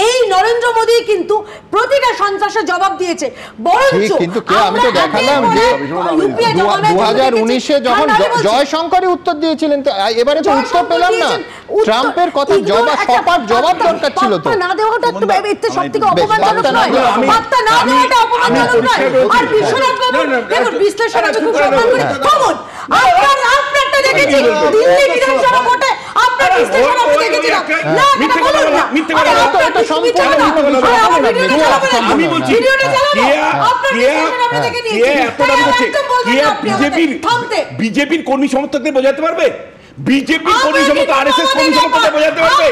এই নরেন্দ্র মোদী কিন্তু প্রতিটা সন্ত্রাসের জবাব দিয়েছে। বরঞ্চ কিন্তু আমি তো দেখালাম যে 2019-এ যখন জয়শঙ্করই উত্তর দিয়েছিলেন, তো এবারে তো উত্তর পেলাম না। ট্রাম্পের কথা জবাব দরকার ছিল তো। না দেওয়াটা একটু এতে সবথেকে অপমানজনক নয়, বার্তা না দেওয়াটা অপমানজনক নয়। আর বিশ্বনাথ বাবু দেখুন বিশ্লেষণ আমি খুব সম্মান করি। কমন আপনারটা দেখেছি দিল্লি বিধানসভা ভোটে আপনার বিশ্লেষণ আমি দেখেছি না এটা বলুন না। এটা সম্পূর্ণ আমি বলছি বিজেপির কর্মী সমর্থকদের বোঝাতে পারবে, বিজেপির কর্মী সমর্থক আরএসএস কর্মী সমর্থকদের বোঝাতে পারবে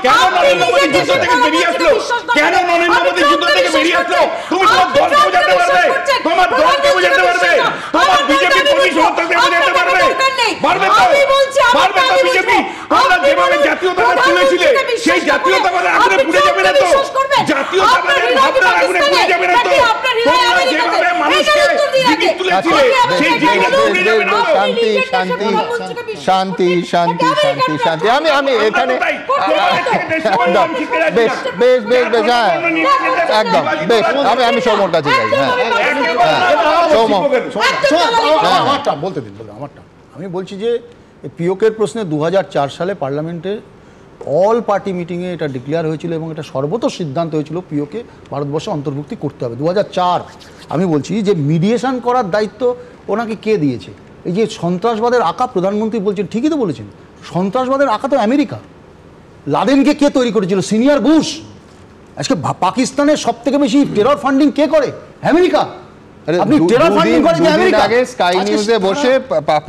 কেন নরেন্দ্র মোদী যুদ্ধ থেকে বেরিয়ে আসলো, কেন নরেন্দ্র মোদী যুদ্ধ থেকে বেরিয়ে আসলো? তুমি তোমার দলকে বোঝাতে পারবে, তোমার দলকে বোঝাতে পারবে, তোমার বিজেপির কর্মী সমর্থকদের বোঝাতে পারবে, পারবে তো বিজেপি? তোমরা যেভাবে জাতীয়তাবাদ তুলেছিলে সেই জাতীয়তাবাদের আগুনে পুড়ে যাবে না তো? জাতীয়তাবাদের ভাবনার আগুনে পুড়ে যাবে না তো? তোমরা যেভাবে মানুষকে জীবিত তুলেছিলে সেই জীবিত পুড়ে যাবে না তো? শান্তি শান্তি শান্তি শান্তি আমি এখানে বেশ বেশ বেশ বেশ হ্যাঁ একদম বেশ আমি সৌমর কাছে যাই। আমারটা বলতে দিন, আমারটা আমি বলছি যে পিওকের প্রশ্নে 2004 সালে পার্লামেন্টে অল পার্টি মিটিংয়ে এটা ডিক্লেয়ার হয়েছিল এবং এটা সর্বতর সিদ্ধান্ত হয়েছিল পিওকে ভারতবর্ষে অন্তর্ভুক্তি করতে হবে 2004। আমি বলছি যে মিডিয়েশন করার দায়িত্ব ওনাকে কে দিয়েছে? এই যে সন্ত্রাসবাদের আঁকা প্রধানমন্ত্রী বলছেন, ঠিকই তো বলেছেন, সন্ত্রাসবাদের আঁকা তো আমেরিকা। লাদেনকে কে তৈরি করেছিল? Senior Bush. আজকে পাকিস্তানের সব থেকে বেশি টেরর ফান্ডিং কে করে? আমেরিকা। আপনি টেরর ফান্ডিং করেন আমেরিকা। আগে স্কাই নিউজে বসে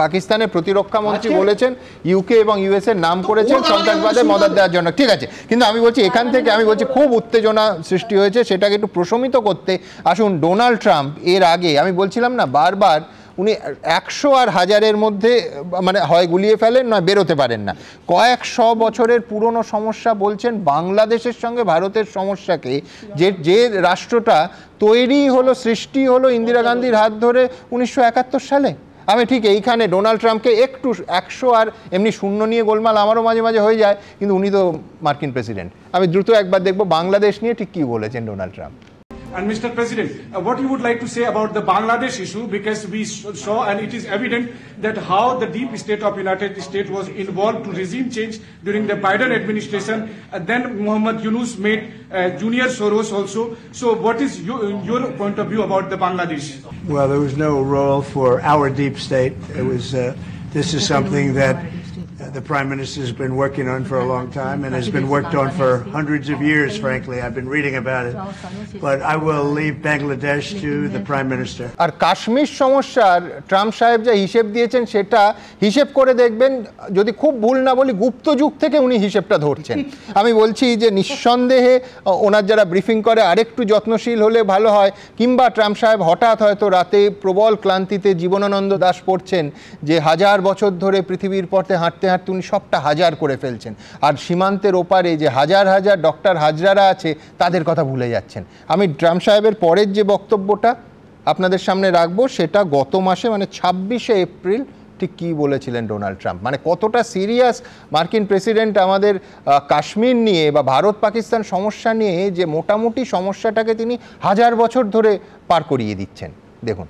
পাকিস্তানের প্রতিরক্ষা মন্ত্রী বলেছেন ইউকে এবং ইউএস এর নাম করেছেন সন্ত্রাসবাদের মদদ দেওয়ার জন্য, ঠিক আছে। কিন্তু আমি বলছি এখান থেকে আমি বলছি খুব উত্তেজনা সৃষ্টি হয়েছে, সেটাকে একটু প্রশমিত করতে আসুন। ডোনাল্ড ট্রাম্প এর আগে আমি বলছিলাম না বারবার উনি 100 আর 1000-এর মধ্যে মানে হয় গুলিয়ে ফেলেন নয় বেরোতে পারেন না। কয়েকশো বছরের পুরনো সমস্যা বলছেন বাংলাদেশের সঙ্গে ভারতের সমস্যাকে, যে রাষ্ট্রটা তৈরি হলো সৃষ্টি হলো ইন্দিরা গান্ধীর হাত ধরে 1971 সালে। আমি ঠিক এইখানে ডোনাল্ড ট্রাম্পকে একটু 100 আর এমনি শূন্য নিয়ে গোলমাল আমারও মাঝে মাঝে হয়ে যায়, কিন্তু উনি তো মার্কিন প্রেসিডেন্ট। আমি দ্রুত একবার দেখবো বাংলাদেশ নিয়ে ঠিক কী বলেছেন Donald Trump. And Mr. President, what you would like to say about the Bangladesh issue, because we saw and it is evident that how the deep state of United States was involved to regime change during the Biden administration, and then Muhammad Yunus made Junior Soros also. So what is your point of view about the Bangladesh? Well, there was no role for our deep state. It was, this is something that the Prime Minister has been working on for a long time and has been worked on for hundreds of years, frankly. I've been reading about it. But I will leave Bangladesh to the Prime Minister. আর কাশ্মীর সমস্যার Trump সাহেব যে হিসেব দিয়েছেন সেটা হিসেব করে দেখবেন, যদি খুব ভুল না বলি গুপ্ত যুগ থেকে উনি হিসেবটা ধরছেন। আমি বলছি যে নিঃসন্দেহে ওনার যারা ব্রিফিং করে আরেকটু যত্নশীল হলে ভালো হয়, কিংবা ট্রাম্প সাহেব হঠাৎ হয়তো রাতে প্রবল ক্লান্তিতে জীবনানন্দ দাশ পড়ছেন যে 1000 বছর ধরে পৃথিবীর পথে হাঁটতে হাঁটতে উনি সবটা হাজার করে ফেলছেন, আর সীমান্তের ওপারে যে হাজার হাজার ডক্টর হাজরারা আছে তাদের কথা ভুলে যাচ্ছেন। আমি ট্রাম্প সাহেবের পরের যে বক্তব্যটা আপনাদের সামনে রাখবো সেটা গত মাসে মানে 26শে এপ্রিল ঠিক কী বলেছিলেন ডোনাল্ড ট্রাম্প, মানে কতটা সিরিয়াস মার্কিন প্রেসিডেন্ট আমাদের কাশ্মীর নিয়ে বা ভারত পাকিস্তান সমস্যা নিয়ে যে মোটামুটি সমস্যাটাকে তিনি হাজার বছর ধরে পার করিয়ে দিচ্ছেন। দেখুন,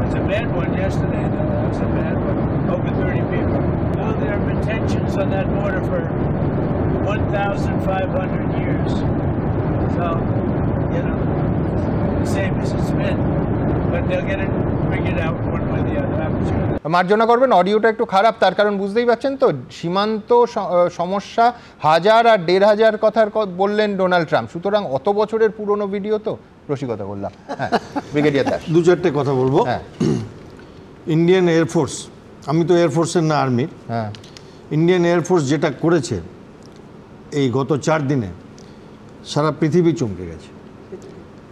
It's a bad one yesterday, though. That was a bad one. Over 30 people. Well, there have been tensions on that border for 1,500 years. So, you know, same as it's been. But they'll get it figured out one way or the other. মার্জনা করবেন, অডিওটা একটু খারাপ, তার কারণ বুঝতেই পারছেন তো, সীমান্ত সমস্যা 1000 আর 1500 কথার বললেন ডোনাল্ড ট্রাম্প, সুতরাং অত বছরের পুরনো ভিডিও তো রসিকতা বললাম। হ্যাঁ, ব্রিগেডিয়ার দাস, 2-4টে কথা বলবো। ইন্ডিয়ান এয়ারফোর্স, আমি তো এয়ারফোর্সের না আর্মির, ইন্ডিয়ান এয়ারফোর্স যেটা করেছে এই গত 4 দিনে সারা পৃথিবী চমকে গেছে।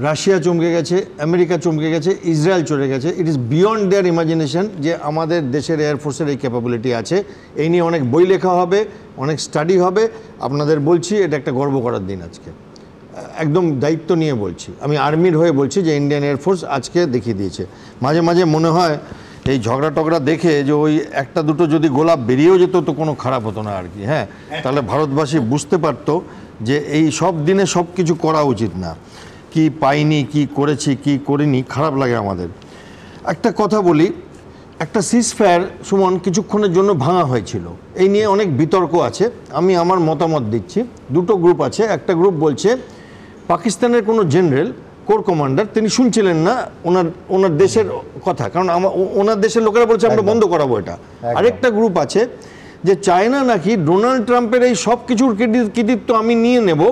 রাশিয়া চমকে গেছে, আমেরিকা চমকে গেছে, ইসরায়েল চলে গেছে। It is beyond there imagination যে আমাদের দেশের এয়ারফোর্সের এই ক্যাপাবিলিটি আছে। এই নিয়ে অনেক বই লেখা হবে, অনেক স্টাডি হবে। আপনাদের বলছি এটা একটা গর্ব করার দিন আজকে, একদম দায়িত্ব নিয়ে বলছি। আমি আর্মির হয়ে বলছি যে ইন্ডিয়ান এয়ারফোর্স আজকে দেখিয়ে দিয়েছে। মাঝে মাঝে মনে হয় এই ঝগড়া টগড়া দেখে যে ওই একটা দুটো যদি গোলাপ বেরিয়েও যেত তো কোনো খারাপ হতো না আর কি। হ্যাঁ, তাহলে ভারতবাসী বুঝতে পারতো যে এই সব দিনে সব কিছু করা উচিত না, কি পাইনি, কি করেছি, কি করিনি, খারাপ লাগে আমাদের। একটা কথা বলি, একটা সিজফায়ার সুমন কিছুক্ষণের জন্য ভাঙা হয়েছিল, এই নিয়ে অনেক বিতর্ক আছে। আমি আমার মতামত দিচ্ছি। দুটো গ্রুপ আছে। একটা গ্রুপ বলছে পাকিস্তানের কোনো জেনারেল কোর কমান্ডার তিনি শুনছিলেন না ওনার দেশের কথা, কারণ ওনার দেশের লোকেরা বলছে আমরা বন্ধ করাবো এটা। আরেকটা গ্রুপ আছে যে চায়না নাকি ডোনাল্ড ট্রাম্পের এই সব কিছুর কৃতিত্ব আমি নিয়ে নেব।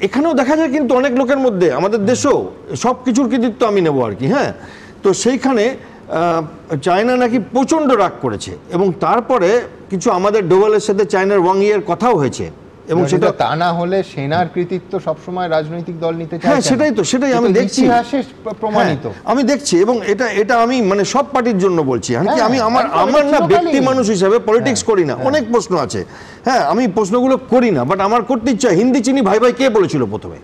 এখানেও দেখা যায় কিন্তু অনেক লোকের মধ্যে, আমাদের দেশেও সব কিছুর কৃতিত্ব আমি নেব আর কি। হ্যাঁ, তো সেইখানে চায়না নাকি প্রচণ্ড রাগ করেছে এবং তারপরে কিছু আমাদের ডোভালের সাথে চায়নার ওয়াং ইয়ের কথাও হয়েছে এবং সেটা তা না হলে সেনার কৃতিত্ব সবসময় রাজনৈতিক দল নিতে চায়। হ্যাঁ, সেটাই আমি দেখছি, ইতিহাসে প্রমাণিত। আমি দেখছি এবং এটা আমি মানে সব পার্টির জন্য বলছি। আমি আমার না ব্যক্তি মানুষ হিসাবে পলিটিক্স করি না, অনেক প্রশ্ন আছে। হ্যাঁ, আমি প্রশ্নগুলো করি না, বাট আমার করতে ইচ্ছা। হিন্দি চিনি ভাই ভাই কে বলেছিল প্রথমে?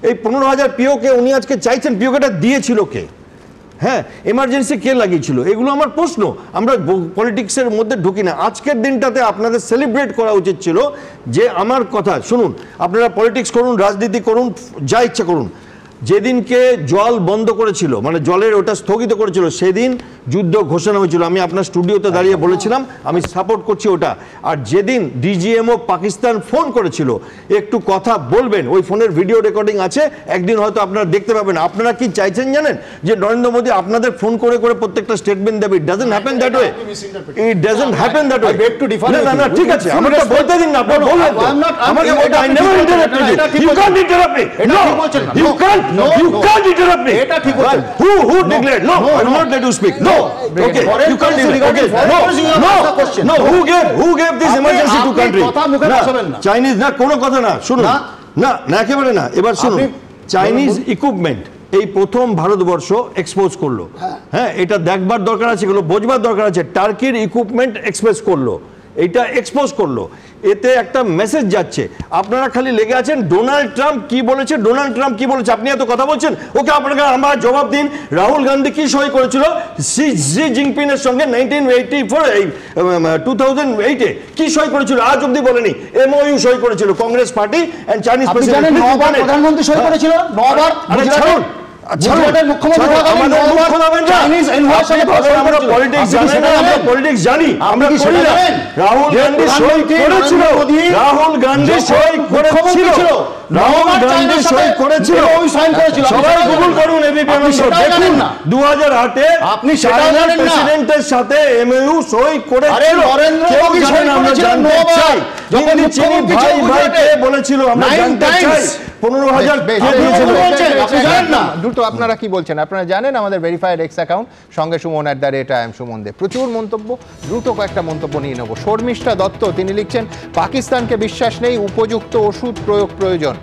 এই 15,000 পিওকে উনি আজকে চাইছেন, পিওকেটা দিয়েছিল কে? হ্যাঁ, এমার্জেন্সি কে লাগিয়েছিল? এগুলো আমার প্রশ্ন। আমরা পলিটিক্সের মধ্যে ঢুকি না। আজকের দিনটাতে আপনাদের সেলিব্রেট করা উচিত ছিল যে আমার কথা শুনুন। আপনারা পলিটিক্স করুন, রাজনীতি করুন, যা ইচ্ছা করুন। যেদিনকে জল বন্ধ করেছিল, মানে জলের ওটা স্থগিত করেছিল, সেদিন যুদ্ধ ঘোষণা হয়েছিল। আমি আপনার স্টুডিওতে দাঁড়িয়ে বলেছিলাম আমি সাপোর্ট করছি ওটা। আর যেদিন ডিজিএমও পাকিস্তান ফোন করেছিল, একটু কথা বলবেন, ওই ফোনের ভিডিও রেকর্ডিং আছে, একদিন হয়তো আপনারা দেখতে পাবেন। আপনারা কি চাইছেন জানেন? যে নরেন্দ্র মোদী আপনাদের ফোন করে করে প্রত্যেকটা স্টেটমেন্ট দেবে। It doesn't happen that way. It doesn't happen that way. না না, ঠিক আছে, আমাকে বলতে দিন না, আপনি বললেন তো। আমাকে বলতে, I never interrupted you. You can't interrupt me. No, you can't. No, you can't interrupt me. Who declared? No, I will not let you speak. No, okay, you can't interrupt. Okay, no. Who gave this emergency to country? Chinese না, কোনো কথা না। শুনুন, না একেবারে না। এবার শুনুন, চাইনিজ ইকুইপমেন্ট এই প্রথম ভারতবর্ষ এক্সপোজ করলো। হ্যাঁ, এটা দেখবার দরকার আছে, এগুলো বোঝবার দরকার আছে। টার্কির ইকুইপমেন্ট এক্সপোজ করলো, এটা এক্সপোজ করলো। এতে একটা মেসেজ যাচ্ছে। আপনারা খালি লেগে আছেন ডোনাল্ড ট্রাম্প কি বলেছে, ডোনাল্ড ট্রাম্প কি বলেছে। আপনি এত কথা বলছেন, ওকে আপনাকে আমার জবাব দিন। রাহুল গান্ধী কি সই করেছিল শি জিনপিংয়ের সঙ্গে 2008-এ কি সই করেছিল? আজ অব্দি বলেনি। এমওইউ সই করেছিল Congress party and Chinese president. প্রধানমন্ত্রী সই করেছিল 9 বার। পলিটিক্স জানি আমরা, রাহুল গান্ধী সই করেছিল, রাহুল গান্ধী সই করেছিল, রাহুল গান্ধী সই করেছিল, সবাই গুগল করুন, এবিপি দেখুন। 2008-এ আপনি প্রেসিডেন্টের সাথে এমওইউ সই করেছিল। আমরা জানতে চাই, চিনি ভাই ভাইকে বলেছিল, আমরা জানতে চাই দ্রুত আপনারা কি বলছেন? আপনারা জানেন আমাদের ভেরিফাইড এক্স অ্যাকাউন্ট সঙ্গে সুমন @IAM সুমন দে। প্রচুর মন্তব্য, দ্রুত কয়েকটা মন্তব্য নিয়ে নেব। শর্মিষ্ঠা দত্ত তিনি লিখছেন, পাকিস্তানকে বিশ্বাস নেই, উপযুক্ত ওষুধ প্রয়োগ প্রয়োজন।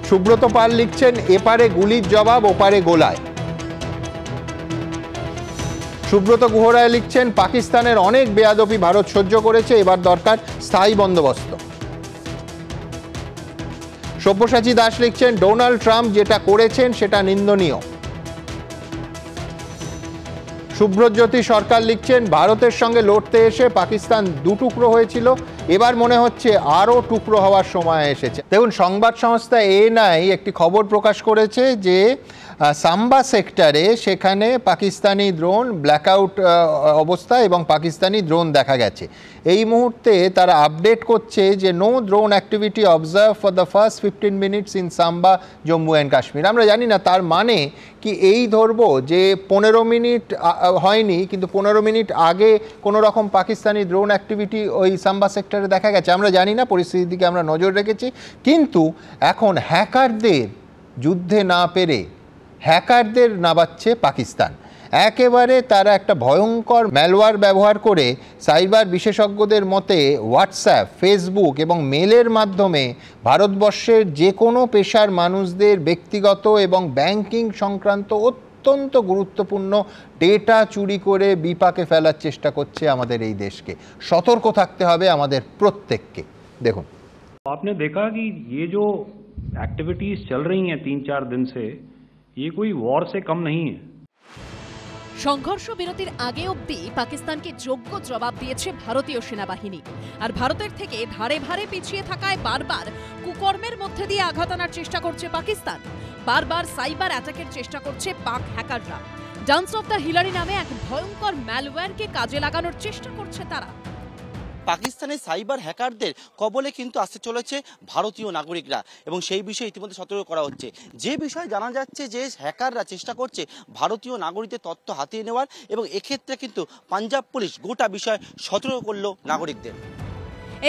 সুব্রত পাল লিখছেন, এপারে গুলির জবাব ওপারে গোলায়। সুব্রত গুহরায় লিখছেন, পাকিস্তানের অনেক বেয়াদবি ভারত সহ্য করেছে, এবার দরকার স্থায়ী বন্দোবস্ত। সব্যসাচী দাস লিখছেন, ডোনাল্ড ট্রাম্প যেটা করেছেন সেটা নিন্দনীয়। শুভ্রজ্যোতি সরকার লিখছেন, ভারতের সঙ্গে লড়তে এসে পাকিস্তান দুটুকরো হয়েছিল, এবার মনে হচ্ছে আরও টুকরো হওয়ার সময় এসেছে। দেখুন, সংবাদ সংস্থা ANI একটি খবর প্রকাশ করেছে যে সাম্বা সেক্টরে সেখানে পাকিস্তানি ড্রোন ব্ল্যাকআউট অবস্থা এবং পাকিস্তানি ড্রোন দেখা গেছে। এই মুহূর্তে তারা আপডেট করছে যে no drone activity observe for the first 15 minutes in Samba, Jammu and Kashmir. আমরা জানি না তার মানে কি এই ধরবো যে 15 মিনিট হয়নি, কিন্তু 15 মিনিট আগে কোনো রকম পাকিস্তানি ড্রোন অ্যাক্টিভিটি ওই সাম্বা সেক্টরে দেখা গেছে। আমরা জানি না, পরিস্থিতির দিকে আমরা নজর রেখেছি। কিন্তু এখন হ্যাকারদের যুদ্ধে না পেরে হ্যাকারদের নাবাচ্ছে পাকিস্তান। একেবারে তারা একটা ভয়ঙ্কর ম্যালওয়্যার ব্যবহার করে সাইবার বিশেষজ্ঞদের মতে হোয়াটসঅ্যাপ, ফেসবুক এবং মেলের মাধ্যমে ভারতবর্ষের যে কোনো পেশার মানুষদের ব্যক্তিগত এবং ব্যাংকিং সংক্রান্ত অত্যন্ত গুরুত্বপূর্ণ ডেটা চুরি করে বিপাকে ফেলার চেষ্টা করছে আমাদের এই দেশকে। সতর্ক থাকতে হবে আমাদের প্রত্যেককে। দেখুন, आपने देखा कि ये जो एक्टिविटीज चल रही हैं 3-4 दिन से, ये कोई वॉर से कम नहीं है। সংঘর্ষ বিরতির আগে অবধি পাকিস্তানকে যোগ্য জবাব দিয়েছে ভারতীয় সেনাবাহিনী। আর ভারতের থেকে ধারে ভারে পিছিয়ে থাকায় বারবার কুকর্মের মধ্যে দিয়ে আঘাত আনার চেষ্টা করছে পাকিস্তান। বারবার সাইবার অ্যাটাকের চেষ্টা করছে পাক হ্যাকাররা। ডান্স অফ দ্য হিলারি নামে এক ভয়ঙ্কর ম্যালওয়্যারকে কাজে লাগানোর চেষ্টা করছে তারা। পাকিস্তানের সাইবার হ্যাকারদের কবলে কিন্তু আসতে চলেছে ভারতীয় নাগরিকরা, এবং সেই বিষয়ে ইতিমধ্যে সতর্ক করা হচ্ছে। যে বিষয়ে জানা যাচ্ছে যে হ্যাকাররা চেষ্টা করছে ভারতীয় নাগরিকদের তথ্য হাতিয়ে নেওয়ার, এবং এক্ষেত্রে কিন্তু পাঞ্জাব পুলিশ গোটা বিষয়ে সতর্ক করলো নাগরিকদের।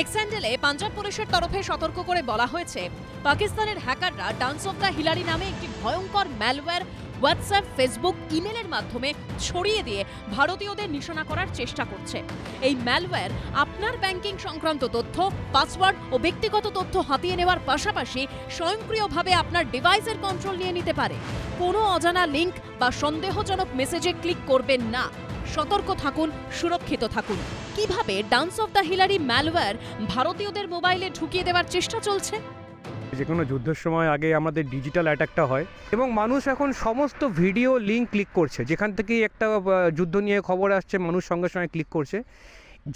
এক্স হ্যান্ডেলে পাঞ্জাব পুলিশের তরফে সতর্ক করে বলা হয়েছে, পাকিস্তানের হ্যাকাররা ডান্স অফ দ্য হিলারি নামে একটি ভয়ঙ্কর ম্যালওয়্যার হোয়াটসঅ্যাপ, ফেসবুক, ইমেলের মাধ্যমে ছড়িয়ে দিয়ে ভারতীয়দের নিশানা করার চেষ্টা করছে। এই ম্যালওয়্যার আপনার ব্যাংকিং সংক্রান্ত তথ্য, পাসওয়ার্ড ও ব্যক্তিগত তথ্য হাতিয়ে নেওয়ার পাশাপাশি স্বয়ংক্রিয়ভাবে আপনার ডিভাইসের কন্ট্রোল নিয়ে নিতে পারে। কোনো অজানা লিংক বা সন্দেহজনক মেসেজে ক্লিক করবেন না। সতর্ক থাকুন, সুরক্ষিত থাকুন। কিভাবে dance of the Hillary malware ভারতীয়দের মোবাইলে ঢুকিয়ে দেওয়ার চেষ্টা চলছে? যে কোনো যুদ্ধের সময় আগে আমাদের ডিজিটাল অ্যাটাকটা হয়, এবং মানুষ এখন সমস্ত ভিডিও লিঙ্ক ক্লিক করছে। যেখান থেকেই একটা যুদ্ধ নিয়ে খবর আসছে, মানুষ সঙ্গে সঙ্গে ক্লিক করছে।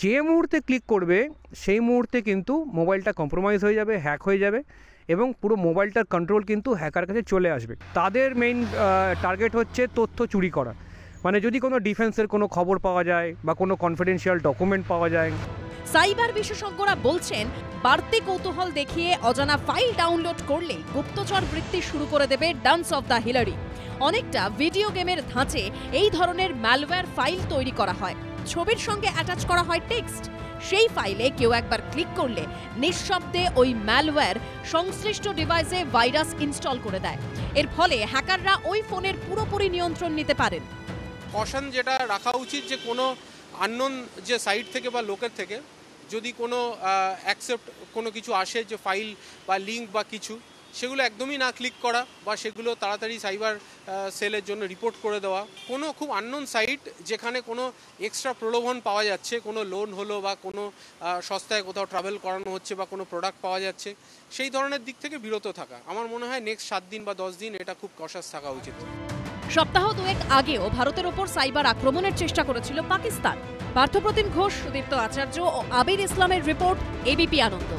যে মুহূর্তে ক্লিক করবে সেই মুহূর্তে কিন্তু মোবাইলটা কম্প্রোমাইজ হয়ে যাবে, হ্যাক হয়ে যাবে, এবং পুরো মোবাইলটার কন্ট্রোল কিন্তু হ্যাকার কাছে চলে আসবে। তাদের মেইন টার্গেট হচ্ছে তথ্য চুরি করা। মানে যদি কোনো ডিফেন্সের কোনো খবর পাওয়া যায় বা কোনো কনফিডেন্সিয়াল ডকুমেন্ট পাওয়া যায়। সাইবার বিশেষজ্ঞরা বলছেন, বাড়তি কৌতূহল দেখিয়ে অজানা ফাইল ডাউনলোড করলে গুপ্তচর বৃত্তি শুরু করে দেবে ডান্স অফ দ্য হিলারি। অনেকটা ভিডিও গেমের ধাঁচে এই ধরনের ম্যালওয়্যার ফাইল তৈরি করা হয়। ছবির সঙ্গে অ্যাটাচ করা হয় টেক্সট। সেই ফাইলে কেউ একবার ক্লিক করলে নিঃশব্দে ওই ম্যালওয়্যার সংশ্লিষ্ট ডিভাইসে ভাইরাস ইনস্টল করে দেয়। এর ফলে হ্যাকাররা ওই ফোনের পুরোপুরি নিয়ন্ত্রণ নিতে পারেন। কশন যেটা রাখা উচিত যে কোনো আননোন যে সাইট থেকে বা লোকের থেকে যদি কোনো অ্যাকসেপ্ট কোনো কিছু আসে, যে ফাইল বা লিঙ্ক বা কিছু, সেগুলো একদমই না ক্লিক করা বা সেগুলো তাড়াতাড়ি সাইবার সেলের জন্য রিপোর্ট করে দেওয়া। কোনো খুব আননোন সাইট যেখানে কোনো এক্সট্রা প্রলোভন পাওয়া যাচ্ছে, কোনো লোন হলো বা কোনো সস্তায় কোথাও ট্রাভেল করানো হচ্ছে বা কোনো প্রোডাক্ট পাওয়া যাচ্ছে, সেই ধরনের দিক থেকে বিরত থাকা। আমার মনে হয় নেক্সট 7 দিন বা 10 দিন এটা খুব কশাস থাকা উচিত। সপ্তাহ দুয়েক আগেও ভারতের ওপর সাইবার আক্রমণের চেষ্টা করেছিল পাকিস্তান। পার্থপ্রতিম ঘোষ, সুদীপ্ত আচার্য ও আবির ইসলামের রিপোর্ট, এবিপি আনন্দ।